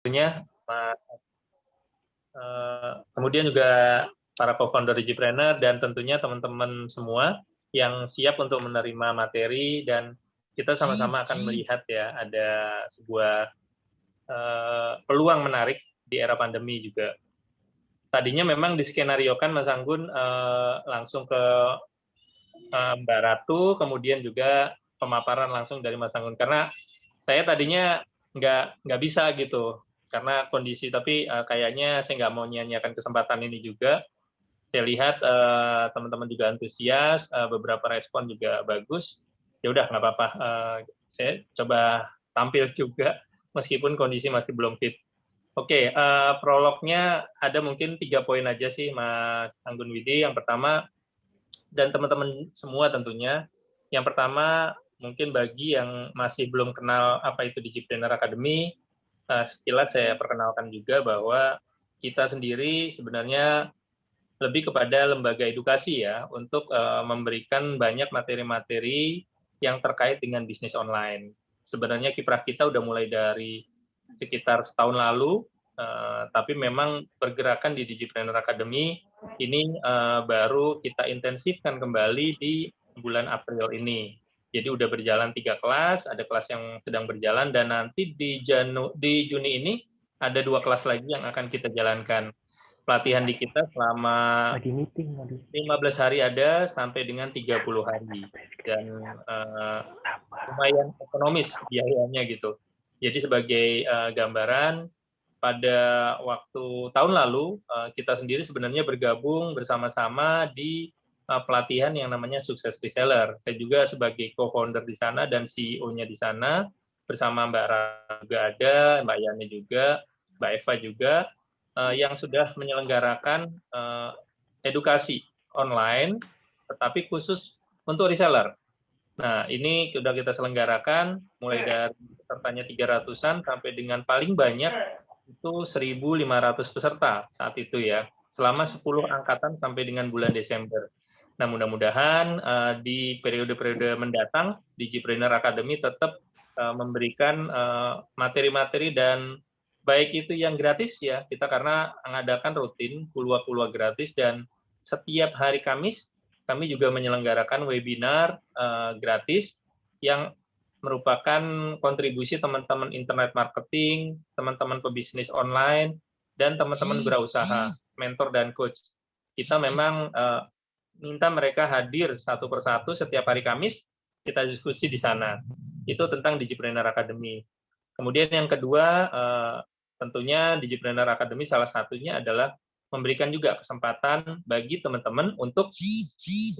tentunya, kemudian juga para co-founder Digipreneur dan tentunya teman-teman semua yang siap untuk menerima materi, dan kita sama-sama akan melihat ya ada sebuah peluang menarik di era pandemi juga. Tadinya memang diskenariokan Mas Anggun langsung ke Mbak Ratu, kemudian juga pemaparan langsung dari Mas Anggun, karena saya tadinya nggak bisa gitu karena kondisi, tapi kayaknya saya nggak mau nyanyiakan kesempatan ini juga. Saya lihat teman-teman juga antusias, beberapa respon juga bagus. Ya udah nggak apa-apa, saya coba tampil juga meskipun kondisi masih belum fit. Oke, prolognya ada mungkin 3 poin aja sih Mas Anggun Widi. Yang pertama, dan teman-teman semua tentunya, yang pertama mungkin bagi yang masih belum kenal apa itu Digipreneur Academy, sekilas saya perkenalkan juga bahwa kita sendiri sebenarnya lebih kepada lembaga edukasi ya, untuk memberikan banyak materi-materi yang terkait dengan bisnis online. Sebenarnya kiprah kita udah mulai dari sekitar setahun lalu, tapi memang pergerakan di Digipreneur Academy ini baru kita intensifkan kembali di bulan April ini. Jadi udah berjalan 3 kelas, ada kelas yang sedang berjalan, dan nanti di Juni ini ada 2 kelas lagi yang akan kita jalankan. Pelatihan di kita selama 15 hari ada sampai dengan 30 hari, dan lumayan ekonomis biayanya gitu. Jadi sebagai gambaran, pada waktu tahun lalu kita sendiri sebenarnya bergabung bersama-sama di pelatihan yang namanya Sukses Reseller. Saya juga sebagai co-founder di sana dan CEO-nya di sana, bersama Mbak Ra juga ada, Mbak Yani juga, Mbak Eva juga, yang sudah menyelenggarakan edukasi online, tetapi khusus untuk reseller. Nah, ini sudah kita selenggarakan mulai dari pesertanya 300-an sampai dengan paling banyak itu 1.500 peserta saat itu ya, selama 10 angkatan sampai dengan bulan Desember. Nah, mudah-mudahan di periode-periode mendatang, Digipreneur Academy tetap memberikan materi-materi, dan baik itu yang gratis ya, kita karena mengadakan rutin kulwa-kulwa gratis, dan setiap hari Kamis kami juga menyelenggarakan webinar gratis yang merupakan kontribusi teman-teman internet marketing, teman-teman pebisnis online, dan teman-teman berusaha, mentor dan coach. Kita memang minta mereka hadir satu persatu setiap hari Kamis, kita diskusi di sana. Itu tentang Digipreneur Academy. Kemudian yang kedua, tentunya Digipreneur Academy salah satunya adalah memberikan juga kesempatan bagi teman-teman untuk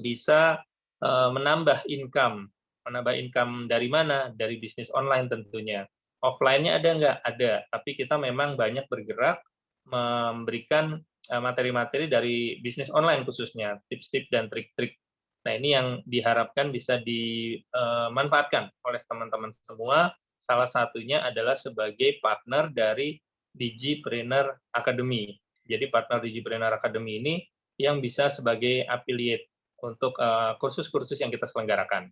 bisa menambah income. Menambah income dari mana? Dari bisnis online tentunya. Offline-nya ada nggak? Ada. Tapi kita memang banyak bergerak memberikan materi-materi dari bisnis online khususnya, tips-tips dan trik-trik. Nah, ini yang diharapkan bisa dimanfaatkan oleh teman-teman semua. Salah satunya adalah sebagai partner dari Digipreneur Academy. Jadi partner Digipreneur Academy ini yang bisa sebagai affiliate untuk kursus-kursus yang kita selenggarakan.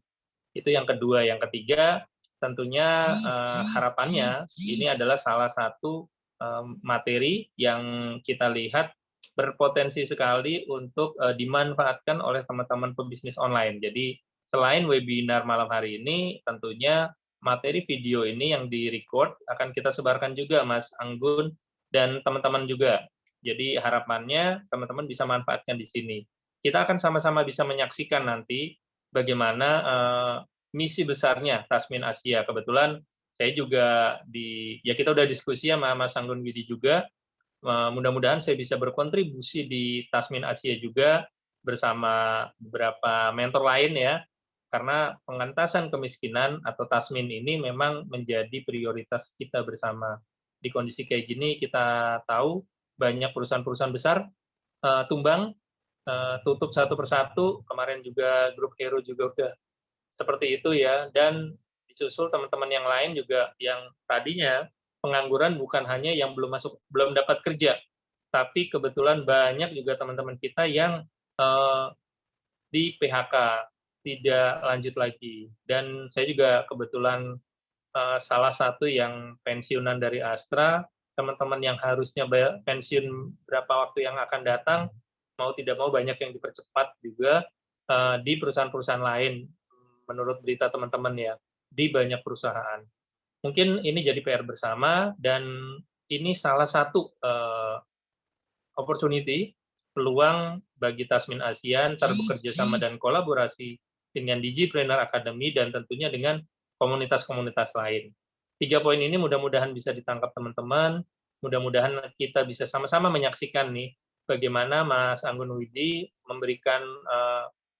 Itu yang kedua. Yang ketiga, tentunya harapannya ini adalah salah satu materi yang kita lihat berpotensi sekali untuk dimanfaatkan oleh teman-teman pebisnis online. Jadi selain webinar malam hari ini, tentunya materi video ini yang di-record akan kita sebarkan juga, Mas Anggun, dan teman-teman juga. Jadi harapannya teman-teman bisa manfaatkan di sini. Kita akan sama-sama bisa menyaksikan nanti bagaimana misi besarnya Tasmin Asia. Kebetulan saya juga ya kita udah diskusi sama Mas Anggun Widi juga. Mudah-mudahan saya bisa berkontribusi di Tasmin Asia juga bersama beberapa mentor lain ya, karena pengentasan kemiskinan atau Tasmin ini memang menjadi prioritas kita bersama. Di kondisi kayak gini kita tahu banyak perusahaan-perusahaan besar tumbang, tutup satu persatu. Kemarin juga grup Hero juga udah seperti itu ya, dan disusul teman-teman yang lain juga yang tadinya pengangguran bukan hanya yang belum dapat kerja, tapi kebetulan banyak juga teman-teman kita yang di PHK, tidak lanjut lagi. Dan saya juga kebetulan salah satu yang pensiunan dari Astra, teman-teman yang harusnya pensiun berapa waktu yang akan datang, mau tidak mau banyak yang dipercepat juga di perusahaan-perusahaan lain, menurut berita teman-teman ya, di banyak perusahaan. Mungkin ini jadi PR bersama, dan ini salah satu opportunity, peluang bagi Tasmin ASEAN bekerja sama dan kolaborasi dengan Digipreneur Academy dan tentunya dengan komunitas-komunitas lain. 3 poin ini mudah-mudahan bisa ditangkap teman-teman, mudah-mudahan kita bisa sama-sama menyaksikan nih bagaimana Mas Anggun Widi memberikan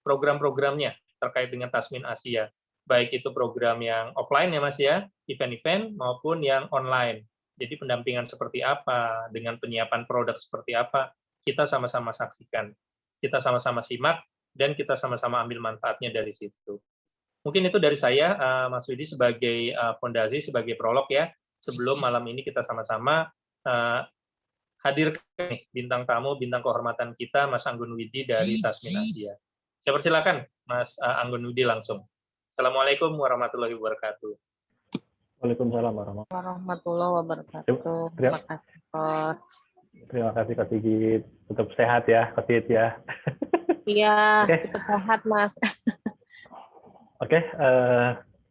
program-programnya terkait dengan Tasmin Asia, baik itu program yang offline ya Mas ya, event-event, maupun yang online. Jadi pendampingan seperti apa, dengan penyiapan produk seperti apa, kita sama-sama saksikan, kita sama-sama simak, dan kita sama-sama ambil manfaatnya dari situ. Mungkin itu dari saya, Mas Widi, sebagai fondasi, sebagai prolog ya, sebelum malam ini kita sama-sama hadirkan bintang tamu, bintang kehormatan kita, Mas Anggun Widi dari Tasmin Asia. Saya persilakan Mas Anggun Widi langsung. Assalamualaikum warahmatullahi wabarakatuh. Waalaikumsalam warahmatullahi wabarakatuh. Terima kasih, Coach. Terima kasih, Coach Sigit. Tetap sehat ya, Coach Sigit ya. Iya, cepat sehat, Mas. Oke,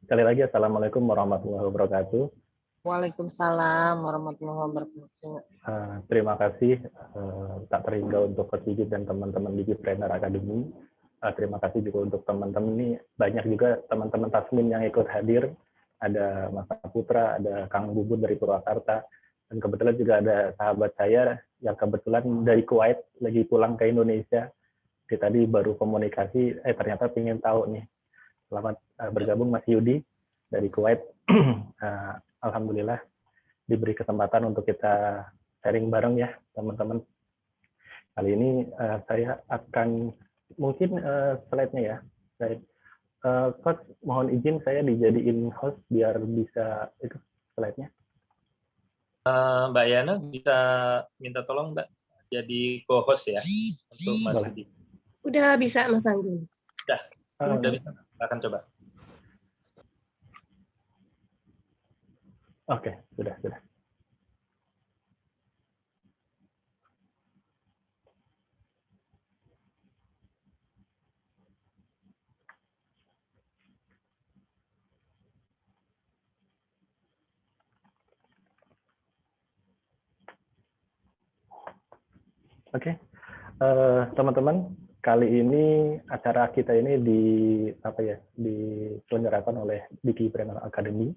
sekali lagi Assalamualaikum warahmatullahi wabarakatuh. Waalaikumsalam warahmatullahi wabarakatuh. Terima kasih tak terhingga untuk Coach Sigit dan teman-teman Digipreneur Academy. Terima kasih juga untuk teman-teman ini, banyak juga teman-teman Tasmin yang ikut hadir. Ada Mas Putra, ada Kang Bubut dari Purwakarta, dan kebetulan juga ada sahabat saya yang kebetulan dari Kuwait lagi pulang ke Indonesia. Dia tadi baru komunikasi, ternyata ingin tahu nih. Selamat bergabung Mas Yudi dari Kuwait. Alhamdulillah diberi kesempatan untuk kita sharing bareng ya teman-teman. Kali ini saya akan mungkin slide-nya ya. Coach, mohon izin saya dijadiin host biar bisa itu slide-nya. Mbak Yana bisa minta tolong Mbak jadi co-host ya untuk Mas Yudi. Udah bisa Mas Anggun. Udah bisa. Akan coba. Oke, sudah. Oke, teman-teman, kali ini acara kita ini diselenggarakan oleh Digipreneur Academy.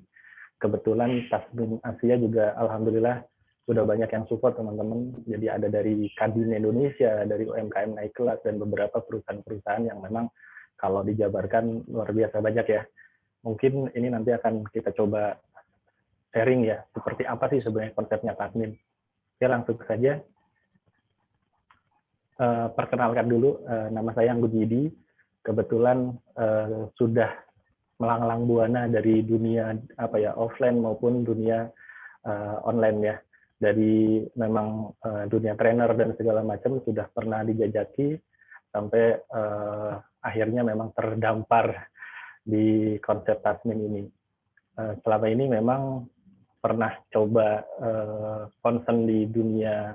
Kebetulan Tasmin Asia juga alhamdulillah sudah banyak yang support teman-teman. Jadi ada dari Kadin Indonesia, dari UMKM Naik Kelas, dan beberapa perusahaan-perusahaan yang memang kalau dijabarkan luar biasa banyak ya. Mungkin ini nanti akan kita coba sharing ya, seperti apa sih sebenarnya konsepnya Tasmin. Oke, langsung saja. Perkenalkan dulu, nama saya Anggun Widi. Kebetulan sudah melanglang buana dari dunia offline maupun dunia online ya. Dari memang dunia trainer dan segala macam sudah pernah dijajaki sampai akhirnya memang terdampar di konsep Tasmin ini. Selama ini memang pernah coba concern di dunia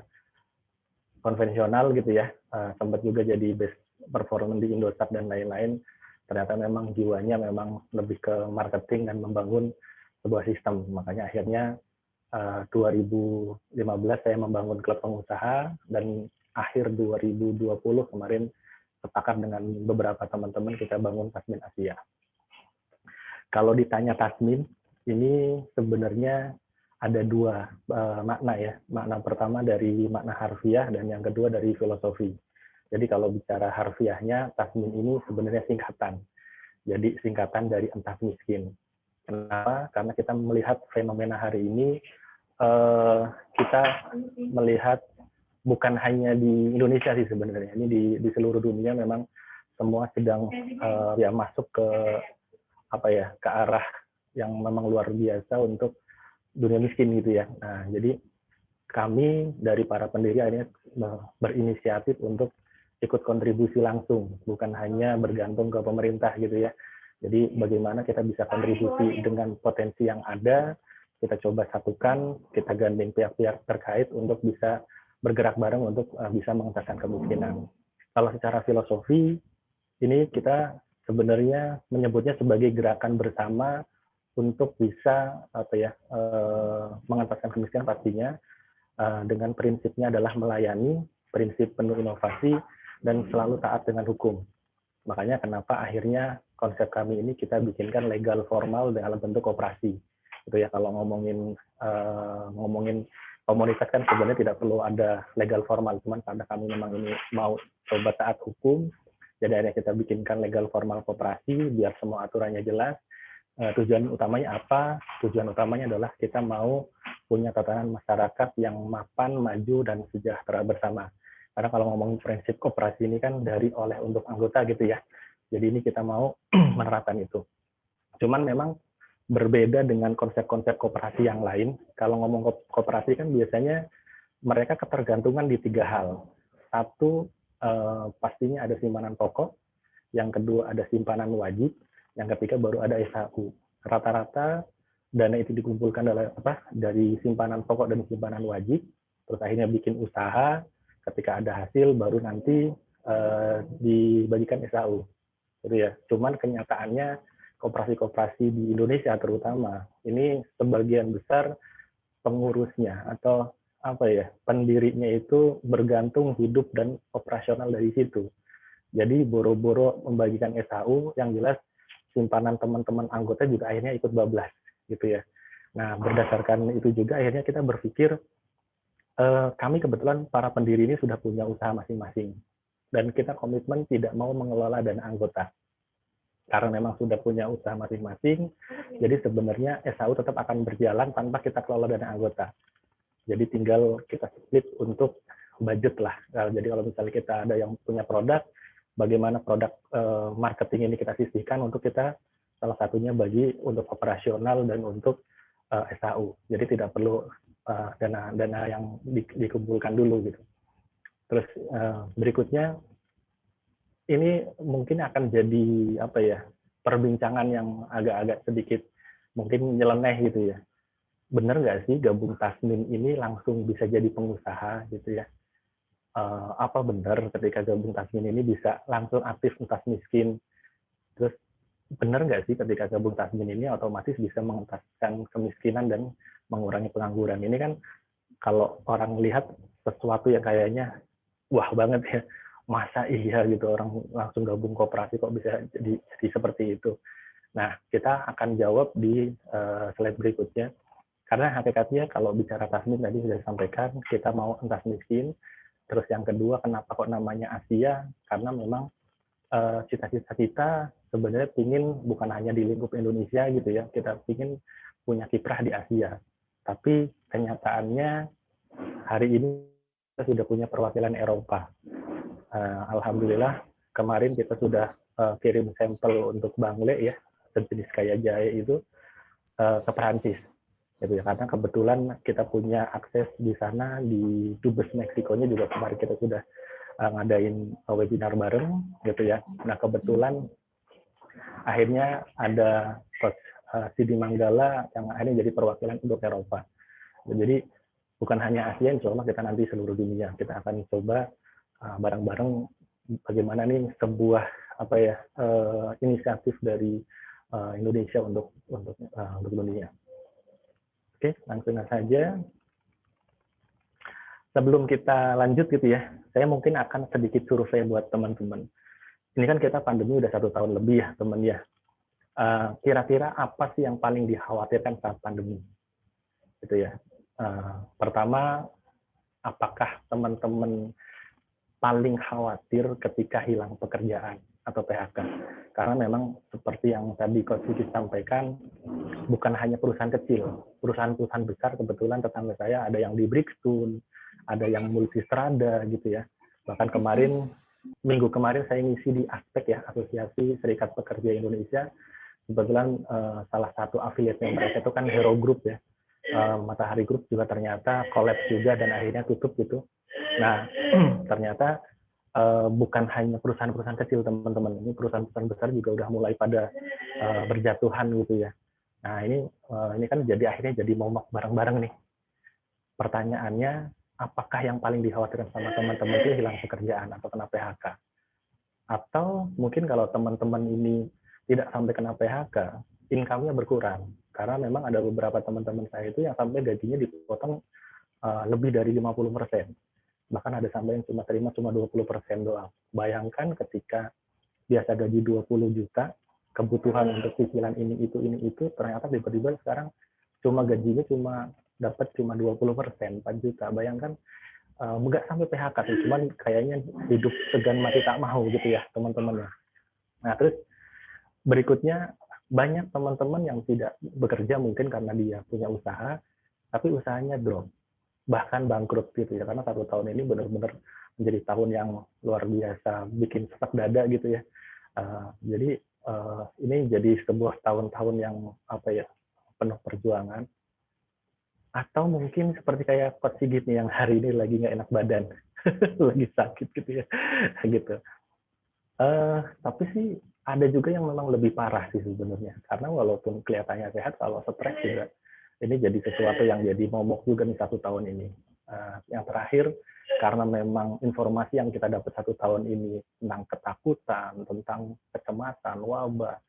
konvensional gitu ya, sempat juga jadi best performance di Indosat dan lain-lain. Ternyata memang jiwanya memang lebih ke marketing dan membangun sebuah sistem. Makanya akhirnya 2015 saya membangun klub pengusaha, dan akhir 2020 kemarin sepakat dengan beberapa teman-teman kita bangun Tasmin Asia. Kalau ditanya Tasmin, ini sebenarnya ada dua makna ya. Makna pertama dari makna harfiah dan yang kedua dari filosofi. Jadi kalau bicara harfiahnya, Tasmin ini sebenarnya singkatan. Jadi singkatan dari entah miskin. Kenapa? Karena kita melihat fenomena hari ini, kita melihat bukan hanya di Indonesia sih sebenarnya. Ini di seluruh dunia memang semua sedang masuk ke ke arah yang memang luar biasa untuk dunia miskin gitu ya. Nah, jadi kami dari para pendiri akhirnya berinisiatif untuk ikut kontribusi langsung, bukan hanya bergantung ke pemerintah gitu ya. Jadi bagaimana kita bisa kontribusi dengan potensi yang ada, kita coba satukan, kita gandeng pihak-pihak terkait untuk bisa bergerak bareng untuk bisa mengentaskan kemiskinan. Kalau secara filosofi, ini kita sebenarnya menyebutnya sebagai gerakan bersama untuk bisa mengentaskan kemiskinan pastinya dengan prinsipnya adalah melayani, prinsip penuh inovasi, dan selalu taat dengan hukum. Makanya kenapa akhirnya konsep kami ini kita bikinkan legal formal dalam bentuk koperasi. Itu ya, kalau ngomongin komunitas kan sebenarnya tidak perlu ada legal formal, cuman karena kami memang ini mau coba taat hukum, jadi akhirnya kita bikinkan legal formal koperasi biar semua aturannya jelas. Tujuan utamanya apa? Tujuan utamanya adalah kita mau punya tatanan masyarakat yang mapan, maju, dan sejahtera bersama. Karena kalau ngomongin prinsip koperasi ini kan dari oleh untuk anggota gitu ya. Jadi ini kita mau menerapkan itu. Cuman memang berbeda dengan konsep-konsep koperasi yang lain. Kalau ngomong koperasi kan biasanya mereka ketergantungan di 3 hal. Satu, pastinya ada simpanan pokok. Yang kedua ada simpanan wajib. Yang ketiga baru ada SHU. Rata-rata dana itu dikumpulkan dari simpanan pokok dan simpanan wajib. Terus akhirnya bikin usaha. Ketika ada hasil baru nanti dibagikan SHU. Gitu ya. Cuman kenyataannya koperasi-koperasi di Indonesia terutama ini sebagian besar pengurusnya atau pendirinya itu bergantung hidup dan operasional dari situ. Jadi boro-boro membagikan SHU, yang jelas simpanan teman-teman anggota juga akhirnya ikut bablas gitu ya. Nah, berdasarkan itu juga akhirnya kita berpikir kami kebetulan para pendiri ini sudah punya usaha masing-masing dan kita komitmen tidak mau mengelola dana anggota. Karena memang sudah punya usaha masing-masing, jadi sebenarnya SHU tetap akan berjalan tanpa kita kelola dana anggota. Jadi tinggal kita split untuk budget lah. Jadi kalau misalnya kita ada yang punya produk, bagaimana produk marketing ini kita sisihkan untuk kita salah satunya bagi untuk operasional dan untuk SHU. Jadi tidak perlu dana yang dikumpulkan dulu gitu. Terus berikutnya, ini mungkin akan jadi perbincangan yang agak-agak sedikit mungkin nyeleneh gitu ya. Benar nggak sih gabung Tasmin ini langsung bisa jadi pengusaha gitu ya? Apa benar ketika gabung Tasmin ini bisa langsung aktif entas miskin? Terus benar nggak sih ketika gabung Tasmin ini otomatis bisa mengentaskan kemiskinan dan mengurangi pengangguran? Ini kan kalau orang lihat sesuatu yang kayaknya wah banget ya. Masa iya gitu orang langsung gabung koperasi kok bisa jadi seperti itu. Nah, kita akan jawab di slide berikutnya. Karena hakikatnya kalau bicara Tasmin tadi sudah disampaikan, kita mau entas miskin. Terus yang kedua, kenapa kok namanya Asia? Karena memang cita-cita kita sebenarnya ingin bukan hanya di lingkup Indonesia gitu ya, kita ingin punya kiprah di Asia. Tapi kenyataannya hari ini kita sudah punya perwakilan Eropa. Alhamdulillah kemarin kita sudah kirim sampel untuk Bangle ya, sejenis kayak jahe itu ke Perancis. Gitu ya, karena kebetulan kita punya akses di sana, di Dubes Meksikonya juga kemarin kita sudah ngadain webinar bareng gitu ya. Nah kebetulan akhirnya ada Coach Sidi Manggala yang akhirnya jadi perwakilan untuk Eropa. Jadi bukan hanya Asia, insya Allah kita nanti seluruh dunia kita akan coba bareng-bareng bagaimana nih sebuah inisiatif dari Indonesia untuk dunia. Oke, langsung saja. Sebelum kita lanjut gitu ya, saya mungkin akan sedikit survei buat teman-teman. Ini kan kita pandemi udah 1 tahun lebih ya teman ya. Kira-kira apa sih yang paling dikhawatirkan saat pandemi? Gitu ya. Pertama, apakah teman-teman paling khawatir ketika hilang pekerjaan atau PHK? Karena memang seperti yang tadi Coach Vicky sampaikan, bukan hanya perusahaan kecil, perusahaan-perusahaan besar kebetulan tetangga saya ada yang di Brixton, ada yang Multistrada gitu ya. Bahkan minggu kemarin saya ngisi di Aspek ya, Asosiasi Serikat Pekerja Indonesia. Kebetulan salah satu afiliatnya mereka itu kan Hero Group ya. Matahari Group juga ternyata collapse juga dan akhirnya tutup gitu. Nah, ternyata bukan hanya perusahaan-perusahaan kecil teman-teman, ini perusahaan-perusahaan besar juga udah mulai pada berjatuhan gitu ya. Nah, ini kan akhirnya jadi momok bareng-bareng nih. Pertanyaannya, apakah yang paling dikhawatirkan sama teman-teman itu hilang pekerjaan atau kena PHK? Atau mungkin kalau teman-teman ini tidak sampai kena PHK, income-nya berkurang. Karena memang ada beberapa teman-teman saya itu yang sampai gajinya dipotong lebih dari 50%. Bahkan ada sampai yang terima cuma 20% doang. Bayangkan ketika biasa gaji 20 juta, kebutuhan untuk cicilan ini itu, ternyata tiba-tiba sekarang gajinya dapat cuma 20%, 4 juta. Bayangkan nggak sampai PHK sih, cuman kayaknya hidup segan mati tak mau gitu ya teman-teman ya. Nah, terus berikutnya banyak teman-teman yang tidak bekerja mungkin karena dia punya usaha, tapi usahanya drop, bahkan bangkrut gitu ya, karena 1 tahun ini benar-benar menjadi tahun yang luar biasa, bikin sesak dada gitu ya. Jadi ini jadi sebuah tahun-tahun yang penuh perjuangan. Atau mungkin seperti kayak Coach Sigit nih yang hari ini lagi nggak enak badan, lagi sakit gitu ya, gitu. Tapi sih ada juga yang memang lebih parah sih sebenarnya, karena walaupun kelihatannya sehat, kalau stres juga ini jadi sesuatu yang jadi momok juga nih 1 tahun ini. Yang terakhir, karena memang informasi yang kita dapat 1 tahun ini tentang ketakutan, tentang kecemasan, wabah,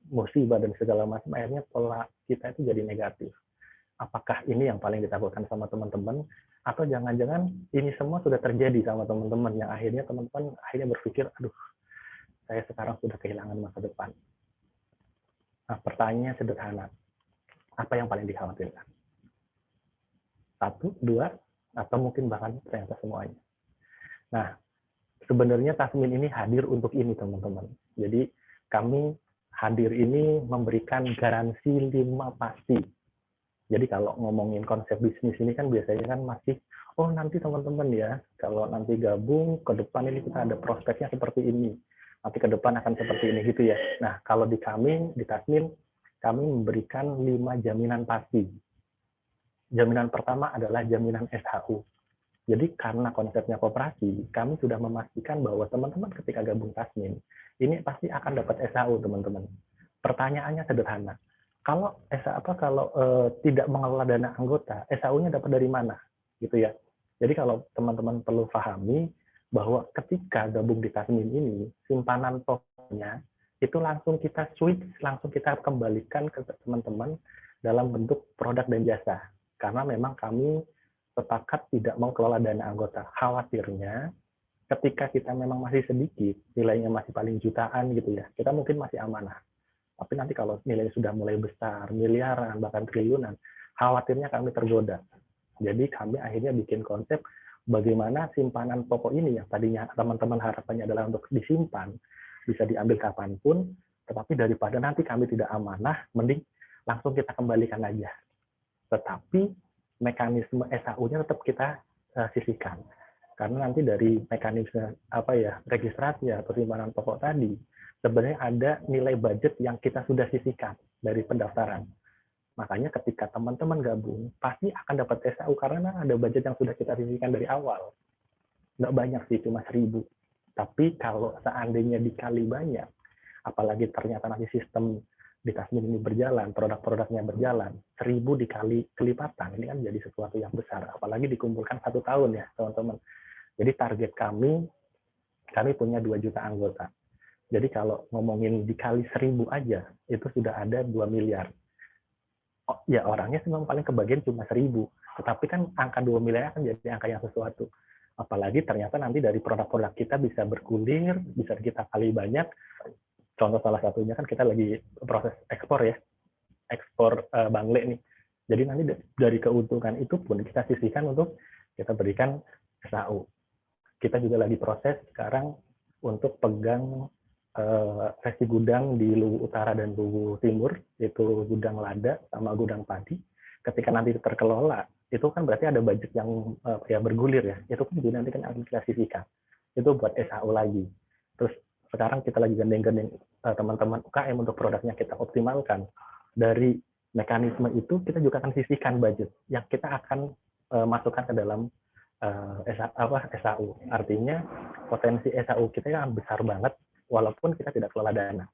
musibah dan segala macam, akhirnya pola kita itu jadi negatif. Apakah ini yang paling ditakutkan sama teman-teman, atau jangan-jangan ini semua sudah terjadi sama teman-teman yang akhirnya teman-teman berpikir, aduh, saya sekarang sudah kehilangan masa depan. Nah, pertanyaannya sederhana, apa yang paling dikhawatirkan? 1, 2, atau mungkin bahkan ternyata semuanya. Nah, sebenarnya Tasmin ini hadir untuk ini teman-teman. Jadi kami hadir ini memberikan garansi 5 pasti. Jadi kalau ngomongin konsep bisnis ini kan biasanya kan masih, nanti teman-teman ya, kalau nanti gabung ke depan ini kita ada prospeknya seperti ini, nanti ke depan akan seperti ini gitu ya. Nah, kalau di kami, di Tasmin, kami memberikan 5 jaminan pasti. Jaminan pertama adalah jaminan SHU. Jadi karena konsepnya koperasi, kami sudah memastikan bahwa teman-teman ketika gabung Tasmin, ini pasti akan dapat SHU teman-teman. Pertanyaannya sederhana. Kalau tidak mengelola dana anggota, SHU-nya dapat dari mana? Gitu ya. Jadi kalau teman-teman perlu pahami bahwa ketika gabung di Tasmin ini, simpanan pokoknya itu langsung kita switch, langsung kita kembalikan ke teman-teman dalam bentuk produk dan jasa. Karena memang kami sepakat tidak mau kelola dana anggota. Khawatirnya ketika kita memang masih sedikit, nilainya masih paling jutaan gitu ya, kita mungkin masih amanah. Tapi nanti kalau nilainya sudah mulai besar, miliaran, bahkan triliunan, khawatirnya kami tergoda. Jadi kami akhirnya bikin konsep bagaimana simpanan pokok ini yang tadinya teman-teman harapannya adalah untuk disimpan, bisa diambil kapanpun, tetapi daripada nanti kami tidak amanah, mending langsung kita kembalikan aja. Tetapi mekanisme SHU-nya tetap kita sisihkan. Karena nanti dari mekanisme registrasi atau simpanan pokok tadi, sebenarnya ada nilai budget yang kita sudah sisihkan dari pendaftaran. Makanya ketika teman-teman gabung, pasti akan dapat SHU karena ada budget yang sudah kita sisihkan dari awal. Nggak banyak sih, cuma 1.000. Tapi kalau seandainya dikali banyak, apalagi ternyata nanti sistem di Tasmin ini berjalan, produk-produknya berjalan, 1.000 dikali kelipatan, ini kan jadi sesuatu yang besar. Apalagi dikumpulkan 1 tahun ya, teman-teman. Jadi target kami punya 2 juta anggota. Jadi kalau ngomongin dikali 1.000 aja, itu sudah ada 2 miliar. Ya orangnya memang paling kebagian cuma 1.000. Tetapi kan angka 2 miliar kan jadi angka yang sesuatu. Apalagi ternyata nanti dari produk-produk kita bisa bergulir, bisa kita kali banyak. Contoh salah satunya kan kita lagi proses ekspor ya. Ekspor bangle nih. Jadi nanti dari keuntungan itu pun kita sisihkan untuk kita berikan SHU. Kita juga lagi proses sekarang untuk pegang sesi gudang di Luwu Utara dan Luwu Timur, yaitu gudang lada sama gudang padi. Ketika nanti terkelola, itu kan berarti ada budget yang bergulir ya. Itu kan juga nanti kan akan kita sisihkan. Itu buat SHU lagi. Terus sekarang kita lagi gandeng-gandeng teman-teman UKM untuk produknya kita optimalkan. Dari mekanisme itu kita juga akan sisihkan budget yang kita akan masukkan ke dalam SHU. Artinya potensi SHU kita kan besar banget walaupun kita tidak kelola dana.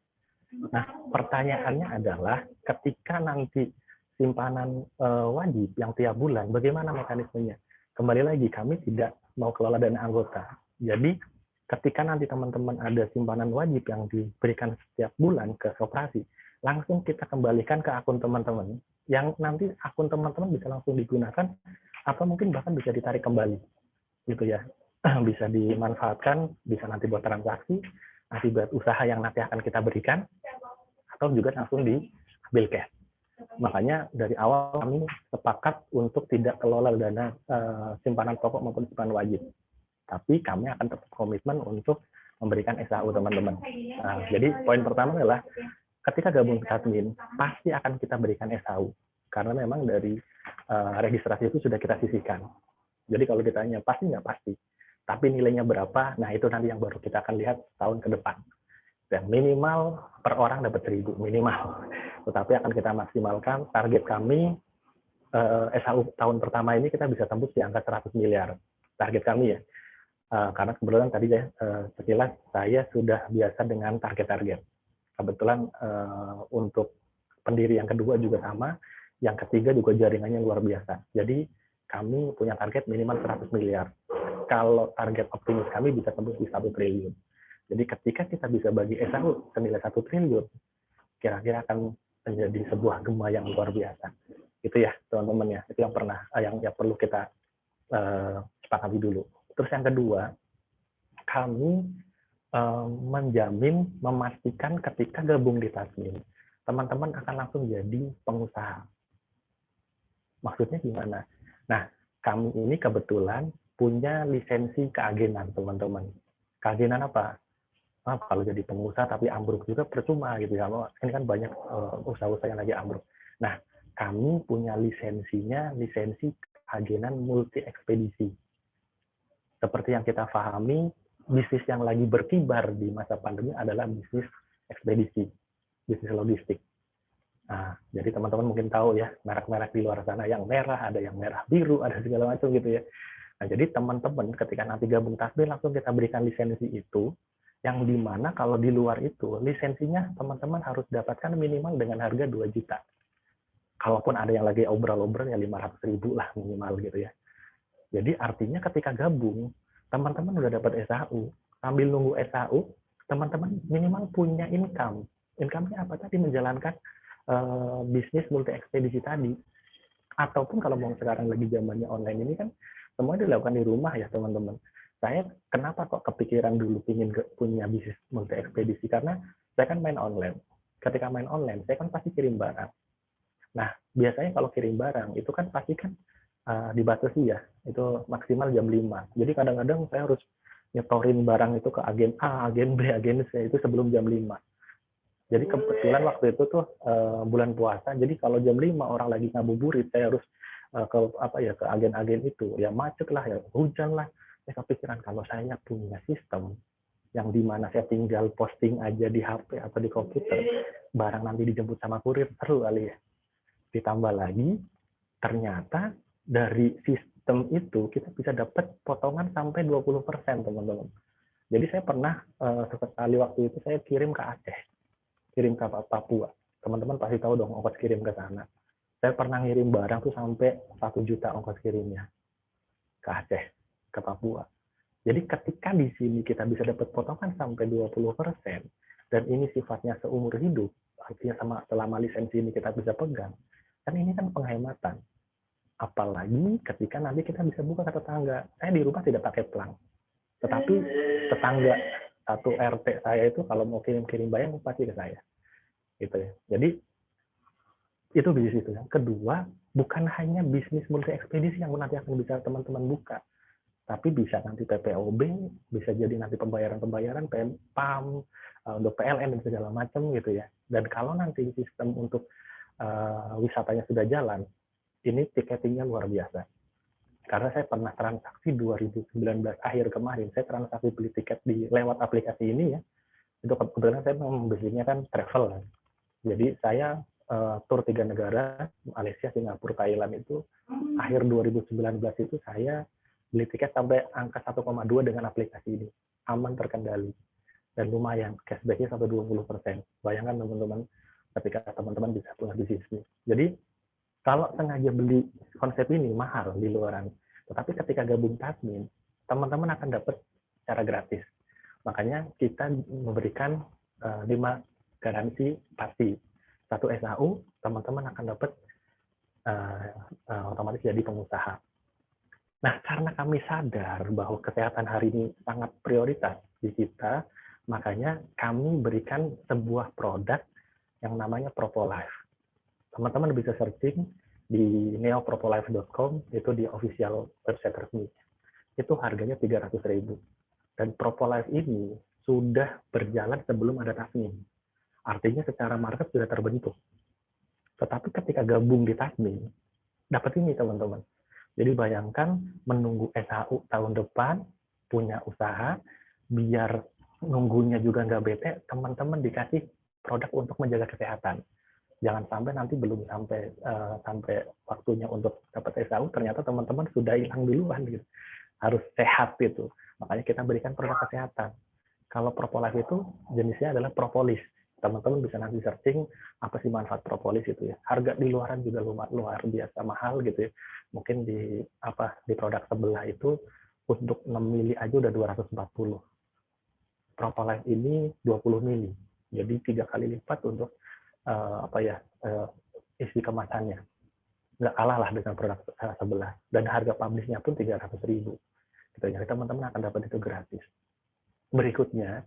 Nah, pertanyaannya adalah ketika nanti simpanan wajib yang tiap bulan, bagaimana mekanismenya? Kembali lagi, kami tidak mau kelola dana anggota. Jadi, ketika nanti teman-teman ada simpanan wajib yang diberikan setiap bulan ke koperasi, langsung kita kembalikan ke akun teman-teman, yang nanti akun teman-teman bisa langsung digunakan, atau mungkin bahkan bisa ditarik kembali, gitu ya. Bisa dimanfaatkan, bisa nanti buat transaksi, nanti buat usaha yang nanti akan kita berikan, atau juga langsung diambil cash. Makanya dari awal kami sepakat untuk tidak kelola dana simpanan pokok maupun simpanan wajib. Tapi kami akan tetap komitmen untuk memberikan SAU teman-teman. Nah, jadi poin pertama adalah ketika gabung ke admin, pasti akan kita berikan SAU. Karena memang dari registrasi itu sudah kita sisihkan. Jadi kalau ditanya, pasti nggak pasti. Tapi nilainya berapa, nah itu nanti yang baru kita akan lihat tahun ke depan. Dan minimal per orang dapat 1.000, minimal. Tetapi akan kita maksimalkan, target kami SAU tahun pertama ini kita bisa tembus di angka 100 miliar. Target kami ya. Karena kebetulan tadi ya, sekilas saya sudah biasa dengan target-target. Kebetulan untuk pendiri yang kedua juga sama, yang ketiga juga jaringannya luar biasa. Jadi kami punya target minimal 100 miliar. Kalau target optimis kami bisa tembus di 1 triliun. Jadi ketika kita bisa bagi SAU senilai 1 triliun, kira-kira akan menjadi sebuah gema yang luar biasa. Itu ya teman-teman ya, itu yang perlu kita sepakati dulu. Terus yang kedua, kami menjamin, memastikan ketika gabung di Tasmin, teman-teman akan langsung jadi pengusaha. Maksudnya gimana? Nah, kami ini kebetulan punya lisensi keagenan, teman-teman. Keagenan apa? Nah, kalau jadi pengusaha tapi ambruk juga percuma gitu ya. Ini kan banyak usaha-usaha yang lagi ambruk. Nah, kami punya lisensinya, lisensi keagenan multi ekspedisi. Seperti yang kita pahami, bisnis yang lagi berkibar di masa pandemi adalah bisnis ekspedisi, bisnis logistik. Nah, jadi teman-teman mungkin tahu ya, merek-merek di luar sana yang merah, ada yang merah biru, ada segala macam gitu ya. Nah, jadi teman-teman ketika nanti gabung Tasmin langsung kita berikan lisensi itu, yang dimana kalau di luar itu lisensinya teman-teman harus dapatkan minimal dengan harga 2 juta. Kalaupun ada yang lagi obrol-obrol ya 500.000 lah minimal gitu ya. Jadi artinya ketika gabung, teman-teman udah dapat SAU. Sambil nunggu SAU, teman-teman minimal punya income. Income-nya apa tadi? Menjalankan bisnis multi ekspedisi tadi. Ataupun kalau mau sekarang lagi zamannya online ini kan semua dilakukan di rumah ya teman-teman. Saya kenapa kok kepikiran dulu ingin punya bisnis multi ekspedisi, karena saya kan main online. Ketika main online, saya kan pasti kirim barang. Nah, biasanya kalau kirim barang itu kan pasti kan dibatasi ya, itu maksimal jam 5. Jadi kadang-kadang saya harus nyetorin barang itu ke agen A, agen B, agen C itu sebelum jam 5. Jadi kebetulan waktu itu tuh bulan puasa, jadi kalau jam 5 orang lagi ngabuburit, saya harus ke agen-agen itu, ya macet lah, ya hujan lah. Saya kepikiran kalau saya punya sistem yang dimana saya tinggal posting aja di HP atau di komputer, barang nanti dijemput sama kurir, seru kali ya. Ditambah lagi, ternyata dari sistem itu kita bisa dapat potongan sampai 20%, teman-teman. Jadi saya pernah sekali waktu itu saya kirim ke Aceh, kirim ke Papua. Teman-teman pasti tahu dong ongkos kirim ke sana. Saya pernah ngirim barang tuh sampai 1 juta ongkos kirimnya ke Aceh, ke Papua. Jadi ketika di sini kita bisa dapat potongan sampai 20%, dan ini sifatnya seumur hidup, artinya selama lisensi ini kita bisa pegang, kan ini kan penghematan. Apalagi ketika nanti kita bisa buka ke tetangga. Saya di rumah tidak pakai pelang, tetapi tetangga satu RT saya itu kalau mau kirim-kirim barang pasti ke saya. Gitu ya. Jadi itu bisnis itu. Yang kedua, bukan hanya bisnis multi ekspedisi yang nanti akan bisa teman-teman buka, tapi bisa nanti PPOB, bisa jadi nanti pembayaran-pembayaran, PAM, untuk PLN dan segala macam gitu ya. Dan kalau nanti sistem untuk wisatanya sudah jalan, ini tiketingnya luar biasa. Karena saya pernah transaksi 2019 akhir kemarin, saya transaksi beli tiket lewat aplikasi ini ya. Itu kebetulan saya membelinya kan travel. Jadi saya tur 3 negara, Malaysia, Singapura, Thailand itu akhir 2019 itu saya beli tiket sampai angka 1,2 dengan aplikasi ini, aman terkendali. dan lumayan, cashback-nya sampai 20%. Bayangkan teman-teman, ketika teman-teman bisa punya bisnis. Jadi, kalau sengaja beli konsep ini mahal di luaran, tetapi ketika gabung Tasmin, teman-teman akan dapat secara gratis. Makanya kita memberikan 5 garansi pasti. 1 SAU, teman-teman akan dapat otomatis jadi pengusaha. Nah, karena kami sadar bahwa kesehatan hari ini sangat prioritas di kita, makanya kami berikan sebuah produk yang namanya Propolife. Teman-teman bisa searching di neopropolife.com, itu di official website resmi. Itu harganya 300.000. Dan Propolife ini sudah berjalan sebelum ada Tasmin. Artinya secara market sudah terbentuk. Tetapi ketika gabung di Tasmin, dapat ini teman-teman. Jadi bayangkan menunggu SAU tahun depan, punya usaha, biar nunggunya juga nggak bete, teman-teman dikasih produk untuk menjaga kesehatan. Jangan sampai nanti belum sampai waktunya untuk dapat SAU, ternyata teman-teman sudah hilang duluan gitu. Harus sehat gitu. Makanya kita berikan produk kesehatan. Kalau Propolife itu jenisnya adalah propolis. Teman-teman bisa nanti searching apa sih manfaat propolis itu ya. Harga di luaran juga luar biasa mahal gitu ya. Mungkin di produk sebelah itu untuk 6 mili aja udah 240. Propolife ini 20 mili. Jadi 3 kali lipat untuk isi kemasannya. Nggak kalah lah dengan produk sebelah. Dan harga publishnya pun 300.000. Gitu. Jadi teman-teman akan dapat itu gratis. Berikutnya,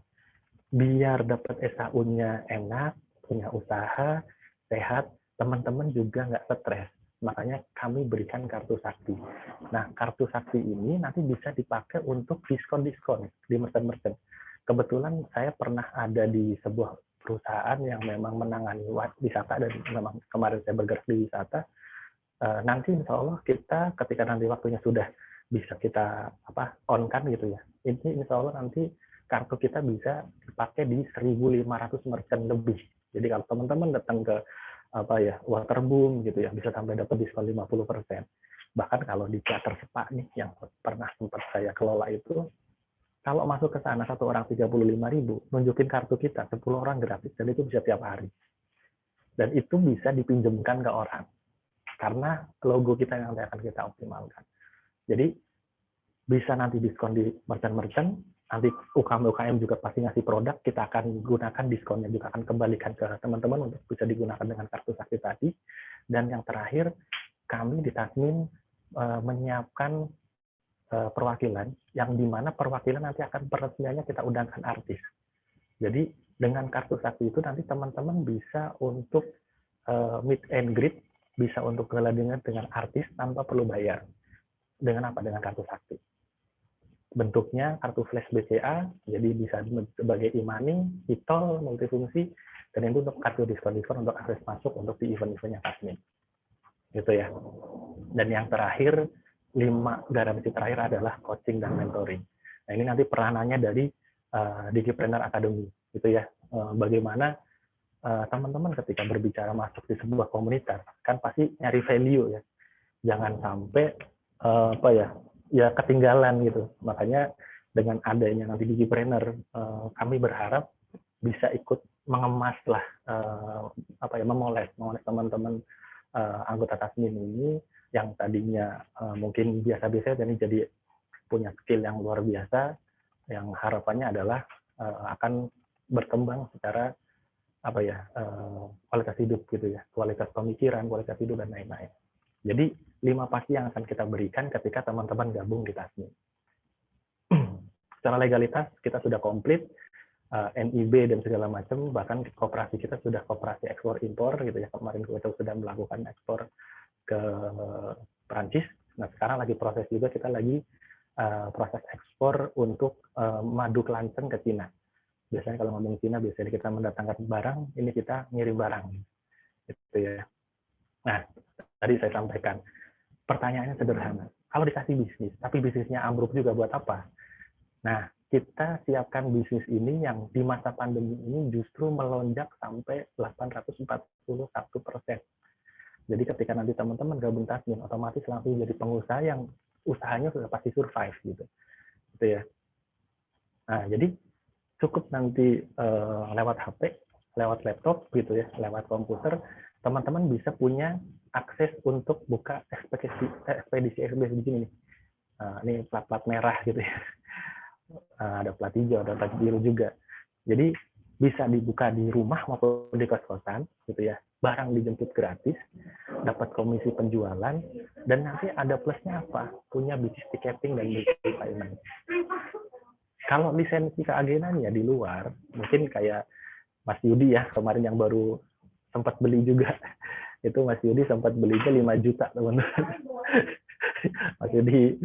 biar dapat SAU-nya enak, punya usaha, sehat, teman-teman juga nggak stres. Makanya kami berikan kartu sakti. Nah, kartu sakti ini nanti bisa dipakai untuk diskon-diskon di merchant-merchant. Kebetulan saya pernah ada di sebuah perusahaan yang memang menangani wisata, dan memang kemarin saya bergerak di wisata. Nanti insya Allah kita ketika nanti waktunya sudah bisa kita on-kan gitu ya. Ini insya Allah nanti kartu kita bisa dipakai di 1.500 merchant lebih. Jadi kalau teman-teman datang ke Waterboom gitu ya, bisa sampai dapat diskon 50%. Bahkan kalau di Teater Spa nih yang pernah sempat saya kelola itu, kalau masuk ke sana satu orang 35.000, nunjukin kartu kita 10 orang gratis, dan itu bisa tiap hari. Dan itu bisa dipinjemkan ke orang. Karena logo kita yang nanti akan kita optimalkan. Jadi bisa nanti diskon di merchant-merchant, nanti UKM juga pasti ngasih produk, kita akan gunakan diskonnya, juga akan kembalikan ke teman-teman untuk bisa digunakan dengan kartu sakti tadi. Dan yang terakhir, kami di Tasmin menyiapkan perwakilan, yang dimana perwakilan nanti akan peresmiannya kita undangkan artis. Jadi dengan kartu sakti itu nanti teman-teman bisa untuk meet and greet, bisa untuk keladingan dengan artis tanpa perlu bayar. Dengan apa? Dengan kartu sakti. Bentuknya kartu flash BCA, jadi bisa sebagai e-money, e-tol, multifungsi, dan itu untuk kartu diskon-diskon untuk akses masuk untuk di event-eventnya Tasmin. Gitu ya. Dan yang terakhir, 5 garansi terakhir adalah coaching dan mentoring. Nah, ini nanti peranannya dari Digipreneur Academy, gitu ya. Bagaimana teman-teman ketika berbicara masuk di sebuah komunitas, kan pasti nyari value ya. Jangan sampai ya ketinggalan gitu. Makanya dengan adanya nanti Digipreneur, kami berharap bisa ikut mengemas lah, memoles teman-teman anggota Tasmin ini yang tadinya mungkin biasa-biasa, dan jadi punya skill yang luar biasa, yang harapannya adalah akan berkembang secara kualitas hidup gitu ya, kualitas pemikiran, kualitas hidup, dan lain-lain. Jadi 5 pasti yang akan kita berikan ketika teman-teman gabung di Tasmin. Secara legalitas kita sudah komplit, NIB dan segala macam, bahkan koperasi kita sudah koperasi ekspor impor gitu ya. Kemarin kita sudah melakukan ekspor ke Prancis. Nah, sekarang lagi proses juga, kita lagi proses ekspor untuk madu Klanceng ke Cina. Biasanya kalau ngomong Cina, biasanya kita mendatangkan barang, ini kita ngirim barang. Gitu ya. Nah, tadi saya sampaikan, pertanyaannya sederhana. Kalau dikasih bisnis, tapi bisnisnya ambruk juga buat apa? Nah, kita siapkan bisnis ini yang di masa pandemi ini justru melonjak sampai 841%. Jadi ketika nanti teman-teman gabung Tasmin, otomatis langsung jadi pengusaha yang usahanya sudah pasti survive gitu ya. Nah, jadi cukup nanti lewat HP, lewat laptop gitu ya, lewat komputer, teman-teman bisa punya akses untuk buka ekspedisi di sini nih. Ini plat-plat merah gitu ya. Ada plat hijau, ada plat biru juga. Jadi bisa dibuka di rumah maupun di kos-kosan gitu ya. Barang dijemput gratis, dapat komisi penjualan, dan nanti ada plusnya apa? Punya bisnis tiketing dan bisnis payment. Kalau lisensi keagenannya di luar, mungkin kayak Mas Yudi ya, kemarin yang baru sempat beli juga. Itu Mas Yudi sempat belinya 5 juta, teman-teman. Mas Yudi,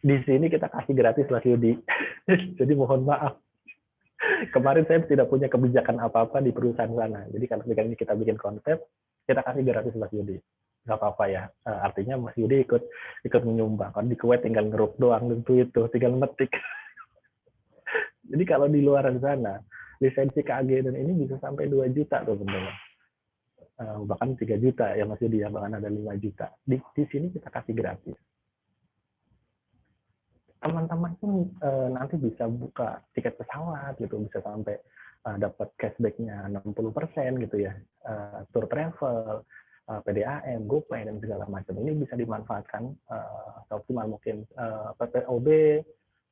di sini kita kasih gratis Mas Yudi. Jadi mohon maaf. Kemarin saya tidak punya kebijakan apa-apa di perusahaan sana. Jadi kalau kita bikin konsep, kita kasih gratis Mas Yudi. Nggak apa-apa ya. Artinya Mas Yudi ikut menyumbang. Kalau di Kuwait tinggal ngeruk doang, tentu itu, tinggal metik. Jadi kalau di luar sana, lisensi keagenan ini bisa sampai 2 juta tuh teman-teman. Bahkan 3 juta ya Mas Yudi ya, bahkan ada 5 juta. Di sini kita kasih gratis. Teman-teman pun nanti bisa buka tiket pesawat gitu, bisa sampai dapat cashback-nya 60% gitu ya. Tour travel, PDAM, GoPay dan segala macam ini bisa dimanfaatkan seoptimal mungkin. PPOB,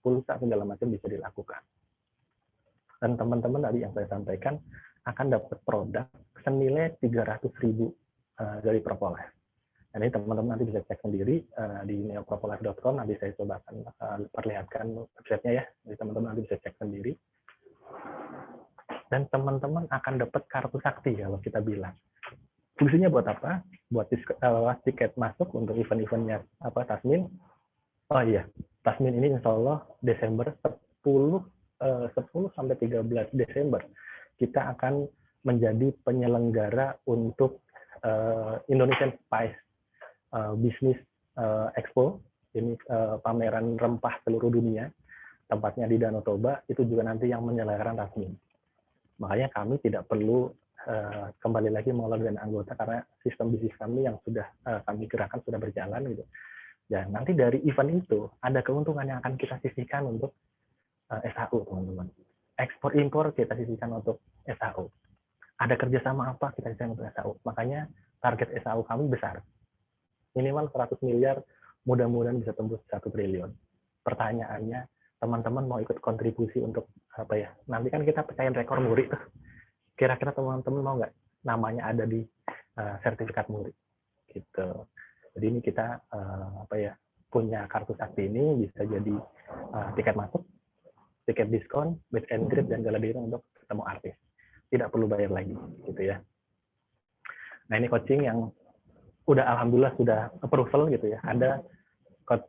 pulsa segala macam bisa dilakukan. Dan teman-teman tadi yang saya sampaikan akan dapat produk senilai 300.000 dari Propolis. Nah, ini teman-teman nanti bisa cek sendiri di neopropolise.com, nanti saya coba akan perlihatkan website-nya ya. Jadi teman-teman nanti bisa cek sendiri. Dan teman-teman akan dapat kartu sakti kalau kita bilang. Fungsinya buat apa? Buat tiket masuk untuk event-eventnya Tasmin. Oh iya, Tasmin ini insya Allah Desember 10 sampai 13 Desember kita akan menjadi penyelenggara untuk Indonesian Spice Business Expo. Ini pameran rempah seluruh dunia, tempatnya di Danau Toba, itu juga nanti yang menyelenggarakan Tasmin. Makanya kami tidak perlu kembali lagi mengelola dana anggota karena sistem bisnis kami yang sudah kami gerakkan sudah berjalan gitu. Ya, nanti dari event itu ada keuntungan yang akan kita sisihkan untuk SHU, teman-teman. Ekspor impor kita sisihkan untuk SHU. Ada kerjasama apa kita sisihkan untuk SHU. Makanya target SHU kami besar. Minimal 100 miliar, mudah-mudahan bisa tembus 1 triliun. Pertanyaannya, teman-teman mau ikut kontribusi untuk apa ya? Nanti kan kita pecahin rekor muri tuh. Kira-kira teman-teman mau nggak namanya ada di sertifikat muri? Gitu. Jadi ini kita punya kartu sakti ini bisa jadi tiket masuk, tiket diskon, meet and greet dan gala dinner untuk ketemu artis. Tidak perlu bayar lagi, gitu ya. Nah ini coaching yang udah alhamdulillah sudah approval gitu ya. Ada coach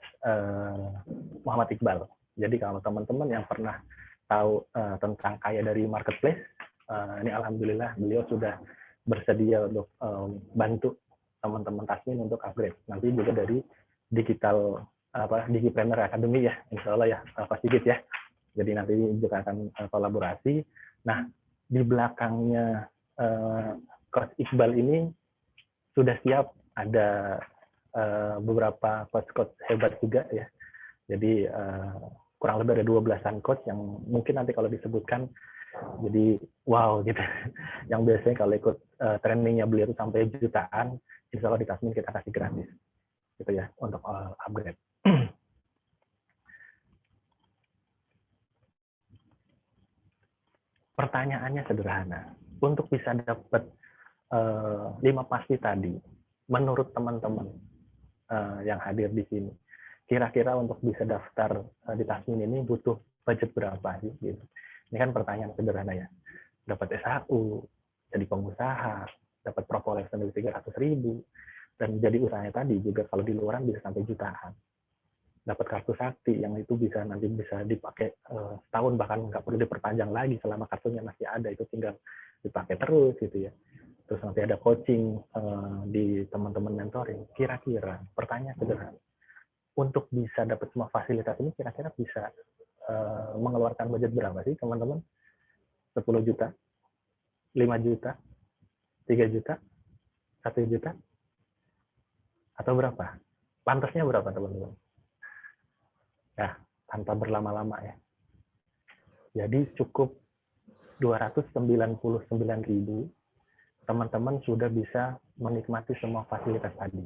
Muhammad Iqbal. Jadi kalau teman-teman yang pernah tahu tentang kaya dari marketplace, ini alhamdulillah beliau sudah bersedia untuk bantu teman-teman Tasmin untuk upgrade. Nanti juga dari digital Digipreneur Academy ya, insya Allah ya, Pak Sigit ya. Jadi nanti juga akan kolaborasi. Nah, di belakangnya Coach Iqbal ini sudah siap ada beberapa coach hebat juga ya. Jadi kurang lebih ada 12-an coach yang mungkin nanti kalau disebutkan jadi wow gitu. Yang biasanya kalau ikut trainingnya beliau itu sampai jutaan, insya Allah di Tasmin kita kasih gratis gitu ya untuk upgrade. Pertanyaannya sederhana. Untuk bisa dapat 5 pasti tadi, menurut teman-teman yang hadir di sini, kira-kira untuk bisa daftar di Tasmin ini butuh budget berapa sih? Gitu. Ini kan pertanyaan sederhana ya. Dapat SHU, jadi pengusaha, dapat Propolis dari 300.000, dan jadi usahanya tadi juga kalau di luaran bisa sampai jutaan. Dapat kartu sakti yang itu nanti bisa dipakai setahun, bahkan nggak perlu diperpanjang lagi selama kartunya masih ada, itu tinggal dipakai terus gitu ya. Terus nanti ada coaching di teman-teman mentoring. Kira-kira pertanyaan sederhana, untuk bisa dapat semua fasilitas ini kira-kira bisa mengeluarkan budget berapa sih teman-teman? 10 juta, 5 juta, 3 juta, 1 juta, atau berapa? Pantasnya berapa teman-teman? Ya, tanpa berlama-lama ya. Jadi cukup 299.000 teman-teman sudah bisa menikmati semua fasilitas tadi.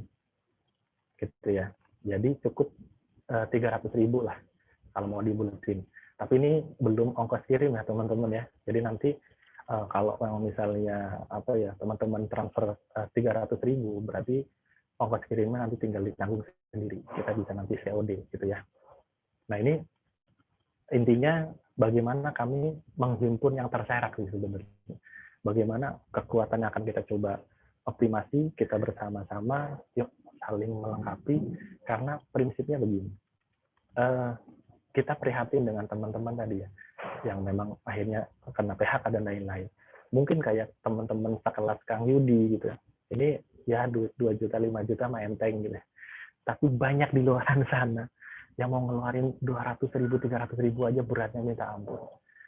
Gitu ya. Jadi cukup 300.000 lah kalau mau dibuletin. Tapi ini belum ongkos kirim ya teman-teman ya. Jadi nanti kalau misalnya teman-teman transfer 300.000 berarti ongkos kirimnya nanti tinggal ditanggung sendiri. Kita bisa nanti COD gitu ya. Nah ini intinya bagaimana kami menghimpun yang terserak sih sebenarnya. Bagaimana kekuatan yang akan kita coba optimasi, kita bersama-sama yuk saling melengkapi, karena prinsipnya begini. Kita prihatin dengan teman-teman tadi ya, yang memang akhirnya kena PHK dan lain-lain. Mungkin kayak teman-teman sekelas Kang Yudi gitu. Ini ya 2 juta, 5 juta mah enteng gitu. Tapi banyak di luar sana yang mau ngeluarin 200.000, 300.000 aja beratnya minta ampun.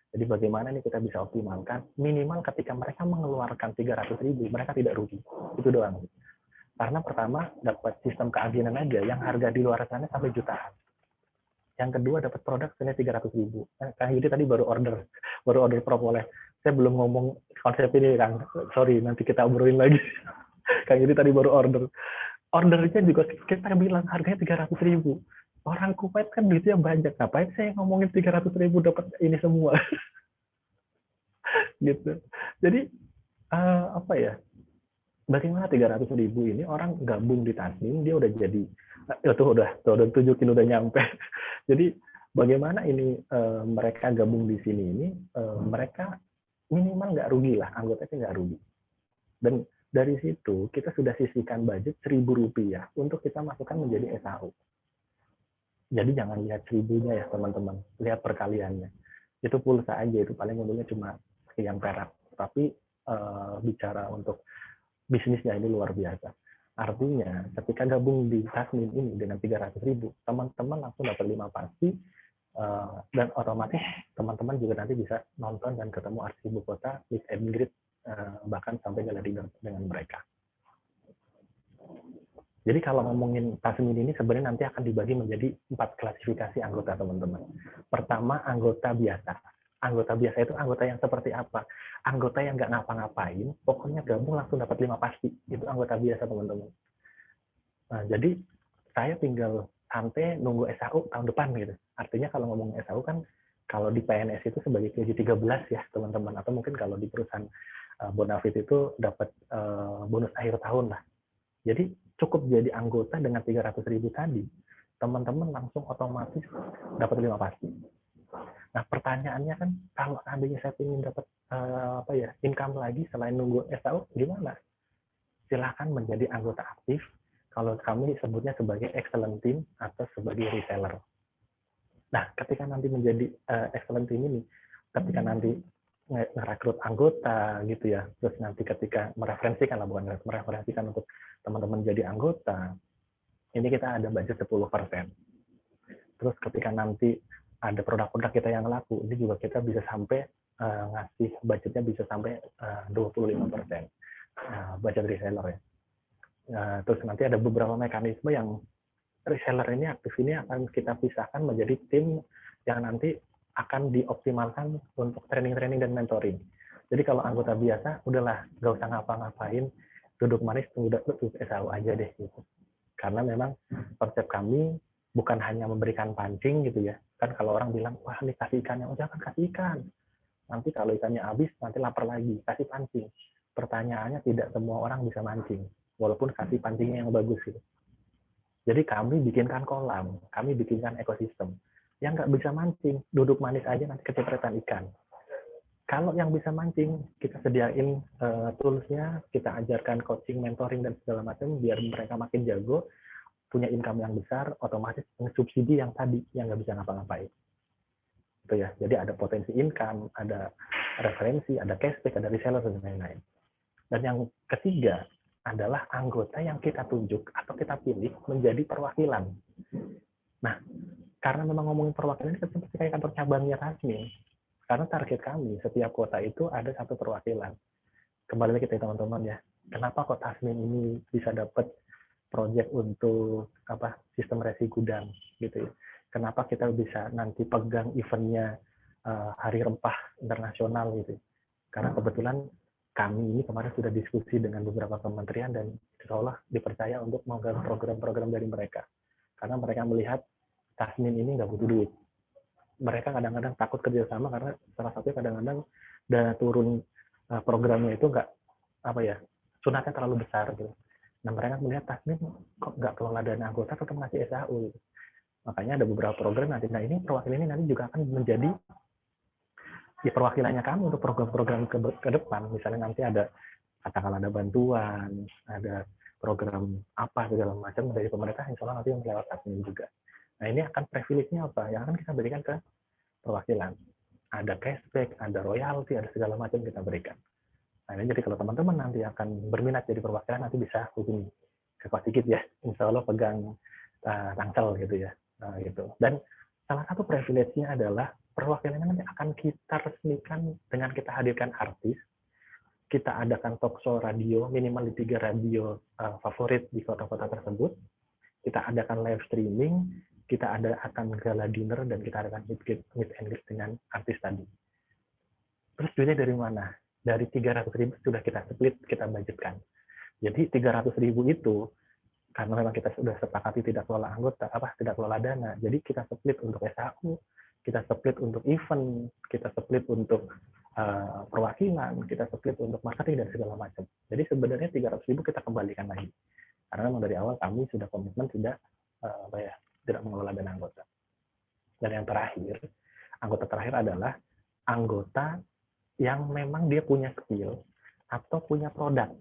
Jadi bagaimana nih kita bisa optimalkan, minimal ketika mereka mengeluarkan 300.000, mereka tidak rugi. Itu doang. Karena pertama, dapat sistem keagenan aja, yang harga di luar sana sampai jutaan. Yang kedua, dapat produk senilai 300.000. Kang Yudi tadi baru order propolis. Saya belum ngomong konsep ini, Kang. Sorry, nanti kita obrolin lagi. Kang Yudi tadi baru order. Ordernya juga kita bilang harganya 300.000. Orang Kuwait kan duitnya banyak, ngapain saya ngomongin 300.000 dapat ini semua. Gitu. Jadi bagaimana 300.000 ini orang gabung di Tasnim, dia udah jadi udah 7 kilo udah nyampe. Jadi bagaimana ini mereka gabung di sini ini mereka minimal nggak rugi lah, anggotanya nggak rugi. Dan dari situ kita sudah sisihkan budget Rp1.000 untuk kita masukkan menjadi SAU. Jadi jangan lihat 1.000-nya ya teman-teman, lihat perkaliannya. Itu pulsa aja, itu paling untungnya cuma sekian perak. Tapi bicara untuk bisnisnya ini luar biasa. Artinya ketika gabung di Tasnim ini dengan 300.000, teman-teman langsung dapat 5 pasti, dan otomatis teman-teman juga nanti bisa nonton dan ketemu artis ibu kota, meet and greet, bahkan sampai gala dinner dengan mereka. Jadi kalau ngomongin Tasmin ini sebenarnya nanti akan dibagi menjadi 4 klasifikasi anggota teman-teman. Pertama, anggota biasa. Anggota biasa itu anggota yang seperti apa? Anggota yang nggak ngapa-ngapain, pokoknya gabung langsung dapat 5 pasti. Itu anggota biasa teman-teman. Nah, jadi saya tinggal santai nunggu SAU tahun depan gitu. Artinya kalau ngomong SAU kan kalau di PNS itu sebagai gaji 13 ya teman-teman. Atau mungkin kalau di perusahaan Bonafit itu dapat bonus akhir tahun lah. Jadi cukup jadi anggota dengan 300.000 tadi, teman-teman langsung otomatis dapat 5 pasti. Nah pertanyaannya kan, kalau seandainya saya ingin dapat income lagi selain nunggu SAU, gimana? Silahkan menjadi anggota aktif. Kalau kami sebutnya sebagai excellent team atau sebagai reseller. Nah ketika nanti menjadi excellent team ini, ketika nanti merekrut anggota gitu ya, terus nanti ketika mereferensikan untuk teman-teman jadi anggota, ini kita ada budget 10%. Terus ketika nanti ada produk-produk kita yang laku, ini juga kita bisa sampai ngasih budgetnya bisa sampai 25% budget reseller ya. Terus nanti ada beberapa mekanisme yang reseller ini aktif ini akan kita pisahkan menjadi tim yang nanti akan dioptimalkan untuk training-training dan mentoring. Jadi kalau anggota biasa, udahlah, nggak usah ngapa-ngapain, duduk manis, tunggu SAU aja deh. Gitu. Karena memang konsep kami bukan hanya memberikan pancing gitu ya. Kan kalau orang bilang, wah ini kasih ikannya, udah kan kasih ikan. Nanti kalau ikannya habis, nanti lapar lagi, kasih pancing. Pertanyaannya tidak semua orang bisa mancing, walaupun kasih pancingnya yang bagus gitu. Jadi kami bikinkan kolam, kami bikinkan ekosistem. Yang nggak bisa mancing, duduk manis aja nanti kecipratan ikan. Kalau yang bisa mancing, kita sediain tools-nya, kita ajarkan coaching, mentoring, dan segala macam, biar mereka makin jago, punya income yang besar, otomatis subsidi yang tadi, yang nggak bisa ngapa-ngapain. Itu ya. Jadi ada potensi income, ada referensi, ada cashback, ada reseller, dan lain-lain. Dan yang ketiga adalah anggota yang kita tunjuk atau kita pilih menjadi perwakilan. Nah, karena memang ngomongin perwakilan ini seperti kayak kantor cabangnya Tasmin. Karena target kami setiap kota itu ada 1 perwakilan. Kembali lagi kita teman-teman ya. Kenapa kok Tasmin ini bisa dapat proyek untuk sistem resi gudang gitu ya. Kenapa kita bisa nanti pegang eventnya Hari Rempah Internasional gitu. Karena kebetulan kami ini kemarin sudah diskusi dengan beberapa kementerian dan insya Allah dipercaya untuk menggarap program-program dari mereka. Karena mereka melihat Tasmin ini nggak butuh duit. Mereka kadang-kadang takut kerjasama karena salah satunya kadang-kadang dana turun programnya itu nggak sunatnya terlalu besar gitu. Nah mereka melihat Tasmin kok nggak kelola dana anggota tetap ngasih SAU. Gitu. Makanya ada beberapa program nanti. Nah ini perwakilan ini nanti juga akan menjadi perwakilannya kami untuk program-program ke depan. Misalnya nanti ada katakanlah ada bantuan, ada program apa segala macam dari pemerintah, insya Allah nanti yang lewat Tasmin juga. Nah ini akan privilege-nya apa? Yang akan kita berikan ke perwakilan. Ada cashback, ada royalti, ada segala macam kita berikan. Nah ini jadi kalau teman-teman nanti akan berminat jadi perwakilan, nanti bisa hubungi ke Pak Sigit ya. Insya Allah pegang rangsel gitu ya. Gitu. Dan salah satu privilege-nya adalah perwakilannya nanti akan kita resmikan dengan kita hadirkan artis, kita adakan talk show radio, minimal di 3 radio favorit di kota-kota tersebut, kita adakan live streaming, kita akan gala dinner, dan kita adakan meet and greet dengan artis tadi. Terus duitnya dari mana? Dari 300.000 sudah kita split, kita budgetkan. Jadi 300.000 itu, karena memang kita sudah sepakati tidak kelola anggota, tidak kelola dana, jadi kita split untuk SAU, kita split untuk event, kita split untuk perwakilan, kita split untuk marketing dan segala macam. Jadi sebenarnya 300.000 kita kembalikan lagi. Karena memang dari awal kami sudah komitmen tidak mengelola dana anggota. Dan yang terakhir, anggota terakhir adalah anggota yang memang dia punya skill atau punya produk.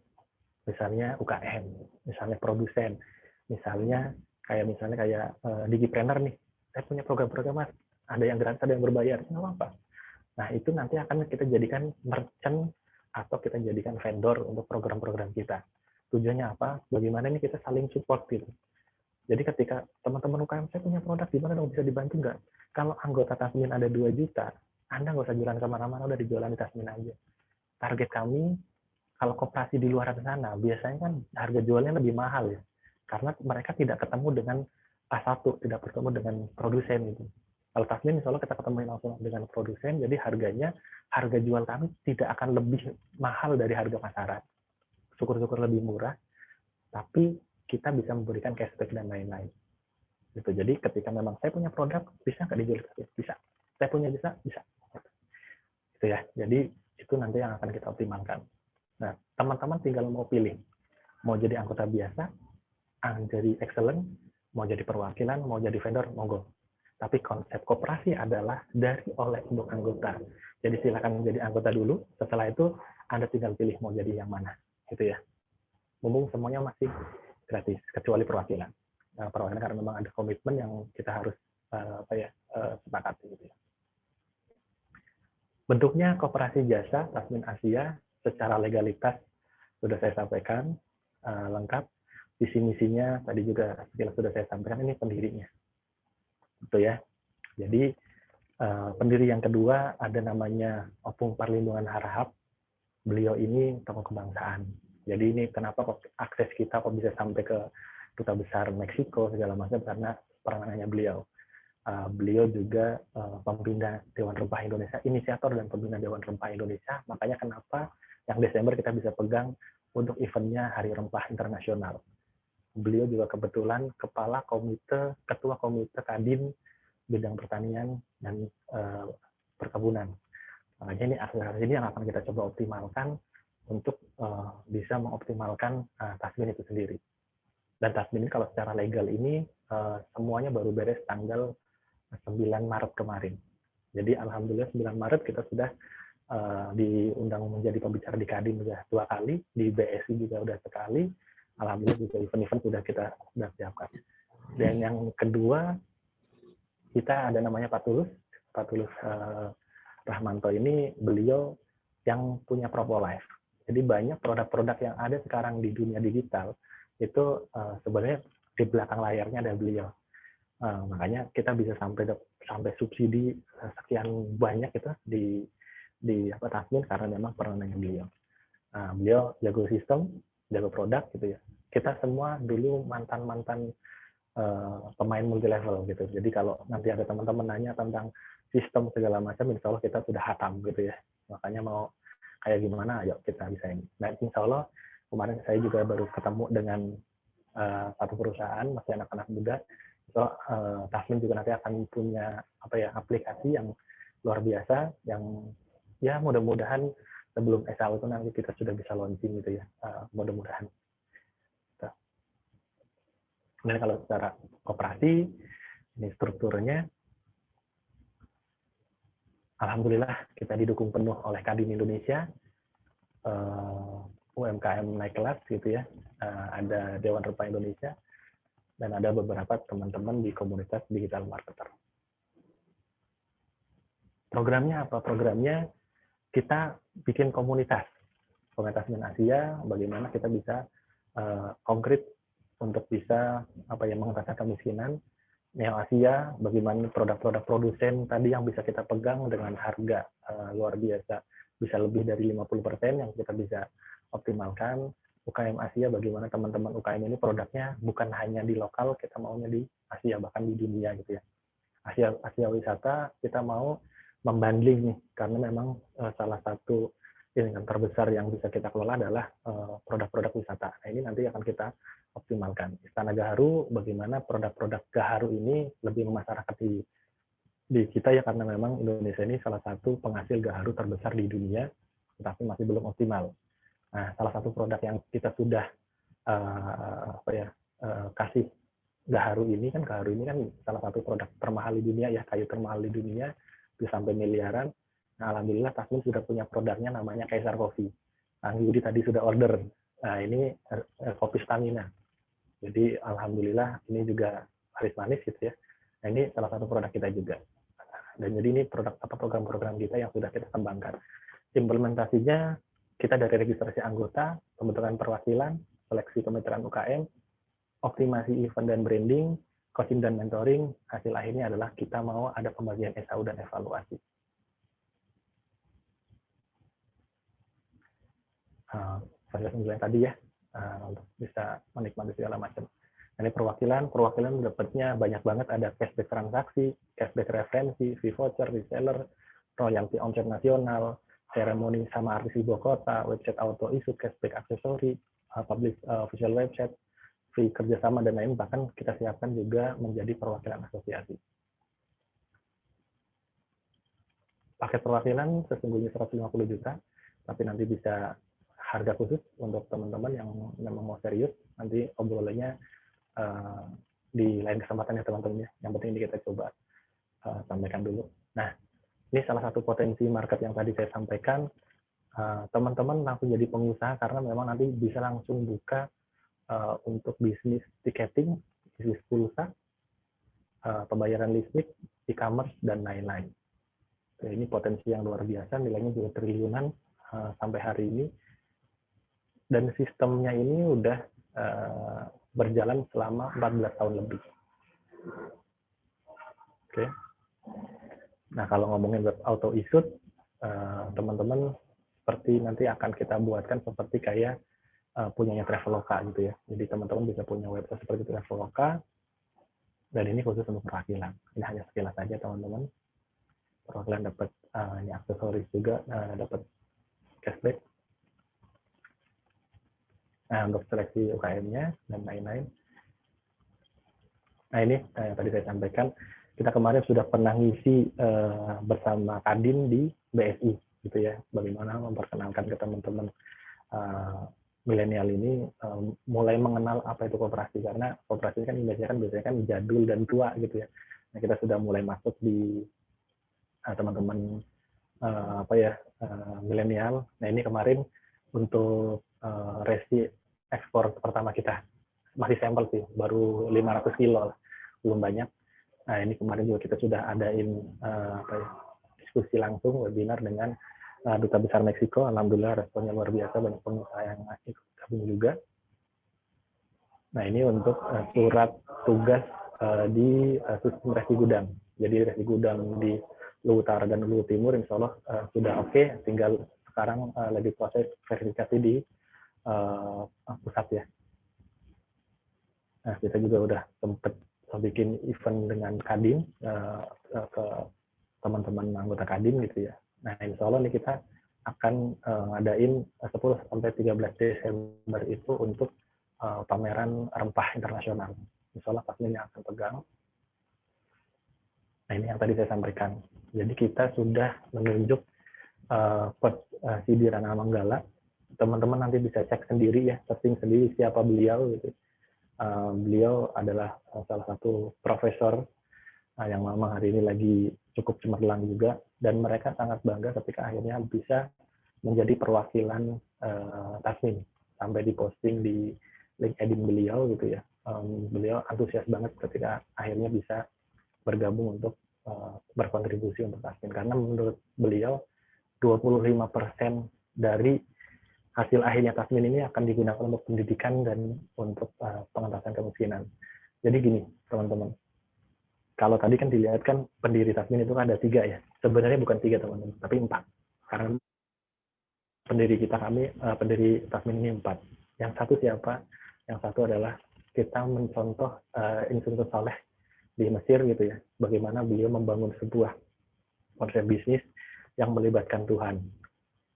Misalnya UKM, misalnya produsen, misalnya kayak Digipreneur nih, saya punya program-program Mas, ada yang gratis, ada yang berbayar, nggak apa-apa. Nah itu nanti akan kita jadikan merchant atau kita jadikan vendor untuk program-program kita. Tujuannya apa? Bagaimana ini kita saling support gitu. Jadi ketika teman-teman UKM saya punya produk, gimana dong bisa dibantu nggak? Kalau anggota Tasmin ada 2 juta, Anda nggak usah jualan kemana-mana, udah dijualan di Tasmin aja. Target kami, kalau koperasi di luar sana, biasanya kan harga jualnya lebih mahal ya. Karena mereka tidak ketemu dengan A1, tidak bertemu dengan produsen gitu. Kalau Tasmin, insya Allah kita ketemu langsung dengan produsen, jadi harga jual kami tidak akan lebih mahal dari harga pasaran. Syukur-syukur lebih murah, tapi kita bisa memberikan cashback dan lain-lain. Gitu. Jadi ketika memang saya punya produk, bisa nggak dijual? Bisa. Saya punya bisa. Gitu ya. Jadi itu nanti yang akan kita optimalkan. Nah, teman-teman tinggal mau pilih, mau jadi anggota biasa, jadi excellent, mau jadi perwakilan, mau jadi vendor, monggo. Tapi konsep koperasi adalah dari oleh untuk anggota. Jadi silakan menjadi anggota dulu, setelah itu Anda tinggal pilih mau jadi yang mana, gitu ya. Mumpung semuanya masih gratis, kecuali perwakilan. Nah, perwakilan karena memang ada komitmen yang kita harus sepakati, gitu ya. Bentuknya koperasi jasa Tasmin Asia. Secara legalitas sudah saya sampaikan lengkap. Visi misinya tadi juga sudah saya sampaikan, ini pendirinya. Gitu ya. Jadi pendiri yang kedua ada namanya Opung Parlindungan Harahap. Beliau ini tokoh kebangsaan. Jadi ini kenapa akses kita kok bisa sampai ke Duta Besar Meksiko segala macam, karena peranannya beliau. Beliau juga pembina Dewan Rempah Indonesia, inisiator dan pembina Dewan Rempah Indonesia. Makanya kenapa yang Desember kita bisa pegang untuk eventnya Hari Rempah Internasional. Beliau juga kebetulan ketua komite Kadin bidang pertanian dan perkebunan. Makanya ini akses ini yang akan kita coba optimalkan untuk bisa mengoptimalkan Tasmin itu sendiri. Dan Tasmin ini kalau secara legal ini semuanya baru beres tanggal 9 Maret kemarin. Jadi alhamdulillah 9 Maret kita sudah diundang menjadi pembicara di Kadin sudah 2 kali, di BSI juga sudah sekali. Alhamdulillah juga event-event sudah kita siapkan. Dan yang kedua, kita ada namanya Pak Tulus Rahmanto ini, beliau yang punya Propolife. Jadi banyak produk-produk yang ada sekarang di dunia digital itu sebenarnya di belakang layarnya ada beliau. Makanya kita bisa sampai subsidi sekian banyak itu di Tasmin karena memang peranannya beliau. Beliau jago sistem, jago produk gitu ya. Kita semua dulu mantan pemain multi level gitu. Jadi kalau nanti ada teman-teman nanya tentang sistem segala macam, insya Allah kita sudah hatam gitu ya. Makanya mau kayak gimana, ayo kita bisa ini. Nah, insya Allah kemarin saya juga baru ketemu dengan satu perusahaan, masih anak-anak muda. So, Taslim juga nanti akan punya aplikasi yang luar biasa, yang ya mudah-mudahan sebelum SAU itu nanti kita sudah bisa launching gitu ya, mudah-mudahan. Kemudian kalau secara operasi, ini strukturnya, alhamdulillah kita didukung penuh oleh Kadin Indonesia, UMKM naik kelas gitu ya, ada Dewan Rupa Indonesia, dan ada beberapa teman-teman di komunitas digital marketer. Programnya apa? Programnya kita bikin komunitas Min Asia, bagaimana kita bisa konkret untuk bisa mengatasi kemiskinan. Yang Asia, bagaimana produk-produk produsen tadi yang bisa kita pegang dengan harga luar biasa, bisa lebih dari 50% yang kita bisa optimalkan. UKM Asia, bagaimana teman-teman UKM ini produknya bukan hanya di lokal, kita maunya di Asia, bahkan di dunia gitu ya. Asia wisata, kita mau membanding nih, karena memang salah satu yang terbesar yang bisa kita kelola adalah produk-produk wisata. Nah, ini nanti akan kita optimalkan. Istana Gaharu, bagaimana produk-produk Gaharu ini lebih memasyarakat di kita ya, karena memang Indonesia ini salah satu penghasil Gaharu terbesar di dunia, tetapi masih belum optimal. Nah, salah satu produk yang kita sudah kasih Gaharu ini kan salah satu produk termahal di dunia ya, kayu termahal di dunia, bisa sampai miliaran. Nah, alhamdulillah Taslim sudah punya produknya namanya Kaisar Coffee. Nah, Yudi tadi sudah order. Nah, ini kopi stamina. Jadi alhamdulillah ini juga laris manis gitu ya. Nah, ini salah satu produk kita juga. Dan jadi ini program-program kita yang sudah kita kembangkan. Implementasinya kita dari registrasi anggota, pembentukan perwakilan, seleksi kemitraan UKM, optimasi event dan branding, coaching dan mentoring. Hasil akhirnya adalah kita mau ada pembagian SAU dan evaluasi. Saya yang tadi ya, untuk bisa menikmati segala macam. Ini perwakilan dapatnya banyak banget, ada cashback transaksi, cashback referensi, fee voucher, reseller, royalty ongkir nasional, seremoni sama artis ibu kota, website auto issue, cashback aksesori, publish official website, free kerjasama dan lain, bahkan kita siapkan juga menjadi perwakilan asosiasi. Paket perwakilan sesungguhnya 150 juta, tapi nanti bisa harga khusus untuk teman-teman yang memang mau serius, nanti obrolannya di lain kesempatan ya teman-teman ya. Yang penting ini kita coba sampaikan dulu. Nah, ini salah satu potensi market yang tadi saya sampaikan. Teman-teman langsung jadi pengusaha karena memang nanti bisa langsung buka untuk bisnis tiketing, bisnis pulsa, pembayaran listrik, e-commerce, dan lain-lain. Ini potensi yang luar biasa, nilainya juga triliunan sampai hari ini. Dan sistemnya ini udah berjalan selama 14 tahun lebih. Oke. Nah, kalau ngomongin web auto issue, teman-teman seperti nanti akan kita buatkan seperti kayak punyanya Traveloka gitu ya. Jadi teman-teman bisa punya website seperti Traveloka, dan ini khusus untuk perwakilan. Ini hanya sekilas saja teman-teman. Perwakilan dapat ini aksesoris juga, dapat cashback. Nah, untuk seleksi UKM-nya dan lain-lain. Nah, ini yang tadi saya sampaikan, kita kemarin sudah pernah ngisi bersama Kadin di BSI gitu ya, bagaimana memperkenalkan ke teman-teman milenial ini mulai mengenal apa itu koperasi, karena koperasi kan biasanya kan jadul dan tua gitu ya. Nah, kita sudah mulai masuk di teman-teman milenial. Nah, ini kemarin untuk resi ekspor pertama kita, masih sampel sih, baru 500 kilo lah, belum banyak. Nah, ini kemarin juga kita sudah adain diskusi langsung, webinar dengan Duta Besar Meksiko. Alhamdulillah responnya luar biasa, banyak pengusaha yang ikut gabung juga. Nah, ini untuk surat tugas di sistem resi gudang. Jadi resi gudang di Luwu Utara dan Luwu Timur insya Allah sudah oke, tinggal sekarang lagi proses verifikasi di pusat ya. Nah, kita juga udah sempat bikin event dengan Kadin ke teman-teman anggota Kadin gitu ya. Nah, insya Allah nih kita akan ngadain 10-13 Desember itu untuk pameran rempah internasional. Insya Allah Tasmin yang akan pegang. Nah, ini yang tadi saya sampaikan. Jadi kita sudah menunjuk Sidi Rana Manggala. Teman-teman nanti bisa cek sendiri ya, searching sendiri siapa beliau gitu. Beliau adalah salah satu profesor yang memang hari ini lagi cukup cemerlang juga, dan mereka sangat bangga ketika akhirnya bisa menjadi perwakilan Tasmin, sampai diposting di LinkedIn beliau gitu ya. Beliau antusias banget ketika akhirnya bisa bergabung untuk berkontribusi untuk Tasmin, karena menurut beliau 25% dari hasil akhirnya Tasmin ini akan digunakan untuk pendidikan dan untuk pengentasan kemiskinan. Jadi gini teman-teman, kalau tadi kan dilihat kan pendiri Tasmin itu ada 3 ya, sebenarnya bukan 3 teman-teman, tapi 4, karena pendiri Tasmin ini 4. Yang satu siapa? Yang satu adalah kita mencontoh Insinyur Saleh di Mesir gitu ya, bagaimana beliau membangun sebuah konsep bisnis yang melibatkan Tuhan.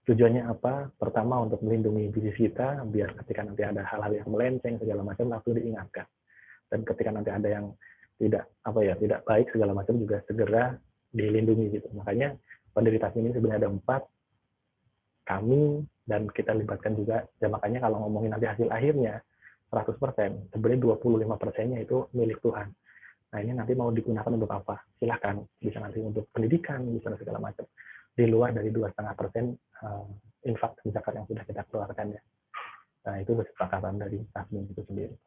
Tujuannya apa? Pertama, untuk melindungi bisnis kita, biar ketika nanti ada hal-hal yang melenceng segala macam langsung diingatkan. Dan ketika nanti ada yang tidak baik segala macam juga segera dilindungi gitu. Makanya pendiri Tasmin ini sebenarnya ada 4, kami, dan kita libatkan juga. Ya makanya kalau ngomongin nanti hasil akhirnya 100%, sebenarnya 25%-nya itu milik Tuhan. Nah, ini nanti mau digunakan untuk apa? Silahkan, bisa nanti untuk pendidikan, bisa segala macam. Di luar dari 2,5% infak dan zakat yang sudah kita keluarkan ya. Nah, itu kesepakatan dari Tasmin itu sendiri.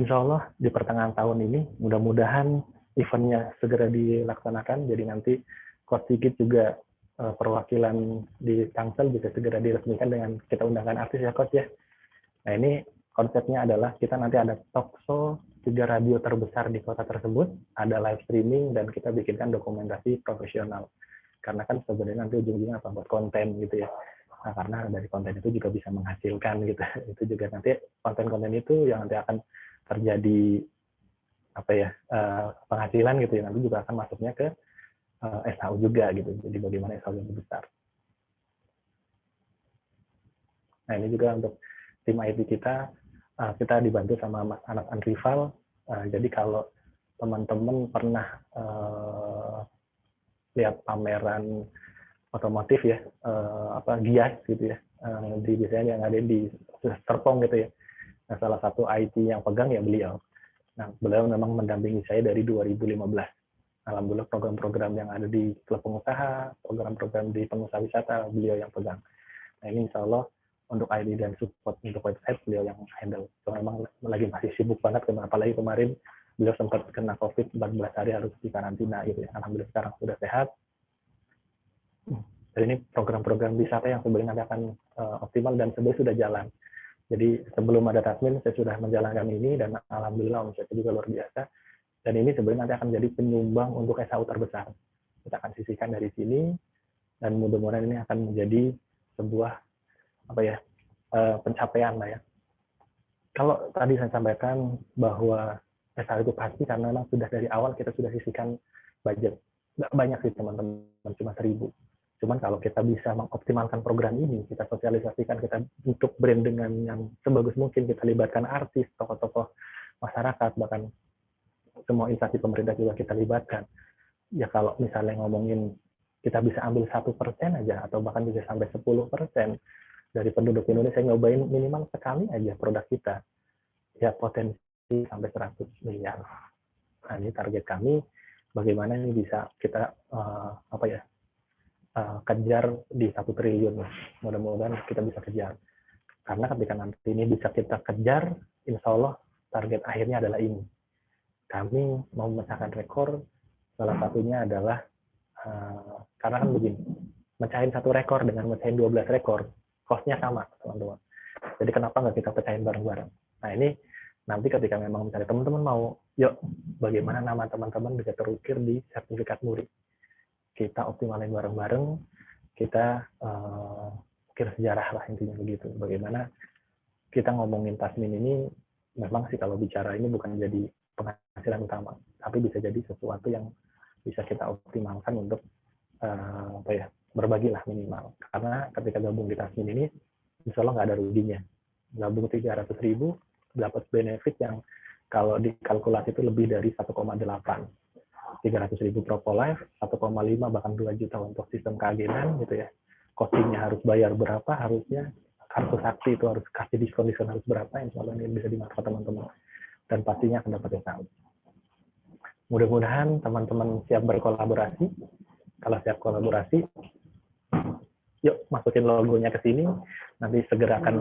Insya Allah di pertengahan tahun ini, mudah-mudahan eventnya segera dilaksanakan, jadi nanti Coach Sigit juga perwakilan di Tangsel bisa segera diresmikan dengan kita undangkan artis ya Coach ya. Nah, ini konsepnya adalah kita nanti ada talk show 3 radio terbesar di kota tersebut, ada live streaming, dan kita bikinkan dokumentasi profesional. Karena kan sebenarnya nanti ujung-ujungnya apa, buat konten gitu ya. Nah, karena dari konten itu juga bisa menghasilkan gitu. Itu juga nanti konten-konten itu yang nanti akan terjadi penghasilan gitu ya, nanti juga akan masuknya ke SHU juga gitu. Jadi bagaimana SHU yang besar. Nah, ini juga untuk tim IT kita dibantu sama Mas Anas Anrival. Jadi kalau teman-teman pernah lihat pameran otomotif ya, Gias gitu ya, biasanya yang ada di Serpong gitu ya. Nah, salah satu IT yang pegang ya beliau. Nah, beliau memang mendampingi saya dari 2015. Alhamdulillah program-program yang ada di klub pengusaha, program-program di pengusaha wisata, beliau yang pegang. Nah, ini insya Allah untuk ID dan support untuk website beliau yang handle. So, memang lagi masih sibuk banget, apalagi kemarin beliau sempat kena COVID 14 hari harus di karantina gitu ya. Alhamdulillah sekarang sudah sehat. Dan ini program-program wisata yang sebenarnya nanti akan optimal dan sebenarnya sudah jalan. Jadi sebelum ada Tasmin saya sudah menjalankan ini dan alhamdulillah omsetnya juga luar biasa. Dan ini sebenarnya nanti akan jadi penyumbang untuk SHU terbesar. Kita akan sisihkan dari sini dan mudah-mudahan ini akan menjadi sebuah pencapaian lah ya. Kalau tadi saya sampaikan bahwa SHU itu pasti karena memang sudah dari awal kita sudah sisihkan budget. Nggak banyak sih teman-teman, cuma 1.000. Cuman kalau kita bisa mengoptimalkan program ini, kita sosialisasikan, kita bentuk brand dengan yang sebagus mungkin, kita libatkan artis, tokoh-tokoh masyarakat, bahkan semua instansi pemerintah juga kita libatkan. Ya kalau misalnya ngomongin kita bisa ambil 1% aja, atau bahkan bisa sampai 10% dari penduduk Indonesia nyobain minimal sekali aja produk kita, ya potensi sampai 100 miliar. Nah, ini target kami, bagaimana ini bisa kita kejar di 1 triliun. Mudah-mudahan kita bisa kejar. Karena ketika nanti ini bisa kita kejar, insya Allah target akhirnya adalah ini. Kami mau memecahkan rekor, salah satunya adalah, karena kan begini, mecahin 1 rekor dengan mecahin 12 rekor, cost-nya sama, teman-teman. Jadi kenapa nggak kita pecahin bareng-bareng? Nah, ini nanti ketika memang misalnya teman-teman mau, yuk bagaimana nama teman-teman bisa terukir di sertifikat muri. Kita optimalin bareng-bareng, kita ukir sejarah lah intinya begitu. Bagaimana kita ngomongin Tasmin ini, memang sih kalau bicara ini bukan jadi penghasilan utama, tapi bisa jadi sesuatu yang bisa kita optimalkan untuk berbagi lah minimal. Karena ketika gabung di Tasmin ini, insya Allah nggak ada ruginya. Gabung 300.000 dapat benefit yang kalau dikalkulasi itu lebih dari 1,8. 300.000 Propolife, 1,5 bahkan 2 juta untuk sistem keagenan gitu ya. Costingnya harus bayar berapa, harusnya kartu sakti itu harus kasih diskon harus berapa, insya Allah ini bisa dimanfaatkan teman-teman. Dan pastinya akan dapat yang tahu. Mudah-mudahan teman-teman siap berkolaborasi. Kalau siap kolaborasi, yuk masukin logonya ke sini. Nanti segera akan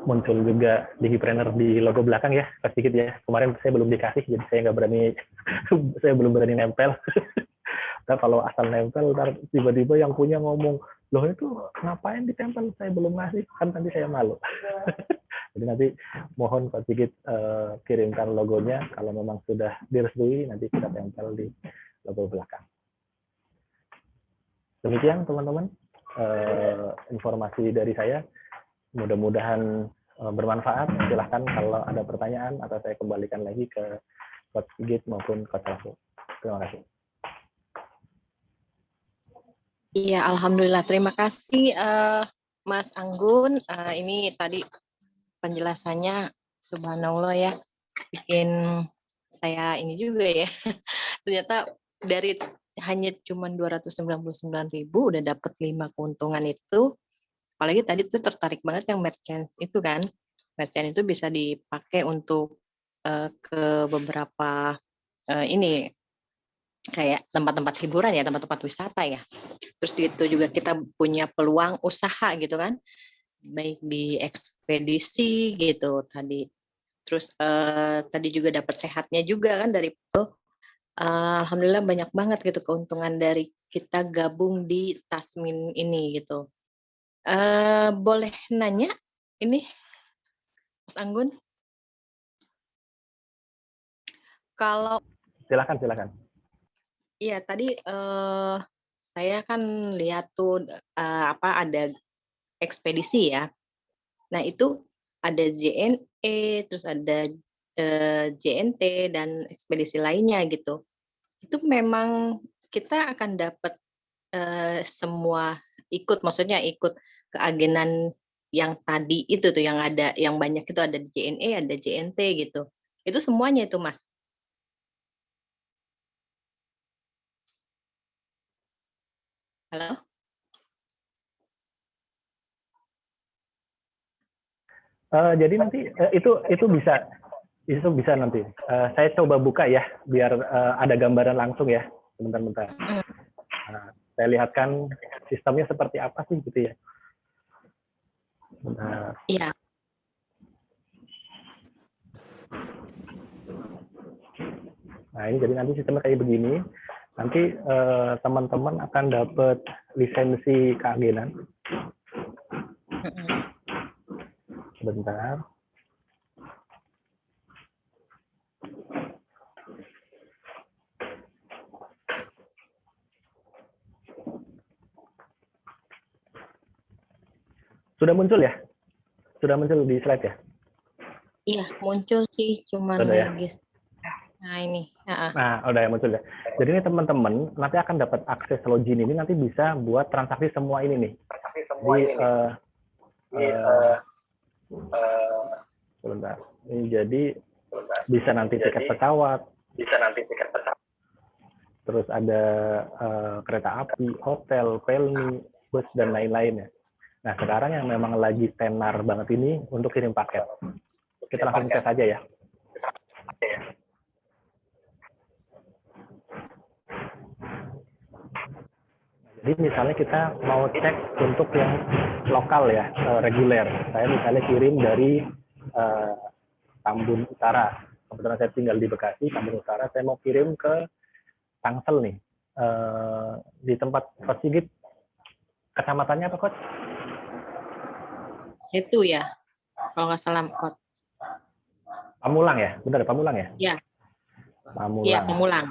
muncul juga Digipreneur di logo belakang ya, sedikit ya. Kemarin saya belum dikasih, jadi saya nggak berani, saya belum berani nempel. Ntar kalau asal nempel, ntar tiba-tiba yang punya ngomong, loh itu ngapain ditempel? Saya belum ngasih, kan nanti saya malu. Jadi nanti mohon Pak Sigit kirimkan logonya, kalau memang sudah direstui, nanti kita tempel di logo belakang. Demikian teman-teman informasi dari saya. Mudah-mudahan bermanfaat. Silahkan kalau ada pertanyaan atau saya kembalikan lagi ke Coach Sigit maupun Coach Rafu. Terima kasih. Iya, alhamdulillah. Terima kasih Mas Anggun. Ini tadi penjelasannya subhanallah ya, bikin saya ini juga ya. Ternyata dari hanya cuma 299.000 udah dapat 5 keuntungan itu. Apalagi tadi tuh tertarik banget yang merchant itu kan. Merchant itu bisa dipakai untuk ke beberapa ini kayak tempat-tempat hiburan ya, tempat-tempat wisata ya. Terus itu juga kita punya peluang usaha gitu kan, baik di ekspedisi gitu tadi. Terus tadi juga dapat sehatnya juga kan dari itu. Alhamdulillah banyak banget gitu keuntungan dari kita gabung di Tasmin ini gitu. Boleh nanya ini Mas Anggun? Kalau Silakan. iya tadi saya kan lihat tuh ada ekspedisi ya. Nah itu ada JNE, terus ada JNT dan ekspedisi lainnya gitu. Itu memang kita akan dapat semua maksudnya ikut ke agenan yang tadi itu tuh yang ada, yang banyak itu ada di JNE, ada JNT gitu. Itu semuanya itu Mas. Halo? Jadi nanti itu bisa nanti. Saya coba buka ya, biar ada gambaran langsung ya, bentar-bentar. Saya lihatkan sistemnya seperti apa sih gitu ya. Bentar. Iya. Nah ini jadi nanti sistemnya kayak begini. Nanti teman-teman akan dapat lisensi keagenan. Sebentar. Sudah muncul ya? Sudah muncul di slide ya? Iya, muncul sih, cuman lagi. Nah ini. Nah, udah ya muncul ya. Jadi ini teman-teman nanti akan dapat akses login ini, nanti bisa buat transaksi semua ini nih. Sebentar. Ini jadi bisa nanti tiket pesawat. Terus ada kereta api, hotel, pelni, bus dan lain-lain ya. Nah, sekarang yang memang lagi tenar banget ini untuk kirim paket. Kita langsung cek aja ya. Jadi misalnya kita mau cek untuk yang lokal ya, reguler. Saya misalnya kirim dari Tambun Utara. Kebetulan saya tinggal di Bekasi, Tambun Utara. Saya mau kirim ke Tangsel nih. Di tempat Coach Sigit, kecamatannya apa Coach? Itu ya, kalau nggak salah Coach. Pamulang ya? Benar, Pamulang ya? Iya. Pamulang. Iya, Pamulang.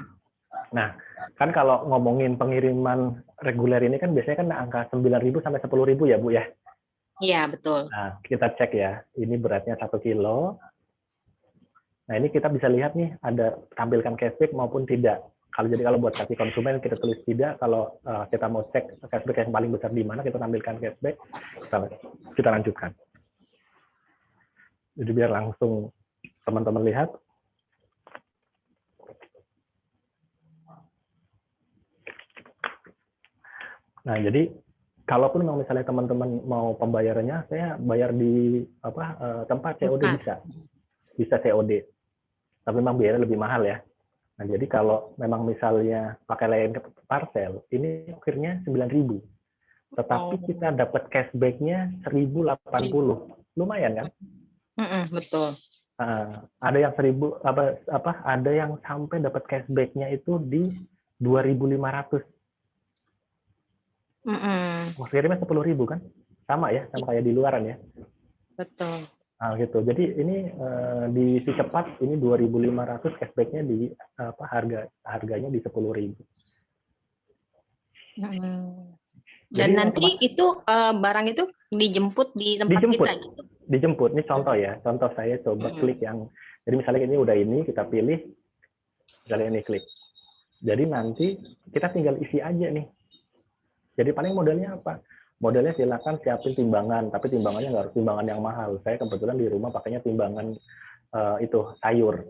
Nah, kan kalau ngomongin pengiriman reguler ini kan biasanya kan angka 9.000 sampai 10.000 ya, Bu ya? Iya, betul. Nah, kita cek ya. Ini beratnya 1 kilo. Nah, ini kita bisa lihat nih, ada tampilkan cashback maupun tidak. Kalau buat kasih konsumen kita tulis tidak, kalau kita mau cek cashback yang paling besar di mana, kita tampilkan cashback, kita lanjutkan. Jadi biar langsung teman-teman lihat. Nah, jadi kalaupun misalnya teman-teman mau pembayarannya, saya bayar di tempat COD bisa COD, tapi memang biayanya lebih mahal ya. Nah, jadi kalau memang misalnya pakai layanan parcel, ini akhirnya 9.000. Tetapi kita dapat cashback-nya 1.080. Lumayan kan? Betul. Ada yang 1.000 ada yang sampai dapat cashback-nya itu di 2.500. Kirimnya 10.000 kan? Sama ya, sama kayak di luaran ya. Betul. Nah, gitu. Jadi ini di Si Cepat ini 2.500 cashback-nya di harganya di 10.000. Dan nanti itu barang itu dijemput di tempat kita gitu. Dijemput. Ini contoh ya. Contoh saya coba klik yang, jadi misalnya ini udah ini kita pilih, misalnya ini klik. Jadi nanti kita tinggal isi aja nih. Jadi paling modelnya apa? Modelnya silakan siapin timbangan, tapi timbangannya nggak harus timbangan yang mahal. Saya kebetulan di rumah pakainya timbangan itu sayur,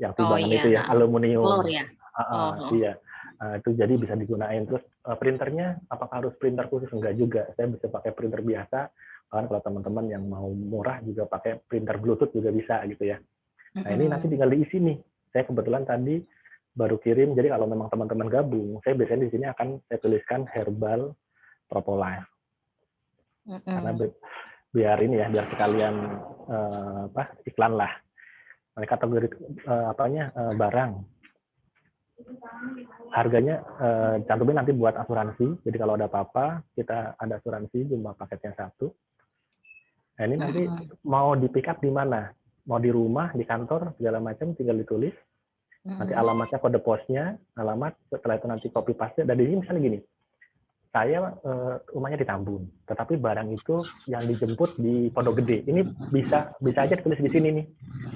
yang timbangan itu ya aluminium. Telur ya. Iya, itu jadi bisa digunain. Terus printernya apakah harus printer khusus? Enggak juga. Saya bisa pakai printer biasa. Kan kalau teman-teman yang mau murah juga pakai printer Bluetooth juga bisa gitu ya. Nah ini nanti tinggal diisi nih. Saya kebetulan tadi baru kirim. Jadi kalau memang teman-teman gabung, saya biasanya di sini akan saya tuliskan Herbal Propolis. Karena biar ini ya, biar sekalian iklan lah. Kategori barang. Harganya cantumin nanti buat asuransi. Jadi kalau ada apa-apa, kita ada asuransi jumlah paketnya 1. Nah, ini nanti mau di pick up di mana? Mau di rumah, di kantor, segala macam tinggal ditulis. Nanti alamatnya, kode posnya, alamat, setelah itu nanti copy paste. Dan di sini misalnya gini, saya rumahnya di Tambun, tetapi barang itu yang dijemput di Pondok Gede. Ini bisa aja ditulis di sini nih.